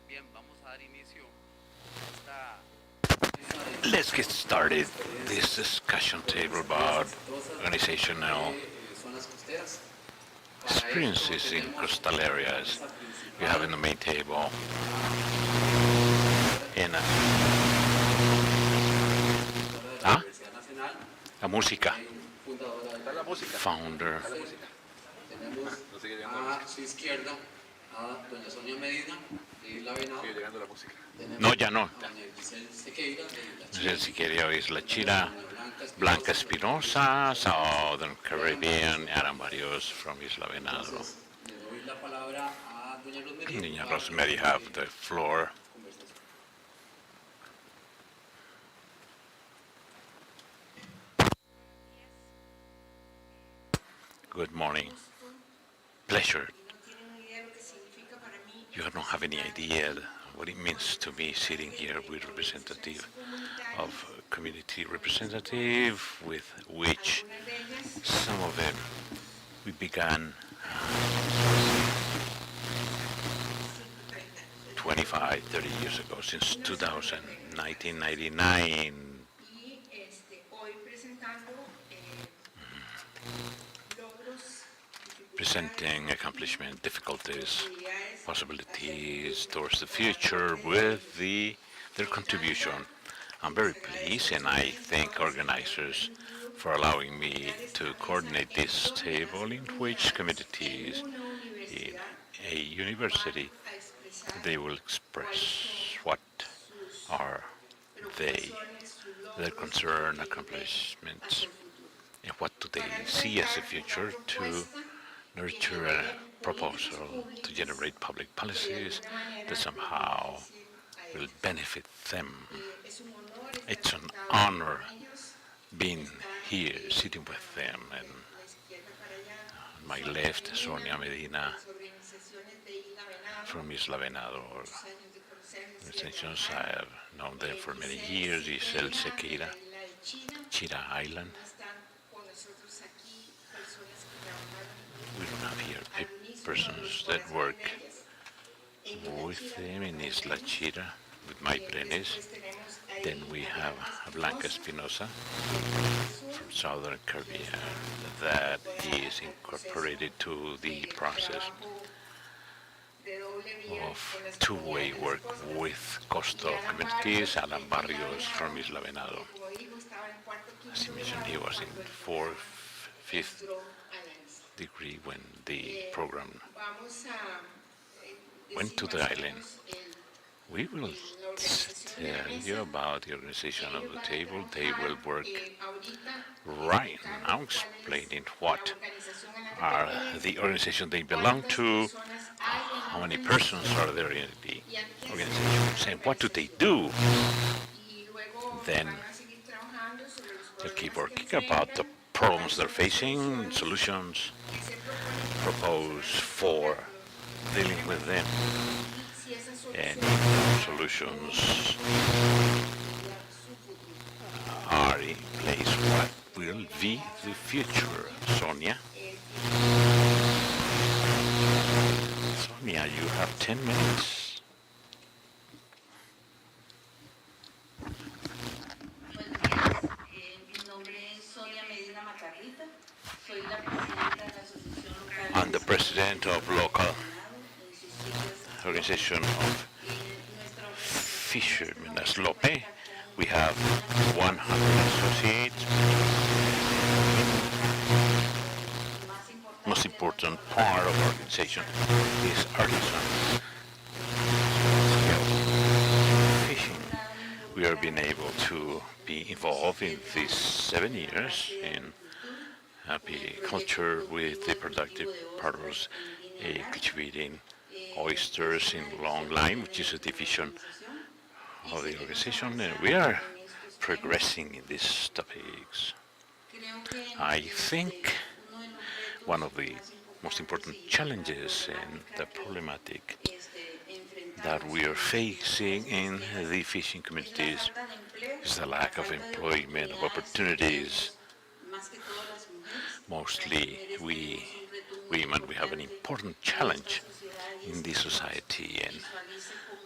Speaker 6: Bien, vamos a dar inicio a esta
Speaker 1: Let's get started. This discussion table about organizational
Speaker 6: zonas costeras.
Speaker 1: experiences in coastal areas. We have in the main table in ¿Ah?
Speaker 6: Universidad Nacional,
Speaker 1: la música
Speaker 6: fundadora de
Speaker 5: La música.
Speaker 1: founder.
Speaker 6: tenemos a su izquierda a doña Sonia Medina de Isla Venado.
Speaker 5: Sigue llegando la música.
Speaker 6: Tenemos
Speaker 1: No, ya no.
Speaker 6: a doña Giselle Sequeira de la
Speaker 1: No sé si quería oír la Chira, Blanca Espinosa, Southern Caribbean, eran varios from Isla Venado.
Speaker 6: Entonces, le doy la palabra a doña Rosemary.
Speaker 1: Niña Rosemary have the floor.
Speaker 6: Conversación.
Speaker 1: Good morning. Pleasure.
Speaker 2: no tienen ni idea de lo que significa para mí.
Speaker 1: You don't have any idea what it means to be sitting here with representative of community representative with which
Speaker 2: Algunas de ellas
Speaker 1: some of them we began 25, 30 years ago, since 2000, 1999.
Speaker 2: y hoy presentando logros,
Speaker 1: presenting accomplishment, difficulties, possibilities towards the future with their contribution. I'm very pleased, and I thank organizers for allowing me to coordinate this table in which communities in a university they will express what are they, their concern, accomplishments, and what do they see as a future to nurture a proposal to generate public policies that somehow will benefit them. It's an honor being here, sitting with them, and on my left, Sonia Medina from Isla Venado organizations. I have known them for many years. Giselle Sequeira, Chira Island. We don't have here persons that work with them in Isla Chira, with my Brenes. Then we have Blanca Espinosa from Southern Caribbean that is incorporated to the process of two-way work with coastal communities. Alan Barrios from Isla Venado. As he mentioned, he was in fifth degree when the program went to the island. We will tell you about the organization of the table. They will work right now explaining what are the organization they belong to, how many persons are there in the organization, and what do they do. Then they'll keep working about the problems they're facing, solutions proposed for dealing with them, and solutions are in place. What will be the future? Sonia? Sonia, you have 10 minutes.
Speaker 3: Buenos días, mi nombre es Sonia Medina Macarrita, soy la presidenta de la Asociación Local.
Speaker 1: I'm the president of local
Speaker 3: en sus siglas.
Speaker 1: organization of fishermen as Lope. We have 100 associates. Most important part of our organization is artisan fishing. We have been able to be involved in these 7 years in apiculture with the productive partners cultivating oysters in long line, which is a division of the organization, and we are progressing in these topics. I think one of the most important challenges and the problematic that we are facing in the fishing communities is the lack of employment of opportunities. Mostly women, we have an important challenge in this society, and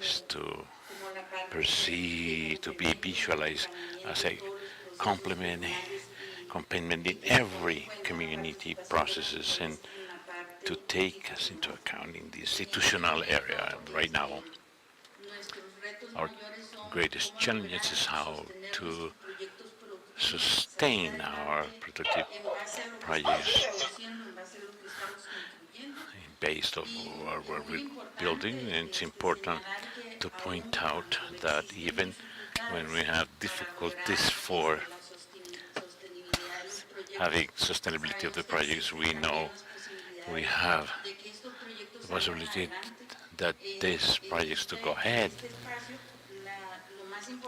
Speaker 1: is to perceive, to be visualized as a complement in every community processes, and to take us into account in the institutional area. Right now, our greatest challenge is how to sustain our productive projects based on what we're building. And it's important to point out that even when we have difficulties for having sustainability of the projects, we know we have the possibility that these projects to go ahead.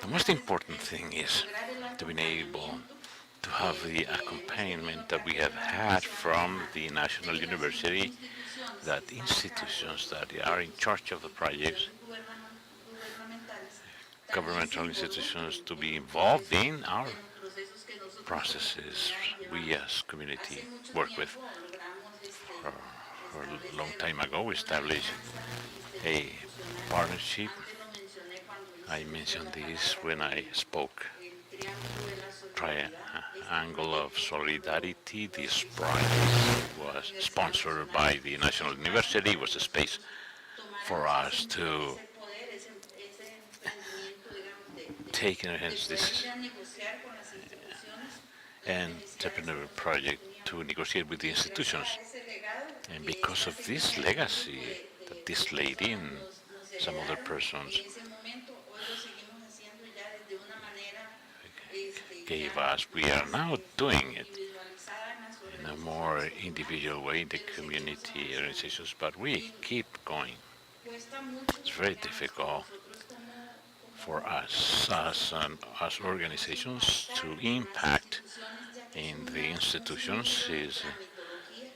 Speaker 1: The most important thing is to be able to have the accompaniment that we have had from the National University, that institutions that are in charge of the projects, governmental institutions, to be involved in our processes we as community work with. For a long time ago, we established a partnership. I mentioned this when I spoke triangle of solidarity. This prize was sponsored by the National University. It was a space for us to
Speaker 3: ese poder, ese emprendimiento, digamos,
Speaker 1: take in our
Speaker 3: de
Speaker 1: hands
Speaker 3: poder
Speaker 1: this
Speaker 3: ir a negociar con las instituciones las necesidades
Speaker 1: entrepreneur project to negotiate with the institutions.
Speaker 3: gracias a ese legado
Speaker 1: And
Speaker 3: que
Speaker 1: because
Speaker 3: esta
Speaker 1: of this
Speaker 3: señora y un
Speaker 1: legacy
Speaker 3: grupo
Speaker 1: that
Speaker 3: de
Speaker 1: this lady
Speaker 3: personas
Speaker 1: and
Speaker 3: nos
Speaker 1: some other
Speaker 3: heredaron
Speaker 1: persons
Speaker 3: en ese momento, hoy lo seguimos haciendo ya desde una manera
Speaker 1: gave
Speaker 3: ya
Speaker 1: us, we are now doing it
Speaker 3: individualizada en las
Speaker 1: in a more
Speaker 3: organizaciones
Speaker 1: individual way in the community organizations, but we keep going.
Speaker 3: cuesta mucho,
Speaker 1: It's very
Speaker 3: digamos,
Speaker 1: difficult
Speaker 3: nosotros
Speaker 1: for us as organizations to impact in the institutions is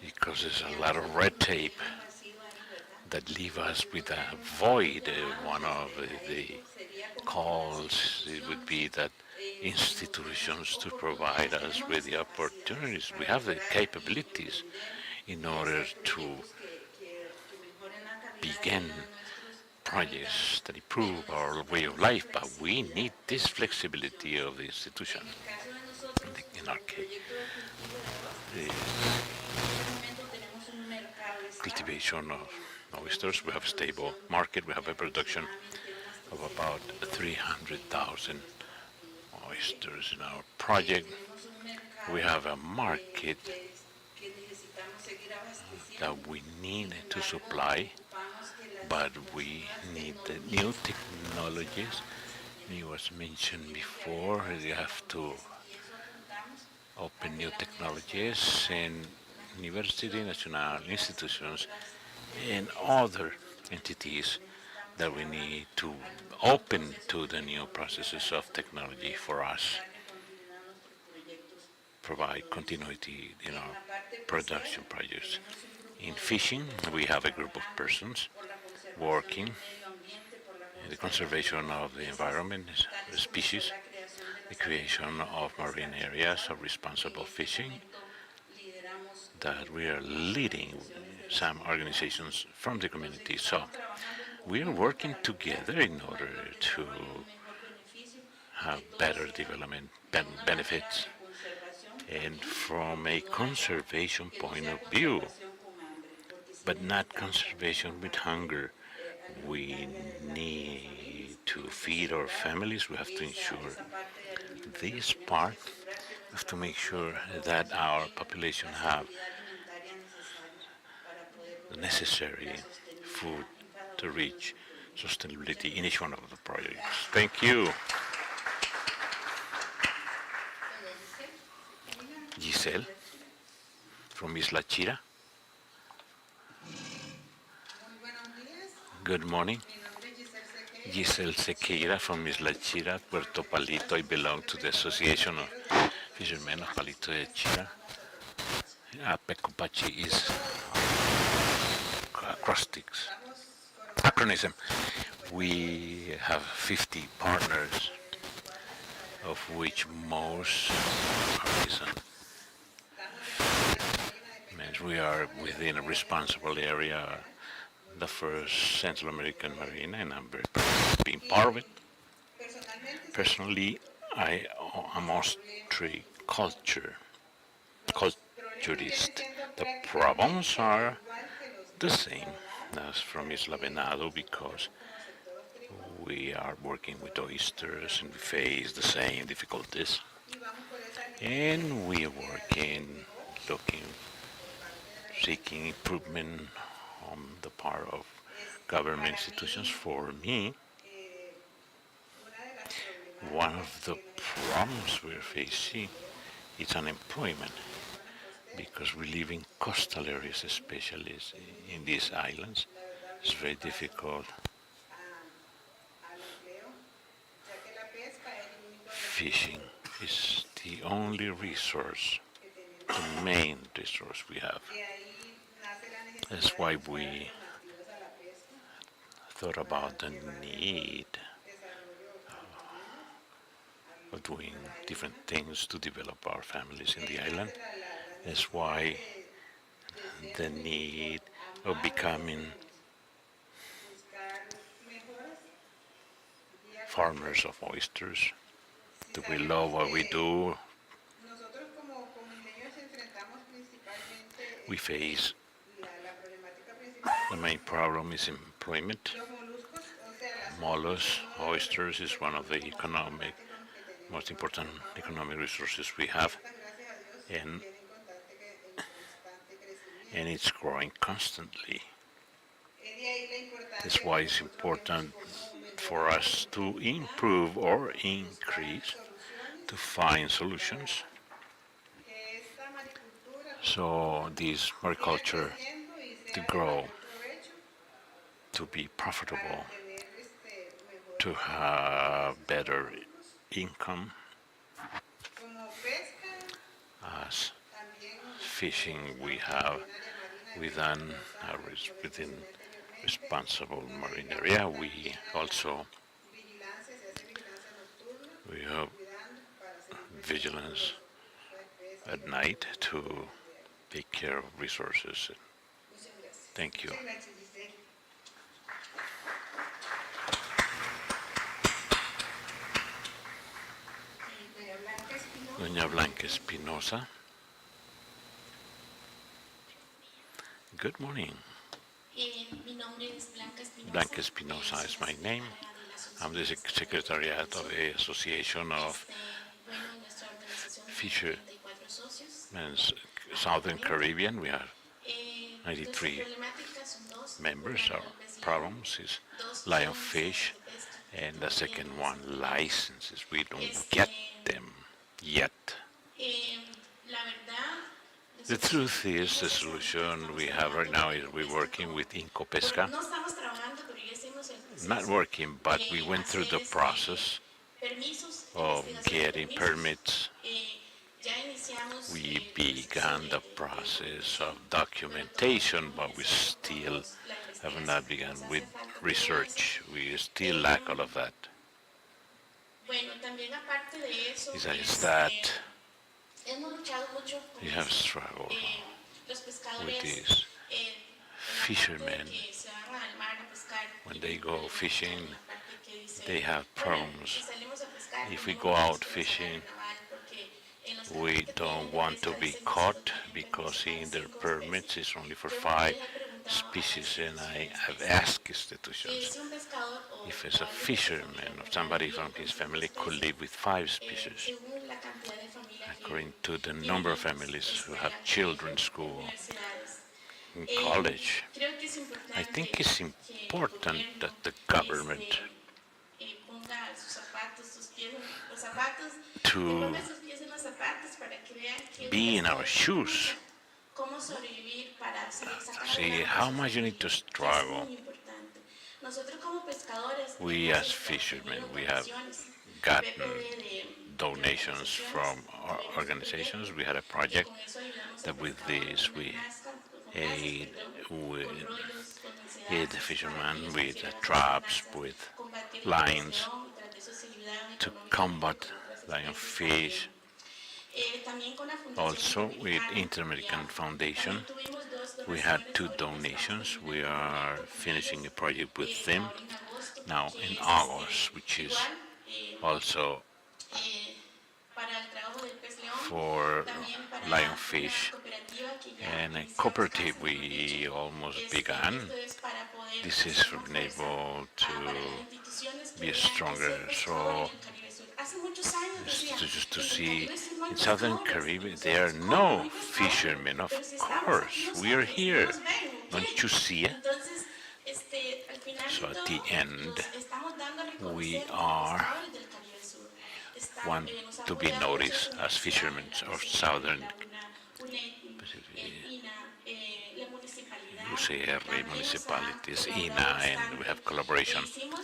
Speaker 1: because there's a lot of red tape that leave us with a void. One of the calls it would be that institutions to provide us with the opportunities. We have the capabilities in order to begin projects that improve our way of life, but we need this flexibility of the institution. In our case, the cultivation of oysters, we have a stable market, we have a production of about 300,000 oysters in our project. We have a market that we need to supply, but we need the new technologies. It was mentioned before, we have to open new technologies in university, national institutions, and other entities that we need to open to the new processes of technology for us, provide continuity in our production projects. In fishing, we have a group of persons working in the conservation of the environment, the species, the creation of marine areas of responsible fishing, that we are leading some organizations from the community. So we are working together in order to have better development benefits. And from a conservation point of view, but not conservation with hunger. We need to feed our families. We have to ensure this part. We have to make sure that our population have the necessary food to reach sustainability in each one of the projects. Thank you. Giselle from Isla Chira. Good morning. Giselle Sequeira from Isla Chira, Puerto Palito. I belong to the Association of Fishermen of Palito de Chira. Pecopachi is acronym. We have 50 partners, of which most are artisan. Means we are within a responsible area, the first Central American marina, and I'm very proud of being part of it. Personally, I am culturist. The problems are the same as from Isla Venado because we are working with oysters and we face the same difficulties. And we are working, seeking improvement on the part of government institutions. For me, one of the problems we're facing is unemployment because we live in coastal areas, especially in these islands. It's very difficult. Fishing is the only resource, the main resource we have. That's why we thought about the need of doing different things to develop our families in the island. That's why the need of becoming farmers of oysters. Do we love what we do? we face
Speaker 2: la problemática principal
Speaker 1: the
Speaker 2: que
Speaker 1: main problem is employment.
Speaker 2: los moluscos, o sea,
Speaker 1: Mollusks,
Speaker 2: uno de los
Speaker 1: oysters is
Speaker 2: recursos
Speaker 1: one of the
Speaker 2: económicos más importantes que tenemos
Speaker 1: most
Speaker 2: todos los
Speaker 1: important
Speaker 2: trabajadores.
Speaker 1: economic resources we have,
Speaker 2: Estas, gracias a Dios,
Speaker 1: and
Speaker 2: tienen constante
Speaker 1: and
Speaker 2: crecimiento.
Speaker 1: it's growing constantly.
Speaker 2: Es de ahí la
Speaker 1: That's
Speaker 2: importancia
Speaker 1: why
Speaker 2: que
Speaker 1: it's
Speaker 2: nosotros vemos
Speaker 1: important
Speaker 2: cómo
Speaker 1: for
Speaker 2: mejorar la
Speaker 1: us to
Speaker 2: sostenibilidad,
Speaker 1: improve or
Speaker 2: buscar
Speaker 1: increase,
Speaker 2: soluciones
Speaker 1: to find
Speaker 2: para
Speaker 1: solutions.
Speaker 2: que esta maricultura
Speaker 1: So this
Speaker 2: siga
Speaker 1: agriculture
Speaker 2: creciendo y
Speaker 1: to
Speaker 2: sea de
Speaker 1: grow,
Speaker 2: mayor provecho
Speaker 1: to be
Speaker 2: para
Speaker 1: profitable,
Speaker 2: obtener
Speaker 1: to
Speaker 2: mejores
Speaker 1: have
Speaker 2: ingresos
Speaker 1: better
Speaker 2: económicos,
Speaker 1: income
Speaker 2: como pesca,
Speaker 1: as
Speaker 2: también
Speaker 1: fishing. We
Speaker 2: buscamos la
Speaker 1: have
Speaker 2: maquinaria marina de pesca
Speaker 1: within
Speaker 2: forzada, como les
Speaker 1: within
Speaker 2: mencioné anteriormente.
Speaker 1: responsible
Speaker 2: Nos
Speaker 1: marine
Speaker 2: dedicamos
Speaker 1: area. We
Speaker 2: también a la
Speaker 1: also
Speaker 2: vigilancia, se hace vigilancia nocturna,
Speaker 1: we have
Speaker 2: cuidando para seguir preservando
Speaker 1: vigilance
Speaker 2: las especies y
Speaker 1: at
Speaker 2: los
Speaker 1: night
Speaker 2: recursos
Speaker 1: to
Speaker 2: naturales de ahí.
Speaker 1: take care of resources.
Speaker 2: Muchas gracias.
Speaker 1: Thank you.
Speaker 2: Muchas gracias, Giselle. Doña Blanca Espinosa.
Speaker 1: Doña Blanca Espinosa. Good morning.
Speaker 7: Mi nombre es Blanca Espinosa.
Speaker 1: Blanca Espinosa is my name. I'm the secretariat of the Association of
Speaker 7: Bueno, en nuestra organización somos
Speaker 1: Fishermen's
Speaker 7: 34 socios.
Speaker 1: Southern Caribbean. We have
Speaker 7: Nuestras
Speaker 1: 93
Speaker 7: problemáticas son dos.
Speaker 1: members.
Speaker 7: Una,
Speaker 1: Our
Speaker 7: el pez león.
Speaker 1: problems is
Speaker 7: Dos, son
Speaker 1: lionfish,
Speaker 7: licencias de pesca.
Speaker 1: and the
Speaker 7: Todavía
Speaker 1: second
Speaker 7: no
Speaker 1: one,
Speaker 7: las tenemos.
Speaker 1: licenses. We don't get them yet.
Speaker 7: La verdad,
Speaker 1: The truth is, the solution we have right now is we're working with Incopesca.
Speaker 7: no estamos trabajando, pero ya hicimos el proceso
Speaker 1: Not working, but we went through the
Speaker 7: hacer,
Speaker 1: process
Speaker 7: permisos,
Speaker 1: of
Speaker 7: investigación de
Speaker 1: getting
Speaker 7: permisos.
Speaker 1: permits.
Speaker 7: Ya iniciamos,
Speaker 1: We
Speaker 7: el
Speaker 1: began
Speaker 7: proceso
Speaker 1: the
Speaker 7: de-
Speaker 1: process of documentation, but we still have not begun with research. We still lack all of that.
Speaker 7: Bueno, también aparte de eso,
Speaker 1: Besides that,
Speaker 7: hemos luchado mucho con
Speaker 1: we have
Speaker 7: eso.
Speaker 1: struggled
Speaker 7: Los pescadores,
Speaker 1: with these
Speaker 7: en
Speaker 1: fishermen.
Speaker 7: que se van al mar a pescar,
Speaker 1: When they go fishing,
Speaker 7: en la parte que dice,
Speaker 1: they have
Speaker 7: bueno,
Speaker 1: problems.
Speaker 7: si salimos a pescar,
Speaker 1: If
Speaker 7: no
Speaker 1: we
Speaker 7: nos
Speaker 1: go
Speaker 7: vamos
Speaker 1: out
Speaker 7: a
Speaker 1: fishing,
Speaker 7: naval, porque en los
Speaker 1: we
Speaker 7: campos que
Speaker 1: don't
Speaker 7: tienen de
Speaker 1: want to
Speaker 7: pesca
Speaker 1: be
Speaker 7: dicen que
Speaker 1: caught
Speaker 7: solo tienen
Speaker 1: because
Speaker 7: permiso
Speaker 1: in
Speaker 7: para
Speaker 1: their
Speaker 7: 5
Speaker 1: permits
Speaker 7: especies.
Speaker 1: is only for
Speaker 7: Yo
Speaker 1: 5
Speaker 7: le he preguntado a las
Speaker 1: species, and I have
Speaker 7: instituciones
Speaker 1: asked
Speaker 7: que
Speaker 1: institutions
Speaker 7: si un pescador o
Speaker 1: if it's a
Speaker 7: alguien de su
Speaker 1: fisherman
Speaker 7: familia
Speaker 1: or somebody
Speaker 7: compraría
Speaker 1: from
Speaker 7: con
Speaker 1: his
Speaker 7: 5
Speaker 1: family could
Speaker 7: especies,
Speaker 1: live with 5 species,
Speaker 7: según la cantidad de familias que
Speaker 1: according to the
Speaker 7: tienen
Speaker 1: number of
Speaker 7: hijos,
Speaker 1: families who
Speaker 7: escuela,
Speaker 1: have children, school,
Speaker 7: universidades.
Speaker 1: and college.
Speaker 7: Creo que es
Speaker 1: I
Speaker 7: importante
Speaker 1: think it's
Speaker 7: que el
Speaker 1: important
Speaker 7: gobierno,
Speaker 1: that the government
Speaker 7: ponga sus zapatos, sus pies en los zapatos,
Speaker 1: to
Speaker 7: que ponga sus pies en los zapatos para que vean que un
Speaker 1: be in our
Speaker 7: pescador
Speaker 1: shoes.
Speaker 7: cómo sobrevivir para sacar
Speaker 1: See
Speaker 7: adelante
Speaker 1: how
Speaker 7: su
Speaker 1: much you need to
Speaker 7: familia, que es
Speaker 1: struggle.
Speaker 7: muy importante. Nosotros como pescadores
Speaker 1: We
Speaker 7: hemos
Speaker 1: as fishermen,
Speaker 7: obtenido
Speaker 1: we have
Speaker 7: donaciones,
Speaker 1: gotten
Speaker 7: PPD de
Speaker 1: donations from our organizations. We had a project
Speaker 7: con eso ayudamos a
Speaker 1: that with
Speaker 7: pescadores
Speaker 1: this
Speaker 7: con
Speaker 1: we
Speaker 7: cascas,
Speaker 1: aid with
Speaker 7: con rollos, con
Speaker 1: aid the
Speaker 7: para
Speaker 1: fishermen
Speaker 7: que ellos
Speaker 1: with
Speaker 7: consigan las
Speaker 1: traps,
Speaker 7: amenazas,
Speaker 1: with
Speaker 7: combatir el
Speaker 1: lines
Speaker 7: león, y tras de eso se ayudaron
Speaker 1: to
Speaker 7: económicamente
Speaker 1: combat
Speaker 7: con otras
Speaker 1: lionfish.
Speaker 7: especies también con la Fundación
Speaker 1: Also with
Speaker 7: Interamericana,
Speaker 1: Inter-American
Speaker 7: ya.
Speaker 1: Foundation,
Speaker 7: También tuvimos dos
Speaker 1: we had
Speaker 7: donaciones,
Speaker 1: 2
Speaker 7: ahorita estamos
Speaker 1: donations.
Speaker 7: terminando
Speaker 1: We
Speaker 7: un
Speaker 1: are
Speaker 7: proyecto con
Speaker 1: finishing a
Speaker 7: ellos,
Speaker 1: project with them
Speaker 7: ahora en agosto,
Speaker 1: now
Speaker 7: que
Speaker 1: in
Speaker 7: es,
Speaker 1: August, which is
Speaker 7: igual,
Speaker 1: also
Speaker 7: para el trabajo del pez león,
Speaker 1: for
Speaker 7: también para
Speaker 1: lionfish.
Speaker 7: una cooperativa que ya
Speaker 1: And a
Speaker 7: iniciamos
Speaker 1: cooperative
Speaker 7: casi, mejor
Speaker 1: we
Speaker 7: dicho.
Speaker 1: almost began.
Speaker 7: Esto es para poder
Speaker 1: This is
Speaker 7: hacer
Speaker 1: from
Speaker 7: una fuerza,
Speaker 1: able
Speaker 7: para las
Speaker 1: to
Speaker 7: instituciones que
Speaker 1: be
Speaker 7: vean que
Speaker 1: stronger.
Speaker 7: ser pescador
Speaker 1: So
Speaker 7: en el Caribe Sur. Hace muchos años decían,
Speaker 1: just to
Speaker 7: en el
Speaker 1: see
Speaker 7: Caribe Sur no hay
Speaker 1: in Southern
Speaker 7: pescadores,
Speaker 1: Caribbean
Speaker 7: y
Speaker 1: there are
Speaker 7: nosotros,
Speaker 1: no
Speaker 7: ¿cómo? No hay pescadores.
Speaker 1: fishermen. Of
Speaker 7: Pero si estamos aquí
Speaker 1: course, we are
Speaker 7: nosotros, no
Speaker 1: here.
Speaker 7: nos ven, ¿ok?
Speaker 1: Don't you see it?
Speaker 7: Entonces, al final
Speaker 1: So
Speaker 7: de
Speaker 1: at
Speaker 7: todo,
Speaker 1: the end,
Speaker 7: nos estamos dando a reconocer
Speaker 1: we
Speaker 7: como
Speaker 1: are
Speaker 7: pescadores del Caribe Sur.
Speaker 1: want
Speaker 7: Nos
Speaker 1: to be
Speaker 7: apoya mucho
Speaker 1: noticed
Speaker 7: la
Speaker 1: as fishermen
Speaker 7: universidad,
Speaker 1: of
Speaker 7: la
Speaker 1: Southern
Speaker 7: UNED, el INA, la municipalidad.
Speaker 1: UCR
Speaker 7: También nos ha
Speaker 1: municipalities,
Speaker 7: colaborado
Speaker 1: INA, and we
Speaker 7: bastante.
Speaker 1: have collaboration.
Speaker 7: Hicimos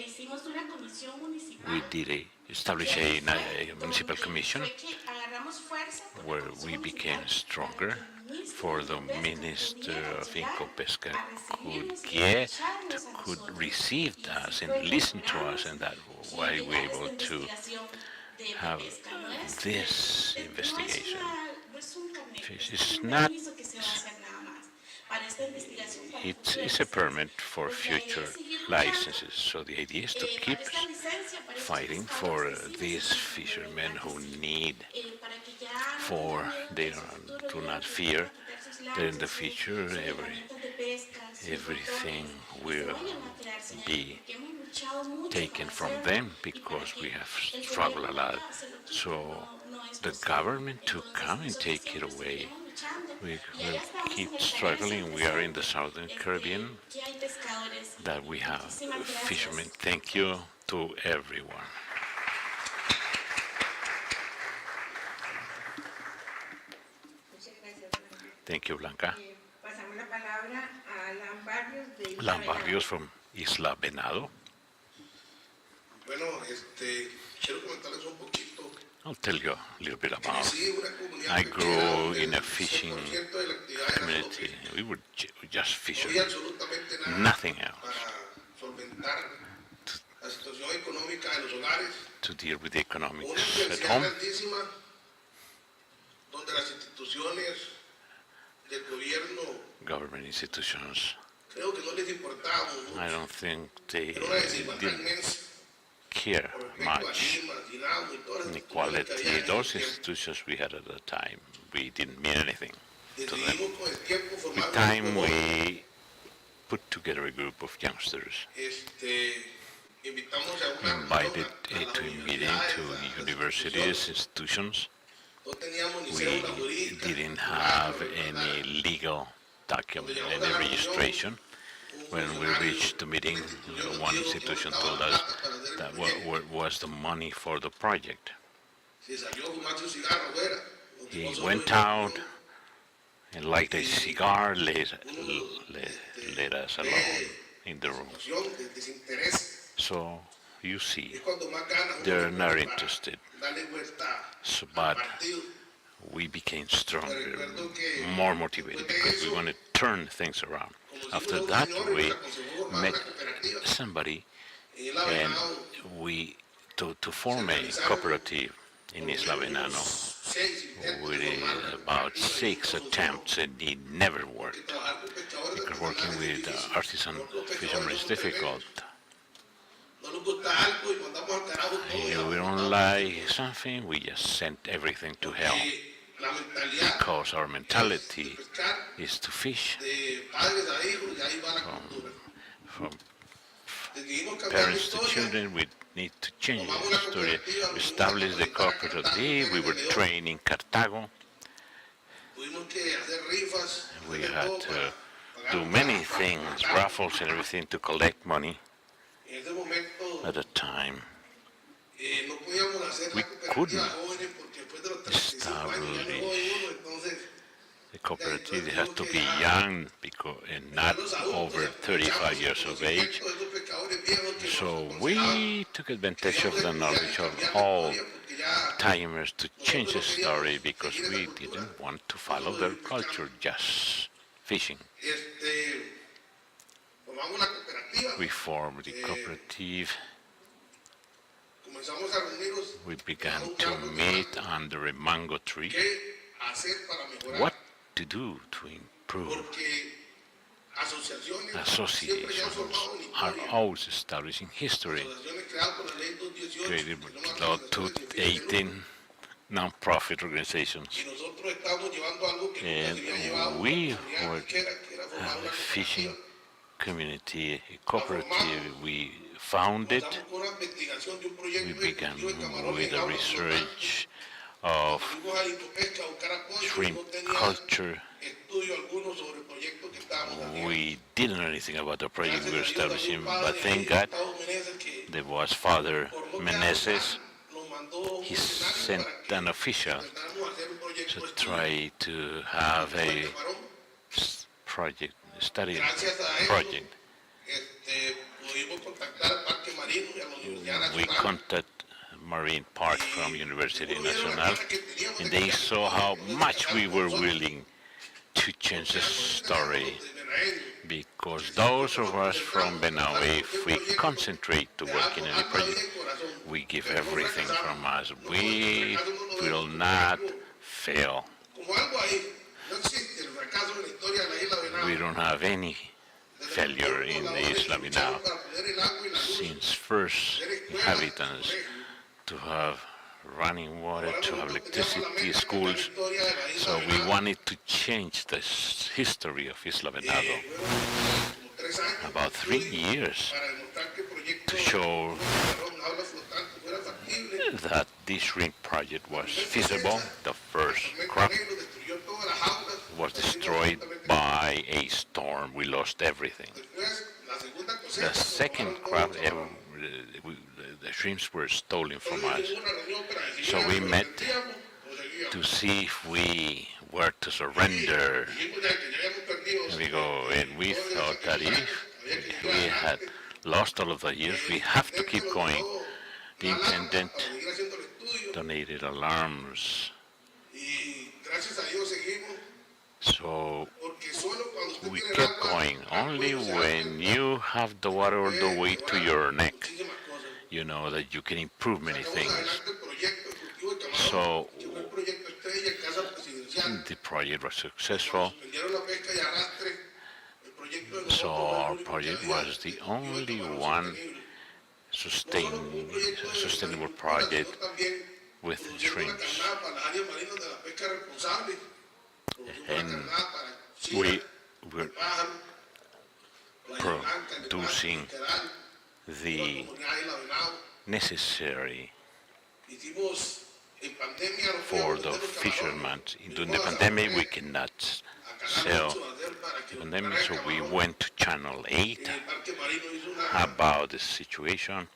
Speaker 7: hicimos una comisión municipal.
Speaker 1: We did establish a municipal commission
Speaker 7: Fue que agarramos fuerza por la
Speaker 1: where
Speaker 7: Comisión
Speaker 1: we became
Speaker 7: Municipal
Speaker 1: stronger
Speaker 7: para que el ministro
Speaker 1: for
Speaker 7: de
Speaker 1: the
Speaker 7: Pesca
Speaker 1: Minister
Speaker 7: pudiera
Speaker 1: of
Speaker 7: llegar
Speaker 1: Incopesca
Speaker 7: a recibirnos
Speaker 1: could
Speaker 7: y
Speaker 1: get,
Speaker 7: escucharnos a
Speaker 1: could
Speaker 7: nosotros.
Speaker 1: receive
Speaker 7: Y así
Speaker 1: us
Speaker 7: fue
Speaker 1: and
Speaker 7: que
Speaker 1: listen to
Speaker 7: logramos
Speaker 1: us, and that why we
Speaker 7: llegar a
Speaker 1: were able
Speaker 7: esta
Speaker 1: to
Speaker 7: investigación de
Speaker 1: have
Speaker 7: pesca. No es,
Speaker 1: this
Speaker 7: no es
Speaker 1: investigation.
Speaker 7: no es un carnet,
Speaker 1: Fish
Speaker 7: es
Speaker 1: is
Speaker 7: un
Speaker 1: not
Speaker 7: permiso que se va a hacer nada más. Para para esta investigación para
Speaker 1: It's
Speaker 7: futuras
Speaker 1: a permit for
Speaker 7: pues la idea
Speaker 1: future
Speaker 7: es seguir luchando
Speaker 1: licenses. So the idea is to keep
Speaker 7: para esta licencia, para estos
Speaker 1: fighting
Speaker 7: pescadores
Speaker 1: for
Speaker 7: que sí
Speaker 1: these
Speaker 7: necesitan
Speaker 1: fishermen
Speaker 7: ¿verdad?
Speaker 1: who
Speaker 7: Que sí,
Speaker 1: need
Speaker 7: para que ya no
Speaker 1: for
Speaker 7: tengan miedo que
Speaker 1: they
Speaker 7: en su futuro
Speaker 1: do
Speaker 7: digan
Speaker 1: not
Speaker 7: que les
Speaker 1: fear
Speaker 7: van a quitar sus
Speaker 1: that in the
Speaker 7: lanzas,
Speaker 1: future
Speaker 7: sus herramientas de pesca, sus
Speaker 1: everything
Speaker 7: botones, y se
Speaker 1: will
Speaker 7: vayan a quedar sin ellos,
Speaker 1: be
Speaker 7: porque hemos luchado mucho
Speaker 1: taken
Speaker 7: para
Speaker 1: from
Speaker 7: hacerlo
Speaker 1: them
Speaker 7: y para
Speaker 1: because we
Speaker 7: que
Speaker 1: have
Speaker 7: el
Speaker 1: struggled a
Speaker 7: gobierno
Speaker 1: lot.
Speaker 7: venga, se lo quite,
Speaker 1: So
Speaker 7: no es
Speaker 1: the
Speaker 7: posible.
Speaker 1: government to
Speaker 7: Entonces
Speaker 1: come and
Speaker 7: nosotros
Speaker 1: take it
Speaker 7: siempre
Speaker 1: away.
Speaker 7: seguiremos luchando
Speaker 1: We
Speaker 7: y
Speaker 1: will
Speaker 7: allá estamos en
Speaker 1: keep
Speaker 7: el Caribe
Speaker 1: struggling. We are in the
Speaker 7: presente.
Speaker 1: Southern Caribbean,
Speaker 7: Que hay pescadores.
Speaker 1: that we have
Speaker 7: Muchísimas
Speaker 1: fishermen.
Speaker 7: gracias.
Speaker 1: Thank you to everyone.
Speaker 2: Muchas gracias, Blanca.
Speaker 1: Thank you, Blanca.
Speaker 2: Pasamos la palabra a Alan Barrios de Isla
Speaker 1: Lambarrios from Isla Venado.
Speaker 8: Bueno, quiero comentarles un poquito.
Speaker 1: I'll tell you a little bit about.
Speaker 8: Crecí en una comunidad
Speaker 1: I
Speaker 8: pequeña
Speaker 1: grew
Speaker 8: donde
Speaker 1: in a
Speaker 8: el
Speaker 1: fishing
Speaker 8: 100% de la actividad era
Speaker 1: community.
Speaker 8: solo
Speaker 1: We were just
Speaker 8: no
Speaker 1: fishermen,
Speaker 8: había absolutamente nada
Speaker 1: nothing else
Speaker 8: para solventar la situación económica de los hogares.
Speaker 1: to deal with the
Speaker 8: Una
Speaker 1: economics at
Speaker 8: universidad
Speaker 1: home.
Speaker 8: grandísima donde las instituciones del gobierno
Speaker 1: Government institutions,
Speaker 8: creo que no les importaba mucho.
Speaker 1: I don't think they
Speaker 8: Era una desigualdad
Speaker 1: didn't
Speaker 8: inmensa
Speaker 1: care
Speaker 8: con respecto a
Speaker 1: much.
Speaker 8: Limas, Dinamo y todas las instituciones que
Speaker 1: Inequality,
Speaker 8: había en
Speaker 1: those
Speaker 8: ese tiempo.
Speaker 1: institutions we had at the time, we didn't mean anything to them.
Speaker 8: Decidimos con el tiempo
Speaker 1: With
Speaker 8: formar un
Speaker 1: time,
Speaker 8: grupo joven.
Speaker 1: we put together a group of youngsters,
Speaker 8: Invitamos a una
Speaker 1: invited
Speaker 8: reunión a
Speaker 1: to a
Speaker 8: las
Speaker 1: meeting
Speaker 8: universidades,
Speaker 1: to
Speaker 8: a las
Speaker 1: universities, institutions.
Speaker 8: No teníamos ni
Speaker 1: We
Speaker 8: cédula jurídica,
Speaker 1: didn't
Speaker 8: ni
Speaker 1: have
Speaker 8: nada,
Speaker 1: any legal document,
Speaker 8: Cuando llegamos a
Speaker 1: any
Speaker 8: la reunión,
Speaker 1: registration.
Speaker 8: un
Speaker 1: When we
Speaker 8: funcionario
Speaker 1: reached the meeting,
Speaker 8: instituyó nos
Speaker 1: one
Speaker 8: dijo que
Speaker 1: institution
Speaker 8: no
Speaker 1: told
Speaker 8: estaba
Speaker 1: us
Speaker 8: plata para hacer el
Speaker 1: that
Speaker 8: proyecto.
Speaker 1: was the money for the project.
Speaker 8: Se salió a fumarse un cigarro afuera, nos dejó
Speaker 1: He
Speaker 8: solos
Speaker 1: went
Speaker 8: en la
Speaker 1: out
Speaker 8: reunión.
Speaker 1: and lighted a cigar, let us alone
Speaker 8: Ve
Speaker 1: in the room.
Speaker 8: situación de desinterés.
Speaker 1: So you see,
Speaker 8: Es cuando más ganas uno
Speaker 1: they're
Speaker 8: le
Speaker 1: not
Speaker 8: pone para
Speaker 1: interested.
Speaker 8: darle vuelta
Speaker 1: So,
Speaker 8: al
Speaker 1: but
Speaker 8: partido.
Speaker 1: we became stronger,
Speaker 8: Recuerdo que
Speaker 1: more motivated
Speaker 8: después de
Speaker 1: because we
Speaker 8: eso,
Speaker 1: want to turn things around.
Speaker 8: conocimos
Speaker 1: After
Speaker 8: a un
Speaker 1: that,
Speaker 8: señor y
Speaker 1: we
Speaker 8: nos aconsejó formar
Speaker 1: met
Speaker 8: una cooperativa.
Speaker 1: somebody
Speaker 8: En Isla
Speaker 1: and
Speaker 8: Venado,
Speaker 1: we to form a cooperative in Isla Venano.
Speaker 8: 6 intentos
Speaker 1: We
Speaker 8: de
Speaker 1: did
Speaker 8: formar una
Speaker 1: about
Speaker 8: cooperativa y
Speaker 1: 6
Speaker 8: no funcionó.
Speaker 1: attempts and it never
Speaker 8: Porque
Speaker 1: worked
Speaker 8: trabajar con pescadores
Speaker 1: because working
Speaker 8: artesanales es
Speaker 1: with
Speaker 8: difícil.
Speaker 1: artisan
Speaker 8: Nosotros los
Speaker 1: fishermen
Speaker 8: pescadores
Speaker 1: is
Speaker 8: somos
Speaker 1: difficult.
Speaker 8: tremendos. No nos gusta algo y mandamos al carajo todo y
Speaker 1: If we don't
Speaker 8: apuntamos
Speaker 1: like something, we just send everything to hell
Speaker 8: porque la mentalidad
Speaker 1: because our
Speaker 8: es
Speaker 1: mentality
Speaker 8: de pescar
Speaker 1: is to fish
Speaker 8: de padres a hijos y ahí va la cultura.
Speaker 1: from
Speaker 8: Decidimos cambiar la
Speaker 1: parents to
Speaker 8: historia.
Speaker 1: children. We need to change
Speaker 8: Tomamos
Speaker 1: the
Speaker 8: la
Speaker 1: story.
Speaker 8: cooperativa,
Speaker 1: We
Speaker 8: nos
Speaker 1: established the
Speaker 8: fuimos a capacitar a
Speaker 1: cooperative. We were
Speaker 8: Cartago,
Speaker 1: trained in Cartago.
Speaker 8: Tuvimos que hacer rifas,
Speaker 1: We
Speaker 8: hacer
Speaker 1: had
Speaker 8: todo
Speaker 1: to
Speaker 8: para pagar
Speaker 1: do
Speaker 8: un
Speaker 1: many
Speaker 8: carro, para
Speaker 1: things,
Speaker 8: pagar.
Speaker 1: raffles and everything to collect money.
Speaker 8: En ese momento
Speaker 1: At the time,
Speaker 8: no podíamos hacer
Speaker 1: we
Speaker 8: la cooperativa
Speaker 1: couldn't
Speaker 8: jóvenes porque después de los 35 años ya no es
Speaker 1: establish
Speaker 8: joven uno, entonces
Speaker 1: the cooperative has to be young because and not over 35 years of age. So we took advantage of the knowledge of all timers to change the story because we didn't want to follow their culture, just fishing.
Speaker 8: Formamos la cooperativa,
Speaker 1: We formed the cooperative.
Speaker 8: comenzamos a reunirnos,
Speaker 1: We began to meet under a mango tree.
Speaker 8: qué hacer para mejorar,
Speaker 1: What to do to improve?
Speaker 8: porque asociaciones siempre se han
Speaker 1: Associations
Speaker 8: formado en
Speaker 1: are
Speaker 8: historia,
Speaker 1: always established in history,
Speaker 8: asociaciones creadas por la ley 218,
Speaker 1: created
Speaker 8: que
Speaker 1: by
Speaker 8: son
Speaker 1: Law
Speaker 8: organizaciones sin fines de lucro.
Speaker 1: 218 non-profit organizations.
Speaker 8: Y nosotros estábamos llevando algo que nunca se había
Speaker 1: And
Speaker 8: llevado
Speaker 1: we
Speaker 8: en la comunidad
Speaker 1: were
Speaker 8: pesquera, que era formar
Speaker 1: a
Speaker 8: una
Speaker 1: fishing
Speaker 8: cooperativa.
Speaker 1: community, a cooperative. We founded.
Speaker 8: Comenzamos con una investigación de un
Speaker 1: We
Speaker 8: proyecto
Speaker 1: began
Speaker 8: ejecutivo de camarones
Speaker 1: with
Speaker 8: en
Speaker 1: the
Speaker 8: aguas normales.
Speaker 1: research of
Speaker 8: Fuimos a Litopesca a buscar apoyo y
Speaker 1: shrimp
Speaker 8: no tenía
Speaker 1: culture.
Speaker 8: estudio alguno sobre el proyecto que estábamos haciendo.
Speaker 1: We didn't know anything about the project we were
Speaker 8: Gracias a Dios,
Speaker 1: establishing,
Speaker 8: había un
Speaker 1: but
Speaker 8: padre
Speaker 1: thank
Speaker 8: ahí,
Speaker 1: God
Speaker 8: Gustavo Meneses, que
Speaker 1: there was Father
Speaker 8: por no
Speaker 1: Meneses.
Speaker 8: quedarnos mal, nos mandó un
Speaker 1: He
Speaker 8: funcionario
Speaker 1: sent
Speaker 8: para que
Speaker 1: an official
Speaker 8: intentáramos hacer un proyecto
Speaker 1: to
Speaker 8: de estudio
Speaker 1: try to have
Speaker 8: sobre el
Speaker 1: a
Speaker 8: camarón.
Speaker 1: project, study
Speaker 8: Gracias a eso,
Speaker 1: project.
Speaker 8: pudimos contactar al Parque Marino y a la Universidad
Speaker 1: We
Speaker 8: Nacional.
Speaker 1: contacted Marine Park from University
Speaker 8: Uno vieron la
Speaker 1: Nacional,
Speaker 8: cara que teníamos
Speaker 1: and
Speaker 8: de
Speaker 1: they
Speaker 8: cambiar
Speaker 1: saw
Speaker 8: todo,
Speaker 1: how
Speaker 8: entonces
Speaker 1: much we
Speaker 8: empezaron
Speaker 1: were
Speaker 8: nosotros.
Speaker 1: willing to change the story.
Speaker 8: Los de Berraín,
Speaker 1: Because those of us from Benau, if we concentrate to work in any project, we give everything from us. We will not fail.
Speaker 8: Como algo ahí, no existe el fracaso en la historia de la isla de Venado.
Speaker 1: We don't have any failure in the Isla Binao. Since first inhabitants to have running water, to have electricity, schools. So we wanted to change the history of Isla Venado. About 3 years to show that this ring project was feasible. The first crop was destroyed by a storm. We lost everything. The second crop, the shrimps were stolen from us. So we met to see if we were to surrender. And we thought that if we had lost all of the years, we have to keep going. The intendant donated alarms. So we kept going. Only when you have the water all the way to your neck, you know that you can improve many things. So the project was successful. So our project was the only one sustainable project with shrimps. And we were producing the necessary for the fishermen. During the pandemic, we cannot sell the pandemic, so we went to Channel 8 about the situation.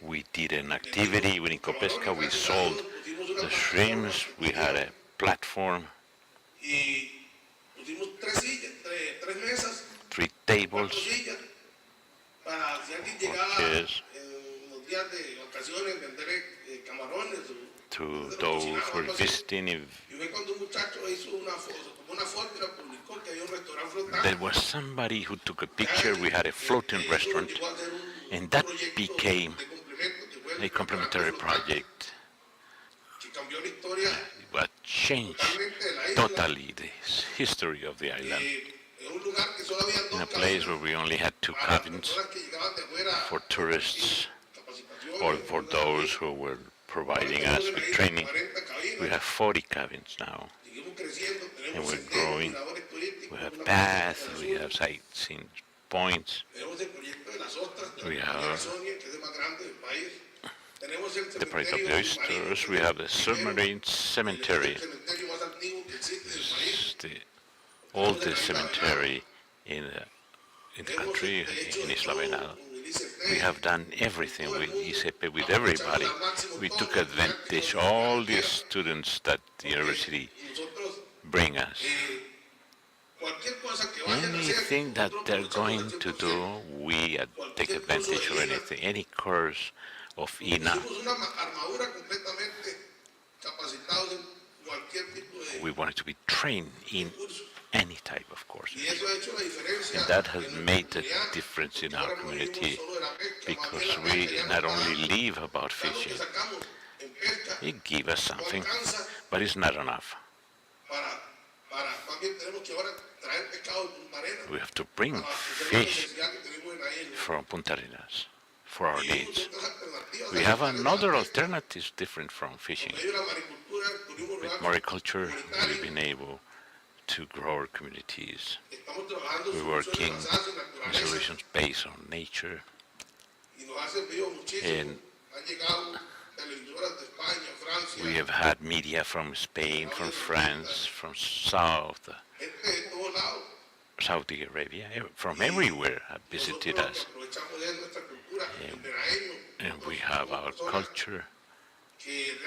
Speaker 1: We did an activity with Incopesca. We sold the shrimps. We had a platform, 3 tables, chairs, to those who are visiting. There was somebody who took a picture. We had a floating restaurant, and that became a complementary project. What changed totally the history of the island. In a place where we only had 2 cabins for tourists or for those who were providing us with training, we have 40 cabins now, and we're growing. We have baths, we have sightseeing points, we have the project of the oysters, we have the submarine cemetery. It's the oldest cemetery in the country, in Isla Venado. We have done everything with ICP, with everybody. We took advantage of all the students that the university bring us. Anything that they're going to do, we take advantage of anything, any course of INA. We wanted to be trained in any type of course. And that has made a difference in our community, because we not only live about fishing, it gives us something, but it's not enough. We have to bring fish from Punta Arenas for our needs. We have another alternative different from fishing. With mariculture, we've been able to grow our communities. We're working in solutions based on nature. And we have had media from Spain, from France, from Saudi Arabia, from everywhere have visited us. And we have our culture.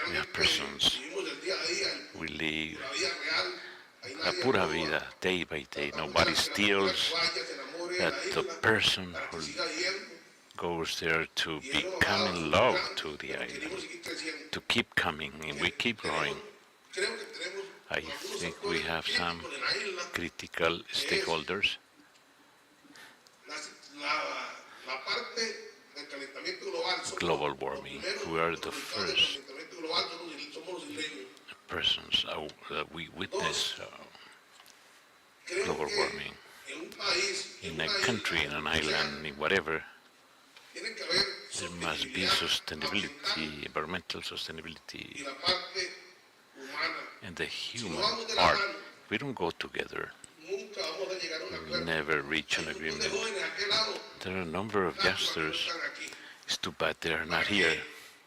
Speaker 1: We have persons. We live la pura vida, day by day. Nobody steals. That the person who goes there to become in love to the island, to keep coming, and we keep growing. I think we have some critical stakeholders. Global warming. We are the first persons that we witness global in a country, in an island, in whatever,
Speaker 8: tiene que haber
Speaker 1: there must be
Speaker 8: sostenibilidad ambiental
Speaker 1: sustainability, environmental
Speaker 8: y
Speaker 1: sustainability,
Speaker 8: la parte humana.
Speaker 1: and the
Speaker 8: Si no
Speaker 1: human
Speaker 8: vamos de la
Speaker 1: part.
Speaker 8: mano,
Speaker 1: We don't go together.
Speaker 8: nunca vamos a llegar a un
Speaker 1: We'll
Speaker 8: acuerdo.
Speaker 1: never reach
Speaker 8: Hay
Speaker 1: an
Speaker 8: un montón de
Speaker 1: agreement.
Speaker 8: jóvenes a aquel lado,
Speaker 1: There are a number of
Speaker 8: lástima que no
Speaker 1: youngsters.
Speaker 8: están aquí.
Speaker 1: It's too bad they are not
Speaker 8: ¿Para
Speaker 1: here.
Speaker 8: qué?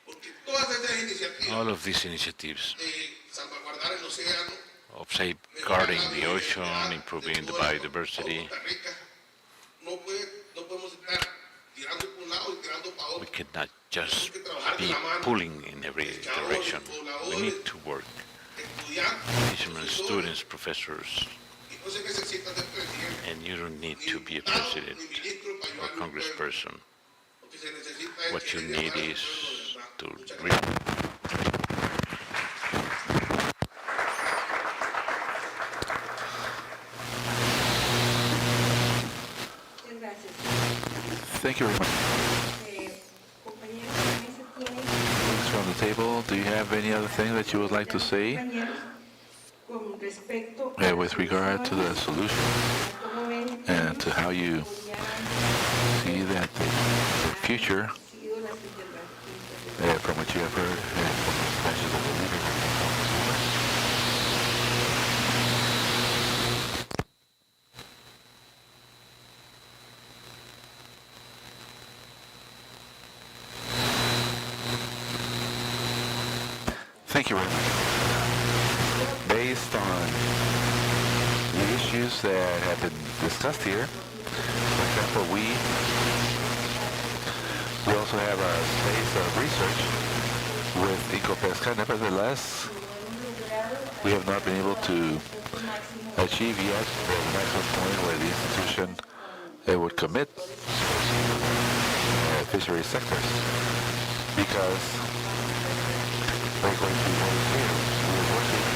Speaker 8: Porque todas esas iniciativas
Speaker 1: All of these initiatives
Speaker 8: de salvaguardar el océano,
Speaker 1: of
Speaker 8: mejorar
Speaker 1: safeguarding
Speaker 8: la
Speaker 1: the ocean,
Speaker 8: biodiversidad
Speaker 1: improving
Speaker 8: de
Speaker 1: the
Speaker 8: toda
Speaker 1: biodiversity,
Speaker 8: Costa Rica, no podemos estar tirando por un lado y tirando para
Speaker 1: we
Speaker 8: otro.
Speaker 1: cannot just
Speaker 8: Tenemos que trabajar de
Speaker 1: be
Speaker 8: la mano.
Speaker 1: pulling in every direction. We need to work.
Speaker 8: Estudiantes,
Speaker 1: Fishermen,
Speaker 8: profesores,
Speaker 1: students, professors,
Speaker 8: y no se necesitan de presidente,
Speaker 1: and you don't need
Speaker 8: ni
Speaker 1: to be a
Speaker 8: diputado,
Speaker 1: president
Speaker 8: ni ministro para
Speaker 1: or
Speaker 8: ayudarle a un pueblo.
Speaker 1: congressperson.
Speaker 8: Lo que se necesita es
Speaker 1: What you
Speaker 8: querer
Speaker 1: need
Speaker 8: llamar al
Speaker 1: is
Speaker 8: pueblo de verdad.
Speaker 1: to
Speaker 8: Muchas
Speaker 1: reach.
Speaker 8: gracias.
Speaker 2: Muchas gracias.
Speaker 4: Thank you very much.
Speaker 2: Compañeros de la mesa tienen
Speaker 4: Thanks from the table. Do you have any other thing that you would like to say
Speaker 2: compañeros con respecto a
Speaker 4: with regard to the solution
Speaker 2: cómo ven
Speaker 4: and to how you
Speaker 2: podrían
Speaker 4: see that the future
Speaker 2: sido las intervenciones?
Speaker 4: from what you have heard from the expressions of the leader? Thank you very much. Based on the issues that have been discussed here, for example, we also have a space of research with Ecopesca. Nevertheless, we have not been able to achieve yet the maximum point where the institution would commit fishery sectors because we're going to be very clear. We're working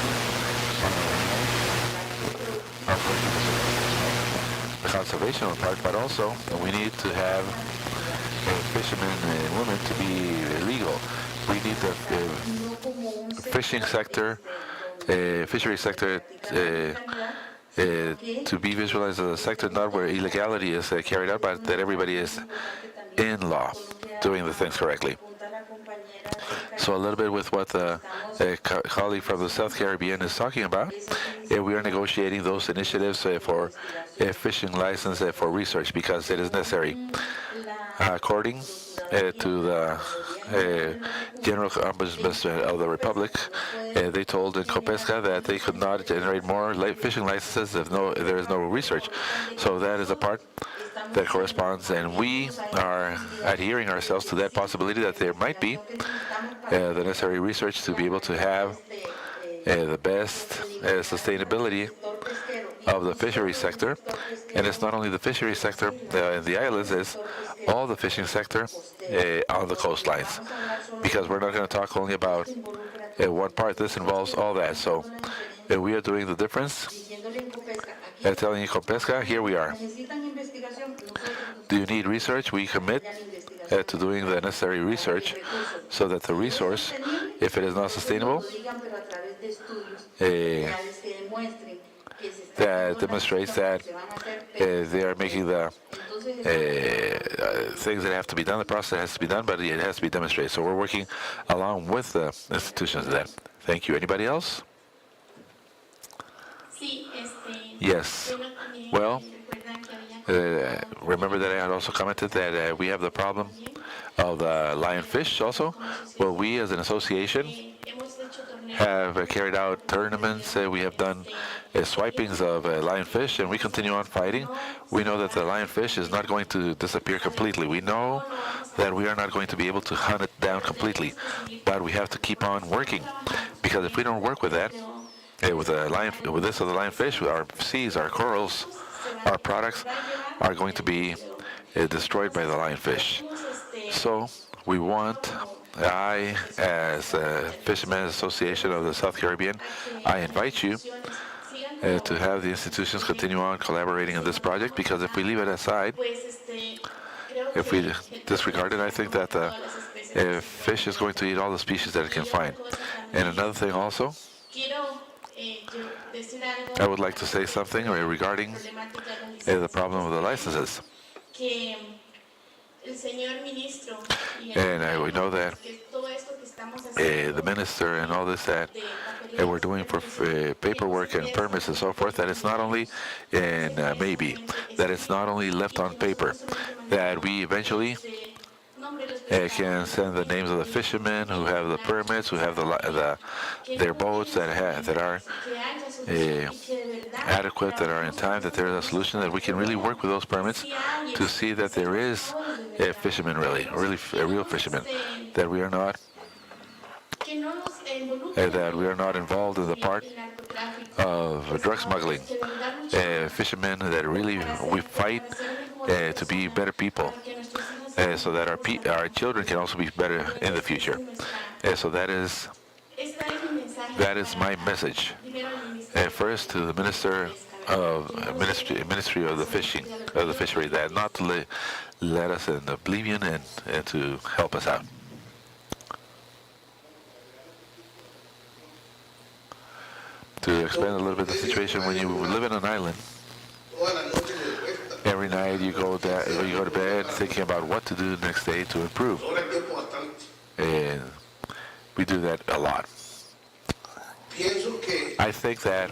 Speaker 4: on the conservation part, but also we need to have fishermen and women to be legal. We need the fishing sector, fishery sector to be visualized as a sector not where illegality is carried out, but that everybody is in law, doing the things correctly. So a little bit with what the colleague from the South Caribbean is talking about, we are negotiating those initiatives for fishing license for research because it is necessary. According to the General Ombudsman of the Republic, they told in Copesca that they could not generate more fishing licenses if there is no research. So that is a part that corresponds, and we are adhering ourselves to that possibility that there might be the necessary research to be able to have the best sustainability of the fishery sector. And it's not only the fishery sector in the islands, it's all the fishing sector on the coastlines. Because we're not going to talk only about one part. This involves all that. So we are doing the difference. Telling you, Copesca, here we are. Do you need research? We commit to doing the necessary research so that the resource, if it is not sustainable, that demonstrates that they are making the things that have to be done, the process has to be done, but it has to be demonstrated. So we're working along with the institutions of that. Thank you. Anybody else? Yes. Well, remember that I had also commented that we have the problem of the lionfish also. Well, we as an association have carried out tournaments. We have done swipings of lionfish, and we continue on fighting. We know that the lionfish is not going to disappear completely. We know that we are not going to be able to hunt it down completely, but we have to keep on working, because if we don't work with that, with this of the lionfish, our seas, our corals, our products are going to be destroyed by the lionfish. So we want, I, as a Fishermen's Association of the South Caribbean, I invite you to have the institutions continue on collaborating on this project, because if we leave it aside, if we disregard it, I think that the fish is going to eat all the species that it can find. And another thing also,
Speaker 7: decir algo
Speaker 5: I would like to say something regarding
Speaker 7: problemática de las
Speaker 5: the
Speaker 7: licencias.
Speaker 5: problem of the licenses.
Speaker 7: Que el señor ministro y el
Speaker 5: And we know that
Speaker 7: que todo esto que estamos
Speaker 5: the
Speaker 7: haciendo
Speaker 5: minister and all this that
Speaker 7: de
Speaker 5: we're doing for paperwork and permits and so forth, that it's not only in maybe, that it's not only left on paper, that we eventually can send the names of the fishermen who have the permits, who have their boats that are adequate, that are in time, that there is a solution, that we can really work with those permits to see that there is a fisherman, really a real fisherman, that we are not involved in the part of drug smuggling. Fishermen that really we fight to be better people, so that our children can also be better in the future. So that is my message. First to the Ministry of the Fishery, that not to let us in oblivion and to help us out. To explain a little bit the situation, when you live in an island, every night you go to bed thinking about what to do the next day to improve. And we do that a lot. I think that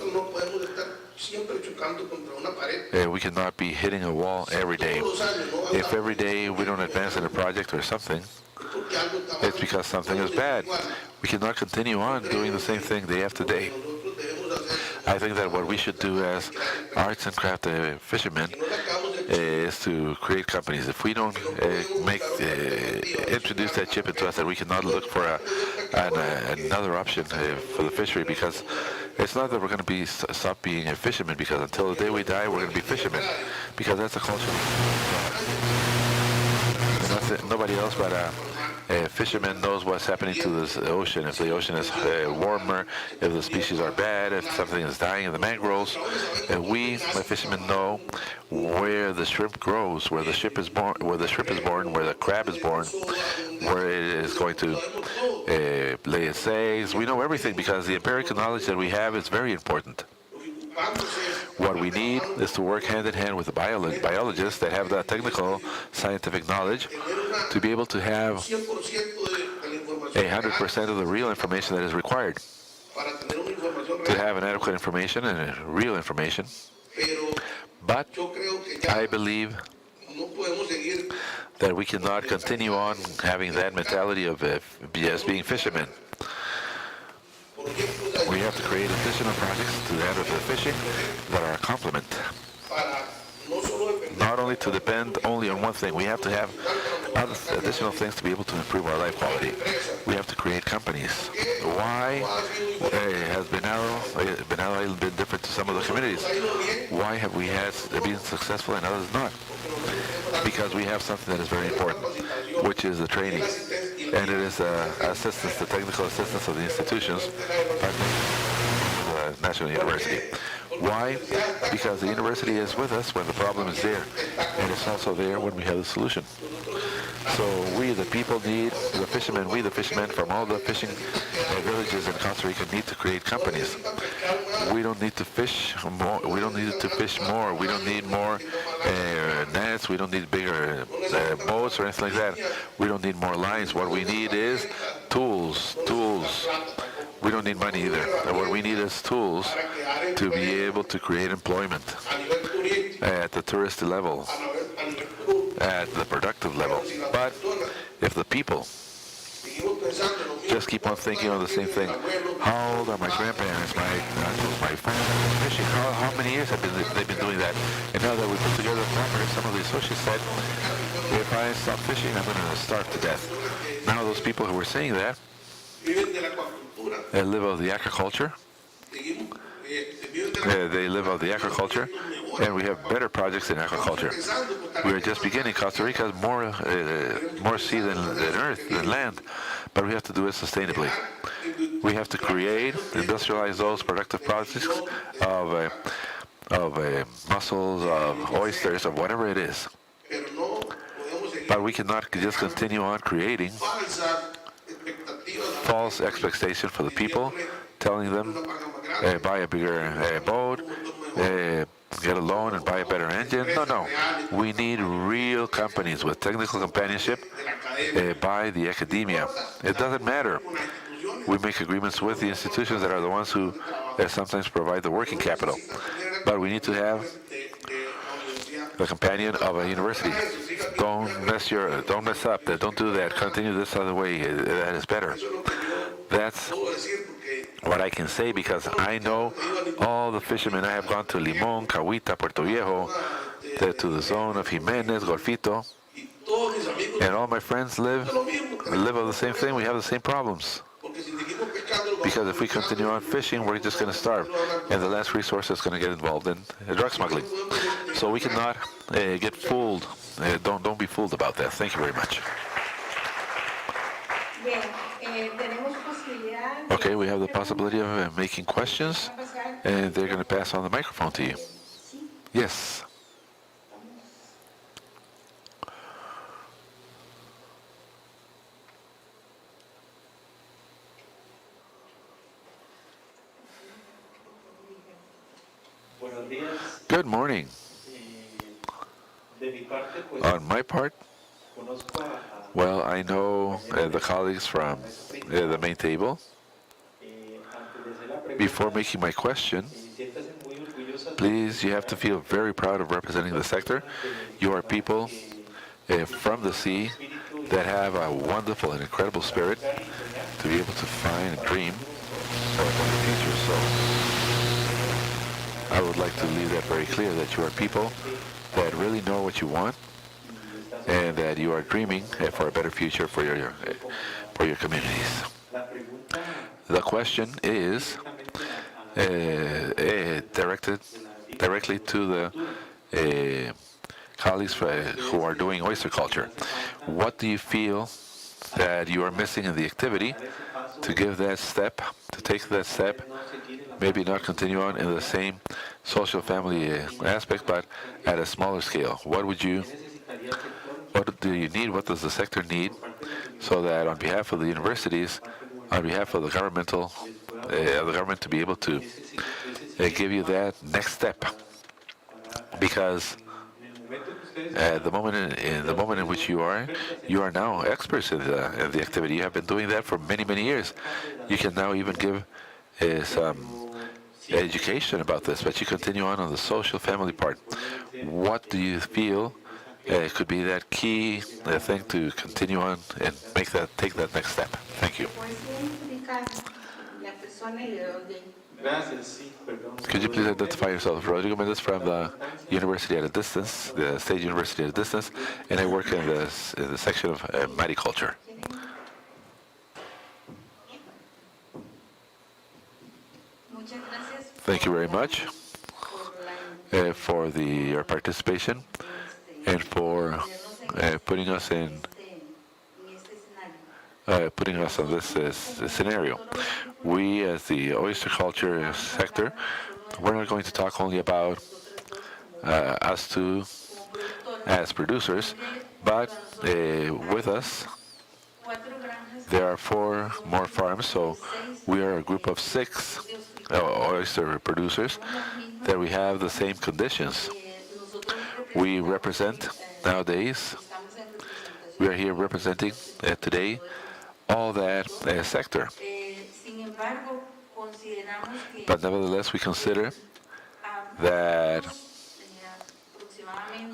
Speaker 5: we cannot be hitting a wall every day. If every day we don't advance in a project or something, it's because something is bad. We cannot continue on doing the same thing day after day. I think that what we should do as arts and craft fishermen is to create companies. If we don't introduce that chip into us, that we cannot look for another option for the fishery, because it's not that we're going to stop being a fisherman, because until the day we die, we're going to be fishermen, because that's a culture. Nobody else but a fisherman knows what's happening to this ocean. If the ocean is warmer, if the species are bad, if something is dying in the mangroves. We, the fishermen, know where the shrimp grows, where the shrimp is born, where the crab is born, where it is going to lay its eggs. We know everything, because the empirical knowledge that we have is very important. What we need is to work hand in hand with the biologists that have the technical scientific knowledge to be able to have 100% of the real information that is required, to have an adequate information and real information. But I believe that we cannot continue on having that mentality of just being fishermen. We have to create additional projects to add to the fishing that are a complement. Not only to depend only on one thing. We have to have other additional things to be able to improve our life quality. We have to create companies. Why has Benaro Island been different to some of the communities? Why have we been successful and others not? Because we have something that is very important, which is the training. And it is assistance, the technical assistance of the institutions, the National University. Why? Because the university is with us when the problem is there, and it's also there when we have the solution. So we, the people, need the fishermen. We, the fishermen from all the fishing villages in Costa Rica, need to create companies. We don't need to fish more. We don't need to fish more. We don't need more nets. We don't need bigger boats or anything like that. We don't need more lines. What we need is tools. We don't need money either. What we need is tools to be able to create employment at the tourist level, at the productive level. But if the people just keep on thinking on the same thing, how old are my grandparents, my uncles, my family fishing? How many years have they've been doing that? And now that we put together the numbers, some of the associates said, if I stop fishing, I'm going to starve to death. Now those people who were saying that, they live of the agriculture. They live of the agriculture, and we have better projects in agriculture. We are just beginning. Costa Rica has more sea than earth, than land, but we have to do it sustainably. We have to create, industrialize those productive projects of mussels, of oysters, of whatever it is. But we cannot just continue on creating false expectation for the people, telling them buy a bigger boat, get a loan and buy a better engine. No, no. We need real companies with technical companionship by the academia. It doesn't matter. We make agreements with the institutions that are the ones who sometimes provide the working capital. But we need to have the companion of a university. Don't mess up. Don't do that. Continue this other way. That is better. That's what I can say because I know all the fishermen. I have gone to Limón, Cahuita, Puerto Viejo, to the zone of Jimenez, Golfito, and all my friends live of the same thing. We have the same problems. Because if we continue on fishing, we're just going to starve. And the last resource is going to get involved in drug smuggling. So we cannot get fooled. Don't be fooled about that. Thank you very much. Okay, we have the possibility of making questions, and they're going to pass on the microphone to you. Yes. Good morning. On my part, well, I know the colleagues from the main table. Before making my question, please, you have to feel very proud of representing the sector. You are people from the sea that have a wonderful and incredible spirit to be able to find and dream for the future. So I would like to leave that very clear, that you are people that really know what you want and that you are dreaming for a better future for your communities. The question is directed directly to the colleagues who are doing oyster culture. What do you feel that you are missing in the activity to give that step, to take that step, maybe not continue on in the same social family aspect, but at a smaller scale? What do you need? What does the sector need so that on behalf of the universities, on behalf of the government to be able to give you that next step? Because at the moment in which you are now experts in the activity. You have been doing that for many, many years. You can now even give some education about this, but you continue on the social family part. What do you feel could be that key thing to continue on and take that next step? Thank you. Could you please identify yourself? Rodrigo Mendez from the University at a Distance, the State University at a Distance, and I work in the section of mariculture. Thank you very much for your participation and for putting us on this scenario. We, as the oyster culture sector, we're not going to talk only about us two as producers, but with us there are 4 more farms, so we are a group of 6 oyster producers that we have the same conditions. We represent nowadays, we are here representing today all that sector. But nevertheless, we consider that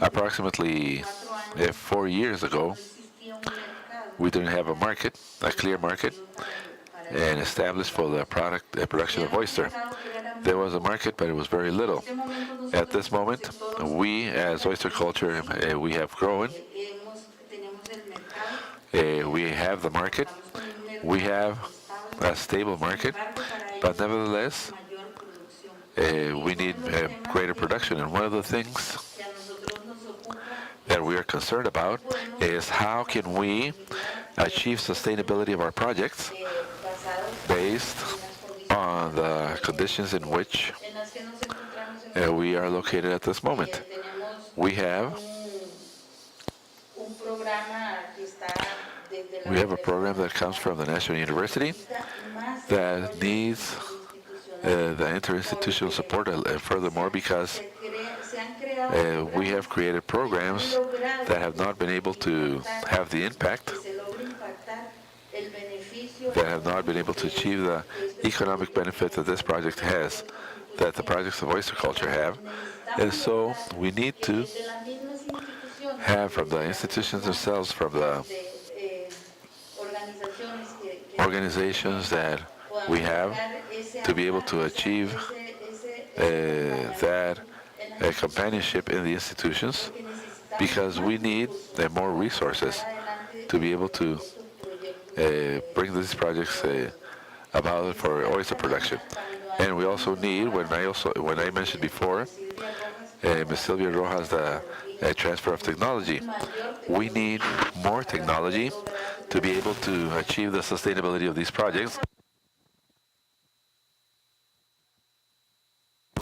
Speaker 5: approximately 4 years ago, we didn't have a clear market, and established for the production of oyster. There was a market, but it was very little. At this moment, we, as oyster culture, we have grown. We have the market. We have a stable market, but nevertheless, we need greater production. And one of the things that we are concerned about is how can we achieve sustainability of our projects based on the conditions in which we are located at this moment. We have a program that comes from the National University that needs the interinstitutional support, and furthermore, because we have created programs that have not been able to have the impact, that have not been able to achieve the economic benefit that this project has, that the projects of oyster culture have. And so we need to have from the institutions themselves, from the organizations that we have, to be able to achieve that companionship in the institutions, because we need more resources to be able to bring these projects about for oyster production. And we also need, when I mentioned before, Ms. Sylvia Rojas, the transfer of technology. We need more technology to be able to achieve the sustainability of these projects.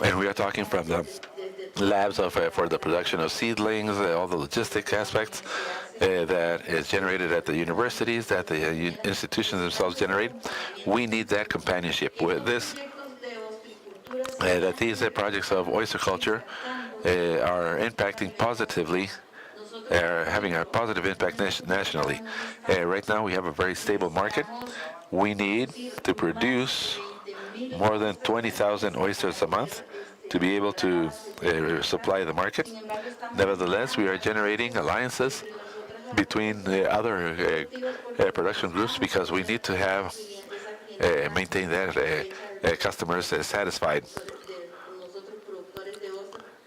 Speaker 5: And we are talking from the labs for the production of seedlings, all the logistic aspects that is generated at the universities, that the institutions themselves generate. We need that companionship with this, that these projects of oyster culture are impacting positively, are having a positive impact nationally. Right now we have a very stable market. We need to produce more than 20,000 oysters a month to be able to supply the market. Nevertheless, we are generating alliances between the other production groups because we need to have maintain that customers satisfied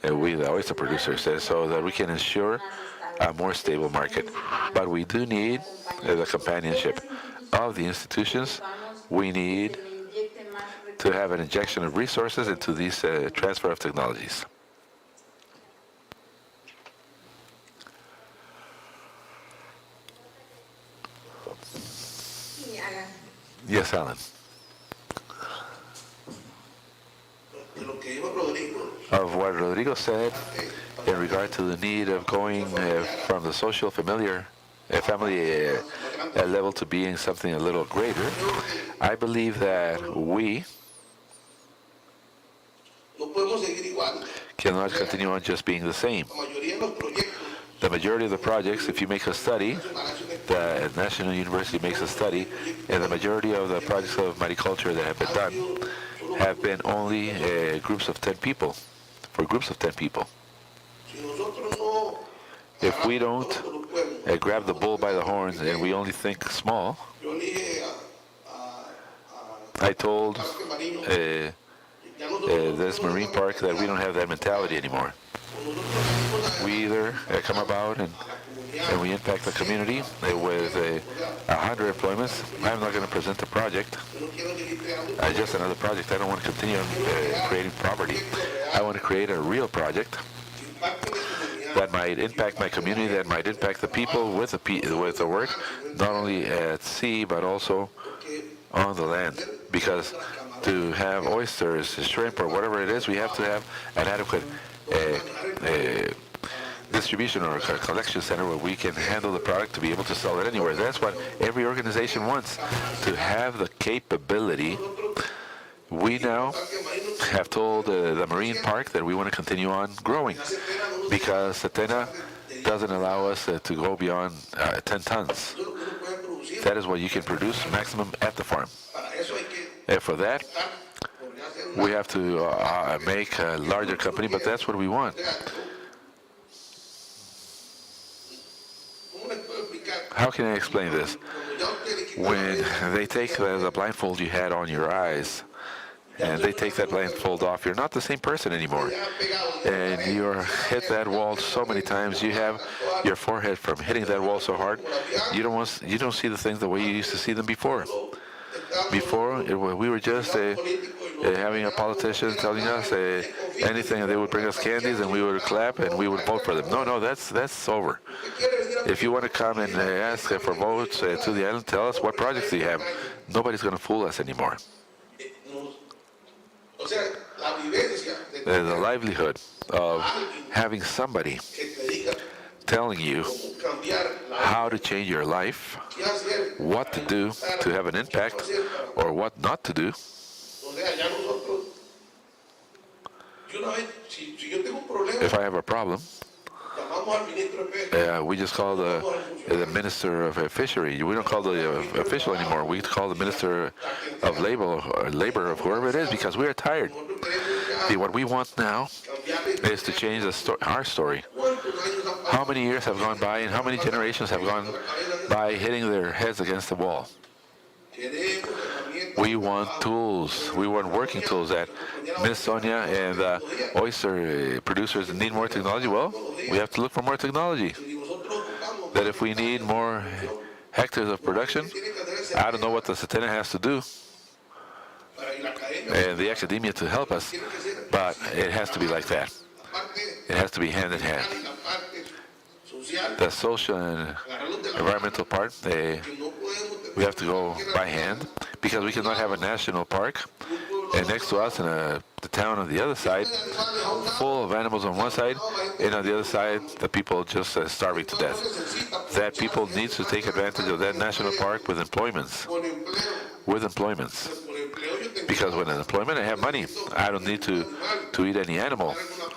Speaker 5: with the oyster producers so that we can ensure a more stable market. But we do need the companionship of the institutions. We need to have an injection of resources into these transfer of technologies. Yes, Alan. Of what Rodrigo said in regard to the need of going from the social familiar family level to being something a little greater, I believe that we cannot continue on just being the same. The majority of the projects, if you make a study, the National University makes a study, and the majority of the projects of mariculture that have been done have been only groups of 10 people, for groups of 10 people. If we don't grab the bull by the horns and we only think small, I told this marine park that we don't have that mentality anymore. We either come about and we impact the community with 100 employments. I'm not going to present a project, just another project. I don't want to continue on creating poverty. I want to create a real project that might impact my community, that might impact the people with the work, not only at sea but also on the land. Because to have oysters, shrimp, or whatever it is, we have to have an adequate distribution or a collection center where we can handle the product to be able to sell it anywhere. That's what every organization wants, to have the capability. We now have told the marine park that we want to continue on growing because Satena doesn't allow us to go beyond 10 tons. That is what you can produce maximum at the farm. And for that, we have to make a larger company, but that's what we want. How can I explain this? When they take the blindfold you had on your eyes, and they take that blindfold off, you're not the same person anymore. And you're hit that wall so many times, you have your forehead from hitting that wall so hard, you don't see the things the way you used to see them before. Before, we were just having a politician telling us anything, and they would bring us candies, and we would clap, and we would vote for them. No, that's over. If you want to come and ask for votes to the island, tell us what projects do you have. Nobody's going to fool us anymore. The livelihood of having somebody telling you how to change your life, what to do to have an impact, or what not to do,
Speaker 8: O sea, ya nosotros, yo una vez, si yo tengo un problema,
Speaker 5: If I have a problem,
Speaker 8: llamamos al ministro de Pesca,
Speaker 5: we just call the Minister of Fishery. We don't call the official anymore. We call the Minister of Labor, of whoever it is, because we are tired.
Speaker 8: nosotros queremos ya
Speaker 5: What we want now
Speaker 8: cambiar
Speaker 5: is to change our story.
Speaker 8: cuántos años han
Speaker 5: How
Speaker 8: pasado.
Speaker 5: many years have gone by and how many generations have gone by hitting their heads against the wall?
Speaker 8: Queremos herramientas
Speaker 5: We want tools. We want working tools. That Miss Sonia and the oyster producers need more technology. Well, we have to look for more technology.
Speaker 8: si nosotros ocupamos.
Speaker 5: That if we need more hectares of production,
Speaker 8: Tiene que hacer ese
Speaker 5: I don't know what the Setena has to do
Speaker 8: para y la academia.
Speaker 5: and the academia to help us, but it has to be like that.
Speaker 8: Aparte,
Speaker 5: It has to be hand in hand.
Speaker 8: y la parte social,
Speaker 5: The social and
Speaker 8: agarrarlos de la
Speaker 5: environmental part,
Speaker 8: que no podemos
Speaker 5: we have to go by hand because we cannot have a national park and next to us in the town on the other side, full of animals on one side, and on the other side, the people just starving to death. That people need to take advantage of that national park with employments.
Speaker 8: con empleo.
Speaker 5: With employments.
Speaker 8: Con empleo yo tengo
Speaker 5: Because with employment, I have money. I don't need to eat any animal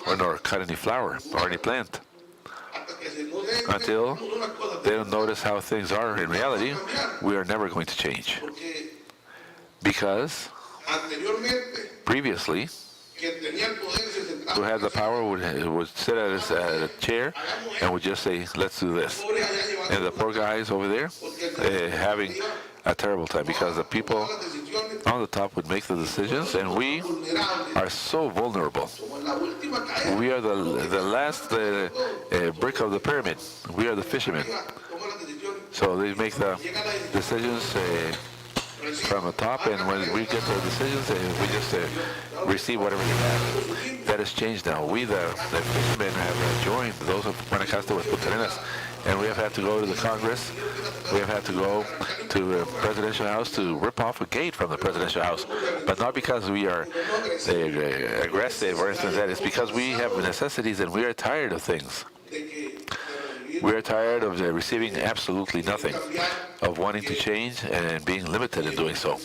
Speaker 5: or nor cut any flower or any plant
Speaker 8: hasta que se nos dé
Speaker 5: until
Speaker 8: una cosa,
Speaker 5: they don't notice how things are in reality. We are never going to change
Speaker 8: porque
Speaker 5: because
Speaker 8: anteriormente
Speaker 5: previously,
Speaker 8: quien tenía el poder se sentaba
Speaker 5: who had the power would sit at a chair and would just say, "Let's do this,"
Speaker 8: pobre allá llevando
Speaker 5: and the poor guys over there having a terrible time because the people
Speaker 8: las decisiones
Speaker 5: on the top would make the decisions, and we
Speaker 8: vulnerables.
Speaker 5: are so vulnerable.
Speaker 8: Como en la última caída,
Speaker 5: We are the last brick of the pyramid. We are the fishermen.
Speaker 8: toma las decisiones,
Speaker 5: So they make the
Speaker 8: llega la decisión,
Speaker 5: decisions from the top, and when we get the decisions, we just receive whatever you have. That has changed now. We, the fishermen, have joined those of Guanacaste with Puntarenas, and we have had to go to the Congress. We have had to go to the presidential house to rip off a gate from the presidential house, but not because we are aggressive or anything like that. It's because we have necessities and we are tired of things.
Speaker 8: de que
Speaker 5: We are tired of receiving absolutely nothing, of wanting to change and being limited in doing so.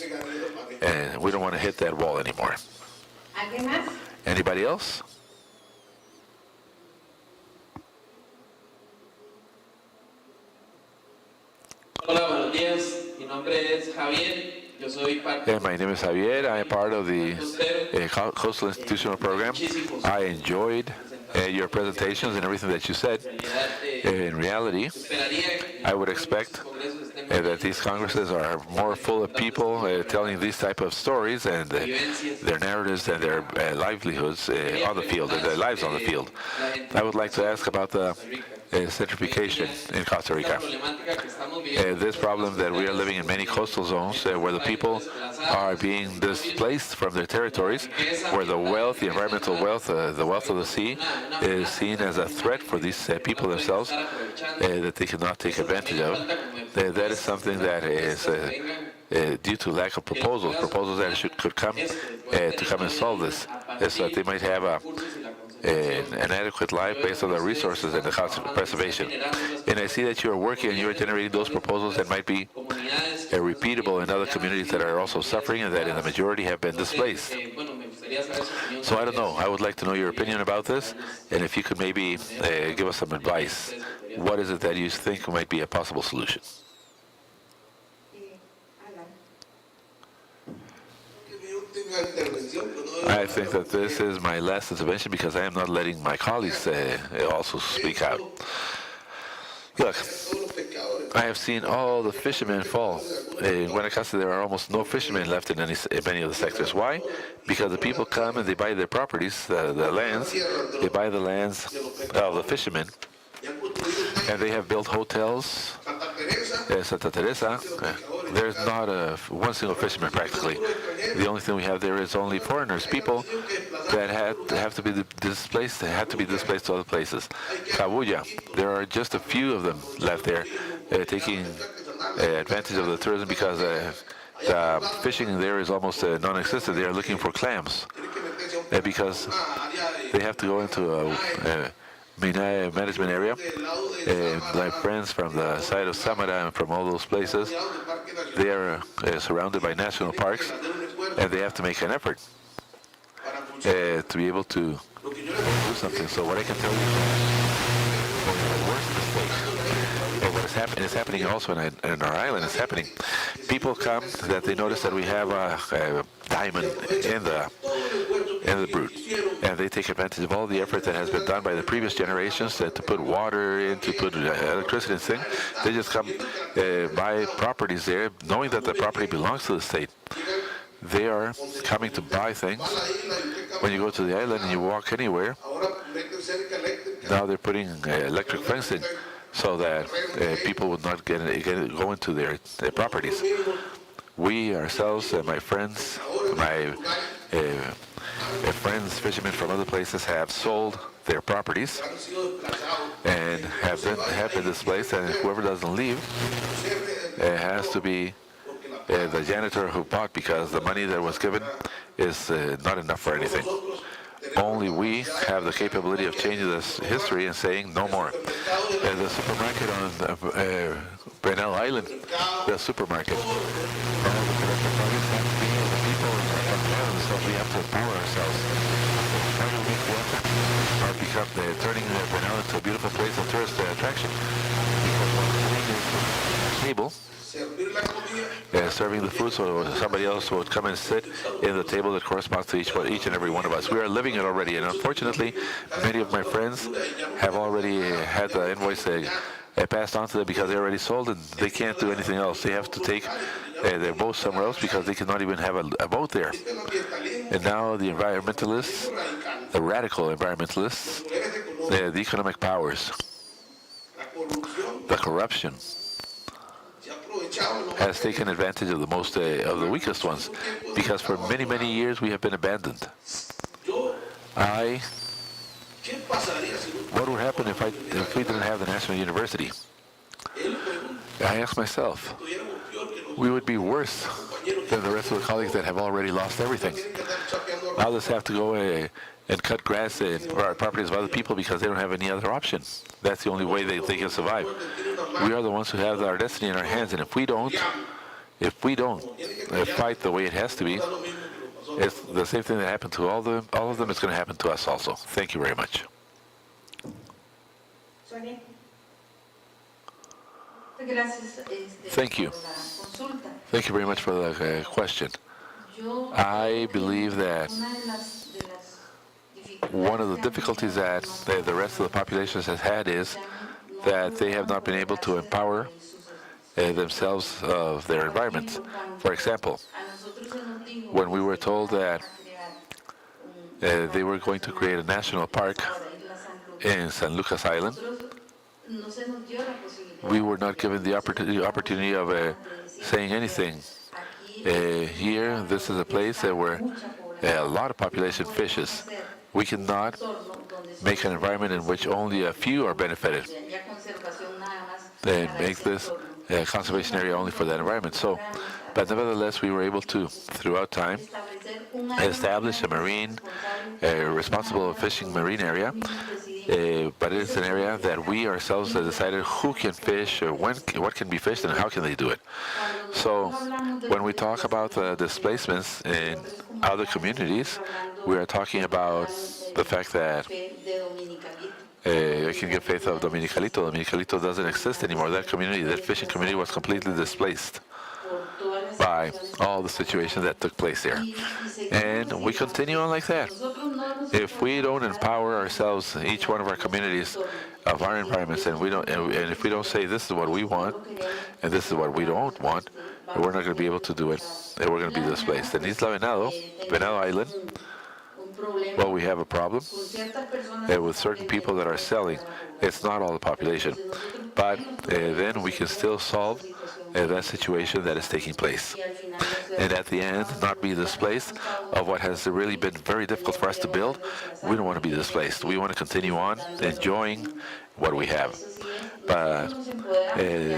Speaker 5: And we don't want to hit that wall anymore.
Speaker 2: ¿Alguien más?
Speaker 5: Anybody else?
Speaker 9: Hola, buenos días. Mi nombre es Javier. Yo soy parte
Speaker 5: My name is Javier. I am part of the Coastal Institutional Program. I enjoyed your presentations and everything that you said. In reality,
Speaker 9: esperaría
Speaker 5: I would expect
Speaker 9: congresos estén
Speaker 5: that these congresses are more full of people telling these type of stories and their narratives and their livelihoods on the field, and their lives on the field. I would like to ask about the centrification in Costa Rica.
Speaker 9: problemática que estamos viviendo.
Speaker 5: This problem that we are living in many coastal zones where the people are being displaced from their territories, where the wealth, the environmental wealth, the wealth of the sea is seen as a threat for these people themselves that they cannot take advantage of. That is something that is due to lack of proposals that could come to come and solve this, so that they might have an adequate life based on the resources and the conservation. And I see that you are working and you are generating those proposals that might be repeatable in other communities that are also suffering and that in the majority have been displaced.
Speaker 9: Bueno, me gustaría saber su opinión.
Speaker 5: So I don't know. I would like to know your opinion about this, and if you could maybe give us some advice. What is it that you think might be a possible solution?
Speaker 2: Alan.
Speaker 8: que mi última intervención, pues, no
Speaker 5: I think that this is my last intervention because I am not letting my colleagues also speak out. Look,
Speaker 8: todos los pescadores.
Speaker 5: I have seen all the fishermen fall. In Guanacaste, there are almost no fishermen left in many of the sectors. Why? Because the people come and they buy their properties, the lands. They buy the lands of the fishermen,
Speaker 8: Y han construido
Speaker 5: and they have built hotels.
Speaker 8: Santa Teresa,
Speaker 5: Santa Teresa, there's not one single fisherman practically. The only thing we have there is only foreigners, people that have to be displaced. They had to be displaced to other places. Cabuya, there are just a few of them left there, taking advantage of the tourism because the fishing there is almost non-existent. They are looking for clams because they have to go into a management area. My friends from the side of Samara and from all those places, they are surrounded by national parks, and they have to make an effort to be able to do something. So what I can tell you is the worst mistake, and what is happening also in our island, is happening. People come that they notice that we have a diamond in the brute, and they take advantage of all the effort that has been done by the previous generations to put water in, to put electricity and things. They just come buy properties there, knowing that the property belongs to the state. They are coming to buy things. When you go to the island and you walk anywhere, now they're putting electric fence in so that people would not go into their properties. We ourselves, my friends, friends, fishermen from other places have sold their properties and have been displaced, and whoever doesn't leave has to be the janitor who bought, because the money that was given is not enough for anything. Only we have the capability of changing this history and saying no more. The supermarket on Brenel Island, the supermarket, all the collective products have to be the people in our island, so we have to empower ourselves. Try to make the effort or become turning Brenel into a beautiful place of tourist attraction. Because one thing is the table, serving the food, so somebody else would come and sit in the table that corresponds to each and every one of us. We are living it already, and unfortunately, many of my friends have already had the invoice passed on to them because they already sold and they can't do anything else. They have to take their boat somewhere else because they cannot even have a boat there. And now the environmentalists, the radical environmentalists, the economic powers, the corruption, has taken advantage of the most of the weakest ones, because for many years we have been abandoned. What would happen if we didn't have the National University? I ask myself, we would be worse than the rest of the colleagues that have already lost everything. Others have to go and cut grass and properties of other people because they don't have any other option. That's the only way they can survive. We are the ones who have our destiny in our hands, and if we don't fight the way it has to be, it's the same thing that happened to all of them. It's going to happen to us also. Thank you very much. Thank you. Thank you very much for the question. I believe that one of the difficulties that the rest of the population has had is that they have not been able to empower themselves of their environment. For example, when we were told that they were going to create a national park in San Lucas Island, we were not given the opportunity of saying anything. Here, this is a place where a lot of population fishes. We cannot make an environment in which only a few are benefited and make this a conservation area only for that environment. But nevertheless, we were able to, throughout time, establish a responsible fishing marine area. But it is an area that we ourselves have decided who can fish, what can be fished, and how can they do it. So when we talk about the displacements in other communities, we are talking about the fact that I can give faith of Dominicalito. Dominicalito doesn't exist anymore. That community, that fishing community, was completely displaced by all the situations that took place there. And we continue on like that. If we don't empower ourselves, each one of our communities, of our environments, and if we don't say this is what we want, and this is what we don't want, we're not going to be able to do it, and we're going to be displaced. In Isla Venado Island, well, we have a problem with certain people that are selling. It's not all the population. But then we can still solve that situation that is taking place. And at the end, not be displaced of what has really been very difficult for us to build. We don't want to be displaced. We want to continue on enjoying what we have. But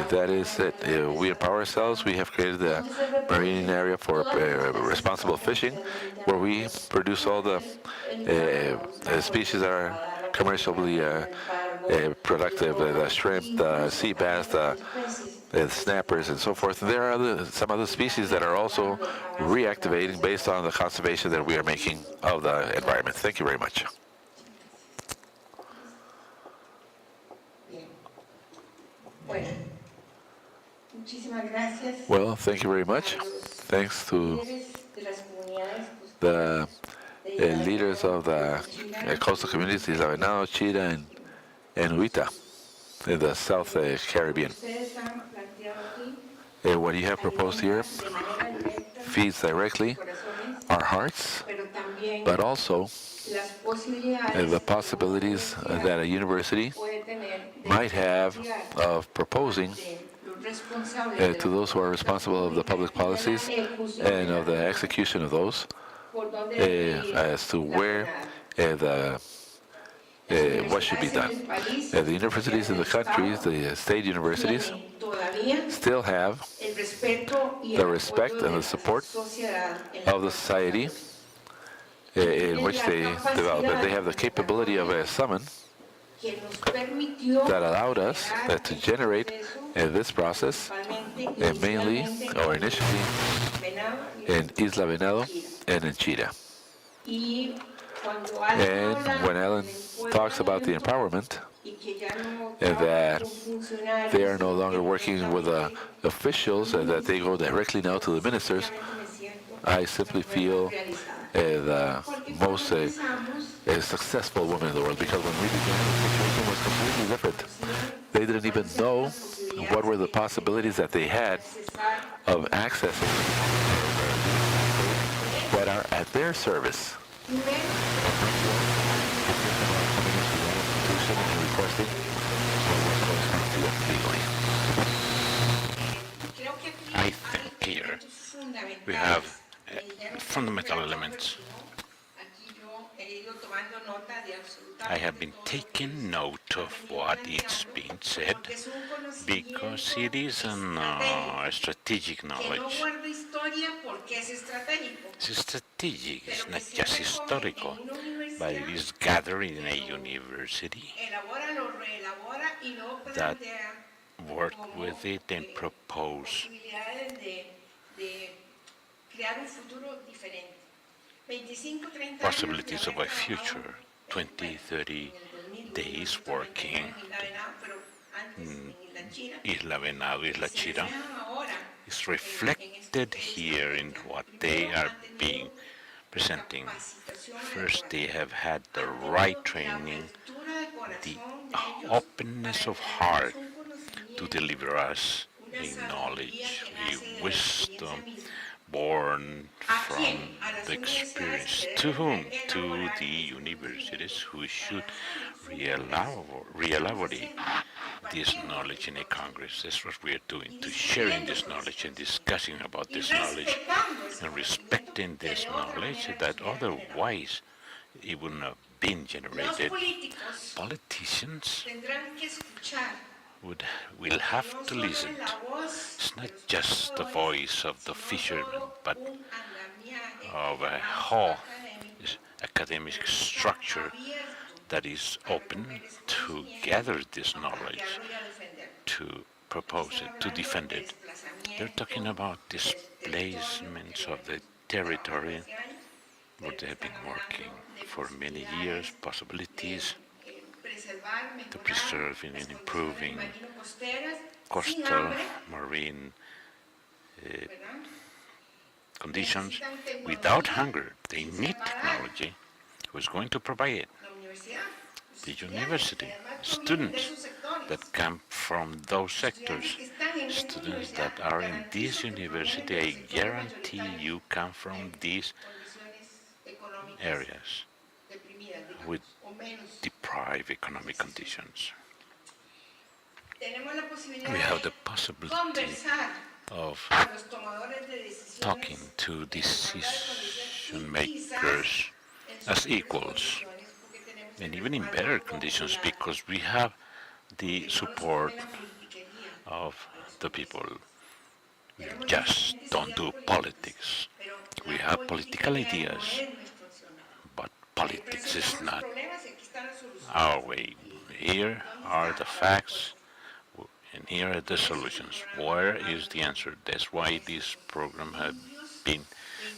Speaker 5: that is it. We empower ourselves. We have created a marine area for responsible fishing, where we produce all the species that are commercially productive, the shrimp, the sea bass, snappers and so forth. And there are some other species that are also reactivating based on the conservation that we are making of the environment. Thank you very much.
Speaker 2: Bueno, muchísimas gracias
Speaker 5: Well, thank you very
Speaker 2: a
Speaker 5: much.
Speaker 2: los
Speaker 5: Thanks to
Speaker 2: líderes de las comunidades
Speaker 5: the
Speaker 2: costeras de Isla
Speaker 5: leaders of the
Speaker 2: China.
Speaker 5: coastal communities, Isla Venado, Chira, and Huita in the South Caribbean.
Speaker 2: Ustedes han planteado aquí
Speaker 5: What you have proposed here
Speaker 2: de manera directa
Speaker 5: feeds directly
Speaker 2: corazones,
Speaker 5: our hearts,
Speaker 2: pero también
Speaker 5: but also
Speaker 2: las posibilidades
Speaker 5: the possibilities that a university
Speaker 2: puede tener de
Speaker 5: might have of proposing
Speaker 2: los responsables
Speaker 5: to those who are responsible of the public policies and of the execution of those
Speaker 2: por donde
Speaker 5: as to where what should be done. The universities in the countries, the state universities, still have the respect and the support of the society in which they develop. And they have the capability of a summon that allowed us to generate this process, mainly or initially in Isla Venado and in Chira. And when Alan talks about the empowerment, that they are no longer working with officials and that they go directly now to the ministers, I simply feel the most successful woman in the world, because when we began, the situation was completely different. They didn't even know what were the possibilities that they had of accessing what are at their service.
Speaker 1: I think here we have fundamental elements. I have been taking note of what is being said because it is a strategic knowledge. It's strategic, it's not just historical, but it is gathered in a university that work with it and propose possibilities of a future, 20, 30 days working in Isla Venado, Isla Chira, is reflected here in what they are being presenting. First, they have had the right training, the openness of heart to deliver us a knowledge, a wisdom born from the experience. To whom? To the universities who should re-elaborate this knowledge in a Congress. That's what we are doing, to sharing this knowledge and discussing about this knowledge and respecting this knowledge that otherwise it would not have been generated. Politicians will have to listen to. It's not just the voice of the fisherman, but of a whole academic structure that is open to gather this knowledge, to propose it, to defend it. They're talking about displacements of the territory where they have been working for many years, possibilities to preserving and improving coastal marine conditions without hunger. They need technology. Who's going to provide it? The university, students that come from those sectors, students that are in this university, I guarantee you come from these areas with deprived economic conditions. We have the possibility of talking to decision makers as equals, and even in better conditions, because we have the support of the people. We just don't do politics. We have political ideas, but politics is not our way. Here are the facts, And here are the solutions. Where is the answer? That's why this program has been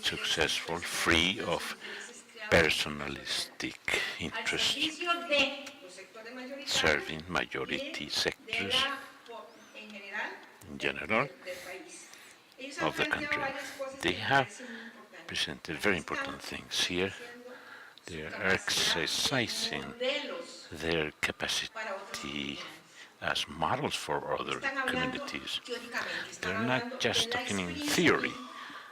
Speaker 1: successful, free of personalistic interests, serving majority sectors in general of the country. They have presented very important things here. They are exercising their capacity as models for other communities. They're not just talking in theory,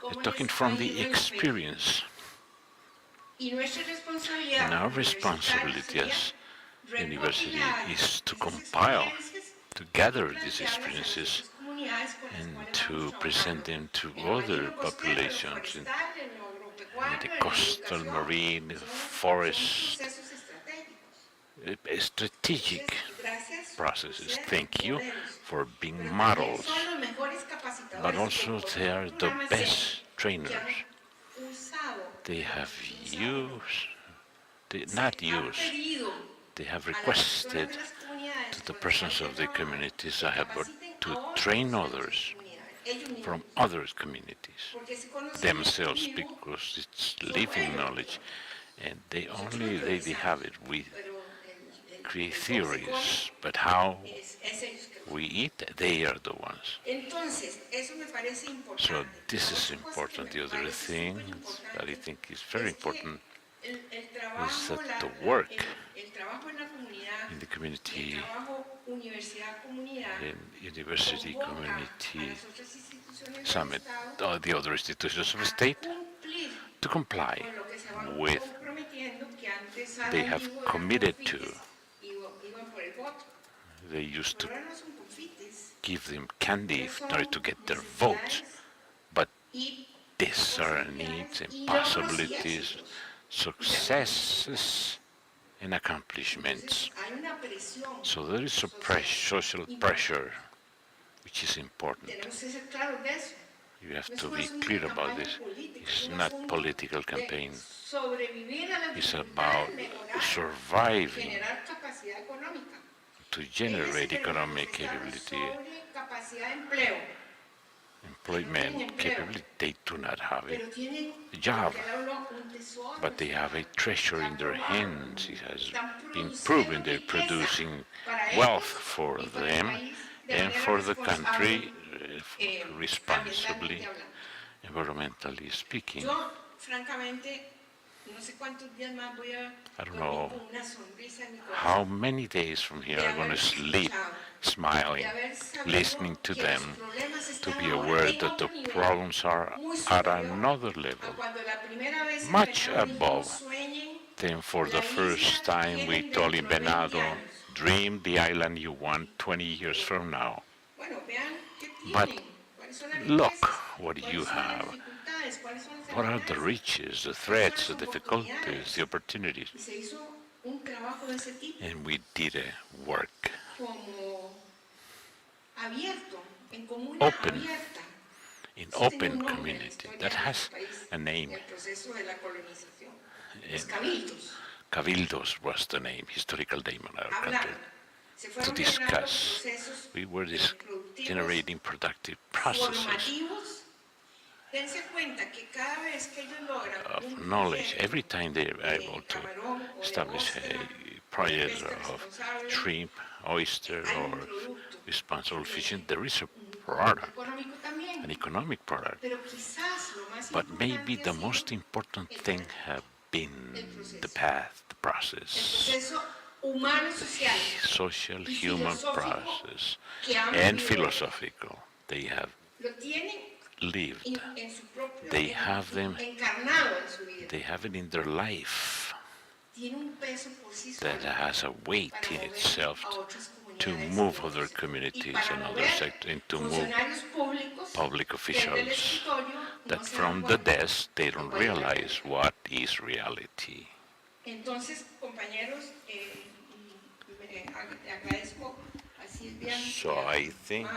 Speaker 1: they're talking from the experience. And our responsibility as university is to compile, to gather these experiences and to present them to other populations in the coastal, marine, forest, strategic processes. Thank you for being models, but also they are the best trainers. They have used, not used, they have requested to the presence of the communities I have got to train others from other communities themselves, because it's living knowledge and they have it. We create theories, but how we eat, they are the ones. So this is important. The other thing that I think is very important is that the work in the community, in university community summit, or the other institutions of the state, to comply with they have committed to. They used to give them candy in order to get their votes, but these are needs and possibilities, successes and accomplishments. So there is a social pressure which is important. You have to be clear about this. It's not political campaign. It's about surviving, to generate economic capability, employment capability. They do not have a job, but they have a treasure in their hands. It has been proven they're producing wealth for them and for the country responsibly, environmentally speaking. I don't know how many days from here I'm going to sleep smiling, listening to them, to be aware that the problems are at another level, much above than for the first time we told in Venado, dream the island you want 20 years from now. But look what you have. What are the riches, the threats, the difficulties, the opportunities? And we did a work open, in open community that has a name. Cabildos was the name, historical name in our country. To discuss, we were generating productive processes of knowledge. Every time they are able to establish a project of shrimp, oyster, or responsible fishing, there is a product, an economic product. But maybe the most important thing have been the path, the process, the social, human process, and philosophical. They have lived. They have them. They have it in their life. That has a weight in itself to move other communities and other sectors, and to move public officials that from the desk they don't realize what is reality. So I thank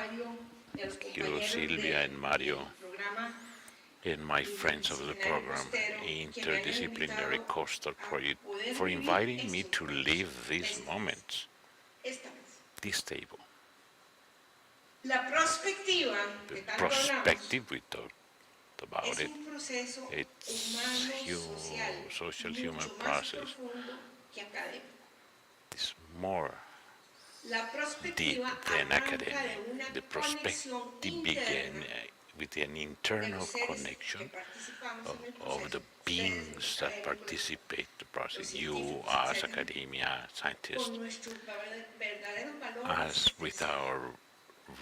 Speaker 1: you, Silvia and Mario, and my friends of the program, Interdisciplinary Coastal Project, for inviting me to live these moments, this table.
Speaker 2: La perspectiva
Speaker 1: The
Speaker 2: que tanto hablamos
Speaker 1: prospective, we talked about
Speaker 2: es
Speaker 1: it.
Speaker 2: un proceso
Speaker 1: It's
Speaker 2: humano-social
Speaker 1: social human
Speaker 2: mucho más
Speaker 1: process.
Speaker 2: profundo que académico.
Speaker 1: It's more
Speaker 2: La
Speaker 1: deep
Speaker 2: perspectiva
Speaker 1: than
Speaker 2: arranca de
Speaker 1: academic.
Speaker 2: una
Speaker 1: The
Speaker 2: conexión
Speaker 1: perspective began
Speaker 2: interna
Speaker 1: with an
Speaker 2: de
Speaker 1: internal
Speaker 2: los seres que
Speaker 1: connection
Speaker 2: participamos en el
Speaker 1: of the
Speaker 2: proceso.
Speaker 1: beings
Speaker 2: Ustedes,
Speaker 1: that
Speaker 2: los académicos,
Speaker 1: participate in the process.
Speaker 2: los
Speaker 1: You
Speaker 2: científicos,
Speaker 1: as
Speaker 2: etcétera,
Speaker 1: academia, scientists,
Speaker 2: con nuestros verdaderos valores
Speaker 1: as with our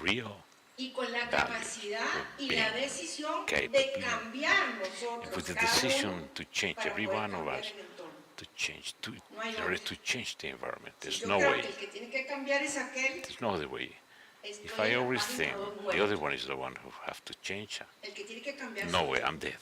Speaker 1: real
Speaker 2: y con la
Speaker 1: values
Speaker 2: capacidad
Speaker 1: of
Speaker 2: y
Speaker 1: being
Speaker 2: la decisión de
Speaker 1: capable,
Speaker 2: cambiar
Speaker 1: and
Speaker 2: nosotros
Speaker 1: with the
Speaker 2: cada uno
Speaker 1: decision to change,
Speaker 2: para
Speaker 1: every
Speaker 2: poder
Speaker 1: one of
Speaker 2: cambiar
Speaker 1: us,
Speaker 2: el entorno.
Speaker 1: to change,
Speaker 2: No hay
Speaker 1: in order
Speaker 2: otra.
Speaker 1: to change the environment.
Speaker 2: Si
Speaker 1: There's
Speaker 2: yo
Speaker 1: no
Speaker 2: creo
Speaker 1: way.
Speaker 2: que el que tiene que cambiar es aquel,
Speaker 1: There's no other way. If
Speaker 2: estoy
Speaker 1: I
Speaker 2: en la
Speaker 1: always
Speaker 2: página
Speaker 1: think
Speaker 2: 2
Speaker 1: the
Speaker 2: muerto.
Speaker 1: other one is the one who have to change,
Speaker 2: El que tiene que cambiar
Speaker 1: no
Speaker 2: soy
Speaker 1: way,
Speaker 2: yo.
Speaker 1: I'm dead.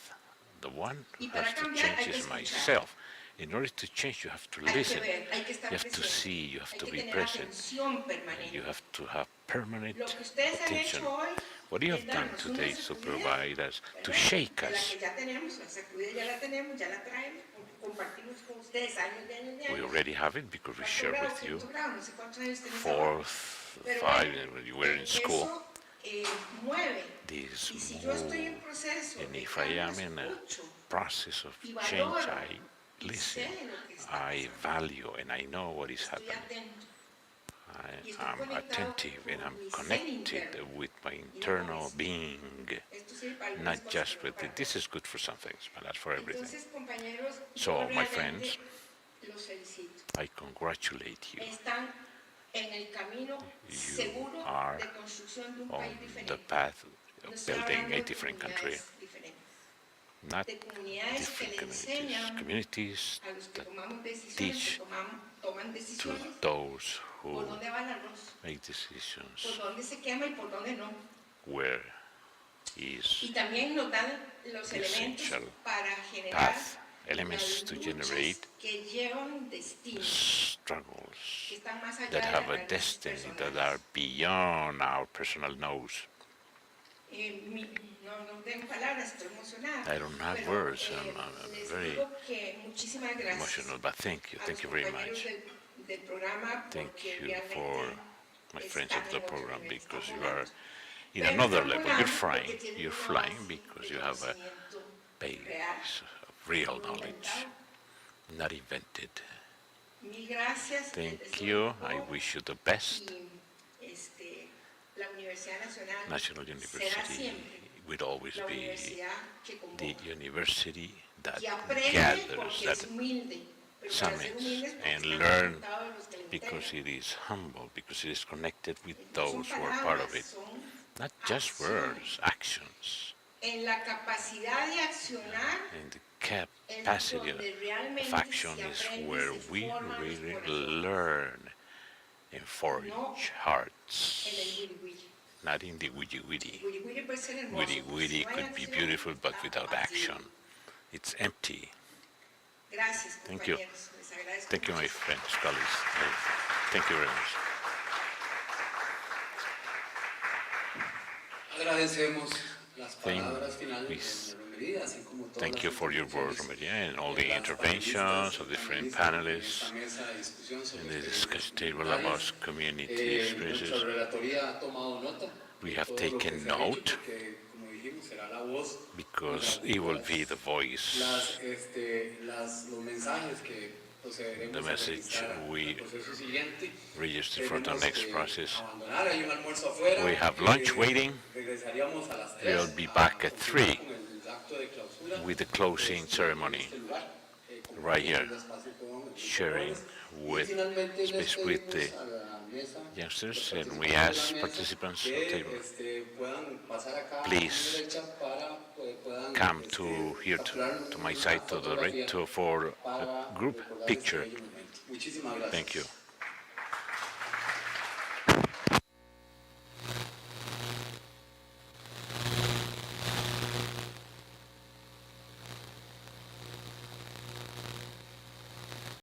Speaker 1: The one who
Speaker 2: Y para
Speaker 1: has to
Speaker 2: cambiar hay
Speaker 1: change
Speaker 2: que
Speaker 1: is
Speaker 2: escuchar.
Speaker 1: myself. In order to change, you have to
Speaker 2: Hay que
Speaker 1: listen.
Speaker 2: ver, hay que estar
Speaker 1: You have to
Speaker 2: presente.
Speaker 1: see, you have
Speaker 2: Hay
Speaker 1: to
Speaker 2: que
Speaker 1: be
Speaker 2: tener
Speaker 1: present.
Speaker 2: atención permanente.
Speaker 1: You have to have permanent
Speaker 2: Lo que ustedes han
Speaker 1: attention.
Speaker 2: hecho hoy
Speaker 1: What you
Speaker 2: es
Speaker 1: have done
Speaker 2: darnos una
Speaker 1: today is to
Speaker 2: sacudida,
Speaker 1: provide us, to
Speaker 2: ¿verdad?
Speaker 1: shake
Speaker 2: De la
Speaker 1: us.
Speaker 2: que ya tenemos, la sacudida ya la tenemos, ya la traemos, porque compartimos con ustedes años de años de
Speaker 1: We
Speaker 2: años.
Speaker 1: already have it because we share with you.
Speaker 2: Quinto grado, no sé cuántos años tenés ahora.
Speaker 1: 4th,
Speaker 2: Pero
Speaker 1: 5, when you were in school.
Speaker 2: eso mueve.
Speaker 1: This
Speaker 2: Y si yo estoy en
Speaker 1: move.
Speaker 2: proceso
Speaker 1: And
Speaker 2: de
Speaker 1: if I
Speaker 2: cambio,
Speaker 1: am in a
Speaker 2: escucho
Speaker 1: process of
Speaker 2: y
Speaker 1: change,
Speaker 2: valoro
Speaker 1: I
Speaker 2: y
Speaker 1: listen,
Speaker 2: sé lo que está
Speaker 1: I
Speaker 2: pasando.
Speaker 1: value, and I know what is
Speaker 2: Estoy
Speaker 1: happening.
Speaker 2: atento. Y
Speaker 1: I
Speaker 2: estoy
Speaker 1: am
Speaker 2: conectado
Speaker 1: attentive and
Speaker 2: con
Speaker 1: I'm
Speaker 2: mi ser
Speaker 1: connected
Speaker 2: interno.
Speaker 1: with my
Speaker 2: Y no con
Speaker 1: internal
Speaker 2: eso.
Speaker 1: being,
Speaker 2: Esto sirve para algunas
Speaker 1: not
Speaker 2: cosas,
Speaker 1: just
Speaker 2: pero
Speaker 1: with
Speaker 2: para
Speaker 1: it. This
Speaker 2: otras.
Speaker 1: is good for some things, but not for everything.
Speaker 2: Entonces, compañeros,
Speaker 1: So,
Speaker 2: yo
Speaker 1: my
Speaker 2: realmente
Speaker 1: friends,
Speaker 2: los felicito.
Speaker 1: I congratulate you
Speaker 2: Están en el camino seguro
Speaker 1: are
Speaker 2: de construcción de un
Speaker 1: on
Speaker 2: país
Speaker 1: the
Speaker 2: diferente.
Speaker 1: path
Speaker 2: No
Speaker 1: of
Speaker 2: estoy
Speaker 1: building
Speaker 2: hablando
Speaker 1: a
Speaker 2: de
Speaker 1: different country,
Speaker 2: comunidades diferentes,
Speaker 1: not
Speaker 2: de comunidades que
Speaker 1: different
Speaker 2: le
Speaker 1: communities,
Speaker 2: enseñan
Speaker 1: communities
Speaker 2: a los que
Speaker 1: that
Speaker 2: tomamos decisiones,
Speaker 1: teach
Speaker 2: que toman
Speaker 1: to
Speaker 2: decisiones,
Speaker 1: those
Speaker 2: por
Speaker 1: who
Speaker 2: dónde va el arroz,
Speaker 1: make
Speaker 2: por
Speaker 1: decisions
Speaker 2: dónde se quema y por dónde no.
Speaker 1: where is
Speaker 2: Y también nos dan los
Speaker 1: the
Speaker 2: elementos
Speaker 1: essential
Speaker 2: para generar
Speaker 1: path, elements
Speaker 2: las
Speaker 1: to
Speaker 2: luchas
Speaker 1: generate
Speaker 2: que llevan destino, que
Speaker 1: struggles
Speaker 2: están más allá
Speaker 1: that
Speaker 2: de
Speaker 1: have
Speaker 2: las
Speaker 1: a
Speaker 2: ganancias
Speaker 1: destiny that
Speaker 2: personales.
Speaker 1: are beyond our personal nose.
Speaker 2: No tengo palabras, estoy emocionada.
Speaker 1: I don't have
Speaker 2: Pero,
Speaker 1: words. I'm
Speaker 2: les
Speaker 1: very
Speaker 2: digo que muchísimas gracias
Speaker 1: emotional, but thank you
Speaker 2: a los
Speaker 1: very
Speaker 2: compañeros
Speaker 1: much.
Speaker 2: del programa
Speaker 1: Thank
Speaker 2: porque
Speaker 1: you
Speaker 2: realmente
Speaker 1: for my friends
Speaker 2: están
Speaker 1: of the
Speaker 2: en otro
Speaker 1: program
Speaker 2: nivel,
Speaker 1: because
Speaker 2: están
Speaker 1: you are
Speaker 2: volando.
Speaker 1: in
Speaker 2: Pero
Speaker 1: another
Speaker 2: están
Speaker 1: level.
Speaker 2: volando porque tienen
Speaker 1: You're
Speaker 2: una
Speaker 1: flying
Speaker 2: base
Speaker 1: because
Speaker 2: de
Speaker 1: you have a
Speaker 2: conocimiento
Speaker 1: base
Speaker 2: real,
Speaker 1: of real
Speaker 2: no
Speaker 1: knowledge,
Speaker 2: inventado.
Speaker 1: not invented.
Speaker 2: Mil gracias. les
Speaker 1: Thank
Speaker 2: deseo
Speaker 1: you.
Speaker 2: lo
Speaker 1: I
Speaker 2: mejor.
Speaker 1: wish you the best.
Speaker 2: Y la Universidad Nacional
Speaker 1: National
Speaker 2: será
Speaker 1: University
Speaker 2: siempre
Speaker 1: will always
Speaker 2: la
Speaker 1: be
Speaker 2: universidad que
Speaker 1: the
Speaker 2: convoca,
Speaker 1: university that
Speaker 2: que aprende
Speaker 1: gathers,
Speaker 2: porque
Speaker 1: that
Speaker 2: es humilde, pero para ser
Speaker 1: summits
Speaker 2: humildes porque
Speaker 1: and
Speaker 2: están
Speaker 1: learn
Speaker 2: conectados a los que le
Speaker 1: because
Speaker 2: integran.
Speaker 1: it is humble, because it is connected with
Speaker 2: No son
Speaker 1: those who are part of
Speaker 2: palabras,
Speaker 1: it.
Speaker 2: son
Speaker 1: Not just words, actions,
Speaker 2: en la capacidad de accionar
Speaker 1: and the
Speaker 2: en
Speaker 1: capacity
Speaker 2: donde realmente
Speaker 1: of action
Speaker 2: se
Speaker 1: is
Speaker 2: aprende,
Speaker 1: where
Speaker 2: se
Speaker 1: we
Speaker 2: forman los
Speaker 1: really
Speaker 2: corazones,
Speaker 1: learn and forge
Speaker 2: no
Speaker 1: hearts,
Speaker 2: en el wiri wiri.
Speaker 1: not in the witty witty.
Speaker 2: Wiri wiri puede ser hermoso,
Speaker 1: Witty
Speaker 2: pero si
Speaker 1: witty
Speaker 2: no hay
Speaker 1: could be
Speaker 2: acción,
Speaker 1: beautiful, but
Speaker 2: está
Speaker 1: without
Speaker 2: vacío.
Speaker 1: action, it's empty.
Speaker 2: Gracias,
Speaker 1: Thank you.
Speaker 2: compañeros. Les agradezco
Speaker 1: Thank you, my
Speaker 2: muchísimo.
Speaker 1: friends, colleagues. Thank you very much.
Speaker 6: Agradecemos las
Speaker 1: Thank-
Speaker 6: palabras finales
Speaker 1: we
Speaker 6: de doña Romería, así como todas
Speaker 1: Thank
Speaker 6: las
Speaker 1: you for your words,
Speaker 6: intervenciones
Speaker 1: Maria, and all
Speaker 6: de
Speaker 1: the
Speaker 6: las
Speaker 1: interventions of
Speaker 6: panelistas y
Speaker 1: different
Speaker 6: panelistas
Speaker 1: panelists
Speaker 6: en esta mesa de discusión sobre
Speaker 1: in the
Speaker 6: experiencias
Speaker 1: discussion table
Speaker 6: comunitarias.
Speaker 1: about community
Speaker 6: Nuestra
Speaker 1: experiences.
Speaker 6: relatoría ha tomado nota
Speaker 1: We
Speaker 6: de
Speaker 1: have
Speaker 6: todo lo que
Speaker 1: taken
Speaker 6: se ha hecho,
Speaker 1: note
Speaker 6: porque, como dijimos, será la voz,
Speaker 1: because it will be the voice,
Speaker 6: los mensajes que procederemos
Speaker 1: the
Speaker 6: a
Speaker 1: message
Speaker 6: registrar al
Speaker 1: we
Speaker 6: proceso siguiente.
Speaker 1: registered for the
Speaker 6: Tenemos
Speaker 1: next
Speaker 6: que
Speaker 1: process.
Speaker 6: abandonar, hay un almuerzo afuera.
Speaker 1: We have lunch waiting.
Speaker 6: Regresaríamos a las 3.
Speaker 1: We'll be back at
Speaker 6: a
Speaker 1: 3
Speaker 6: continuar con el acto de clausura
Speaker 1: with the closing
Speaker 6: en
Speaker 1: ceremony,
Speaker 6: este lugar,
Speaker 1: right here,
Speaker 6: compartiendo espacio con el grupo de
Speaker 1: sharing
Speaker 6: jóvenes.
Speaker 1: with,
Speaker 6: Y finalmente les
Speaker 1: space with the
Speaker 6: pedimos a la mesa,
Speaker 1: youngsters,
Speaker 6: los
Speaker 1: and we
Speaker 6: participantes de
Speaker 1: ask
Speaker 6: la mesa,
Speaker 1: participants at the
Speaker 6: que
Speaker 1: table,
Speaker 6: puedan pasar acá a mi
Speaker 1: please
Speaker 6: derecha para que puedan
Speaker 1: come to here to my side to the right for a group picture.
Speaker 6: Muchísimas gracias.
Speaker 1: Thank you.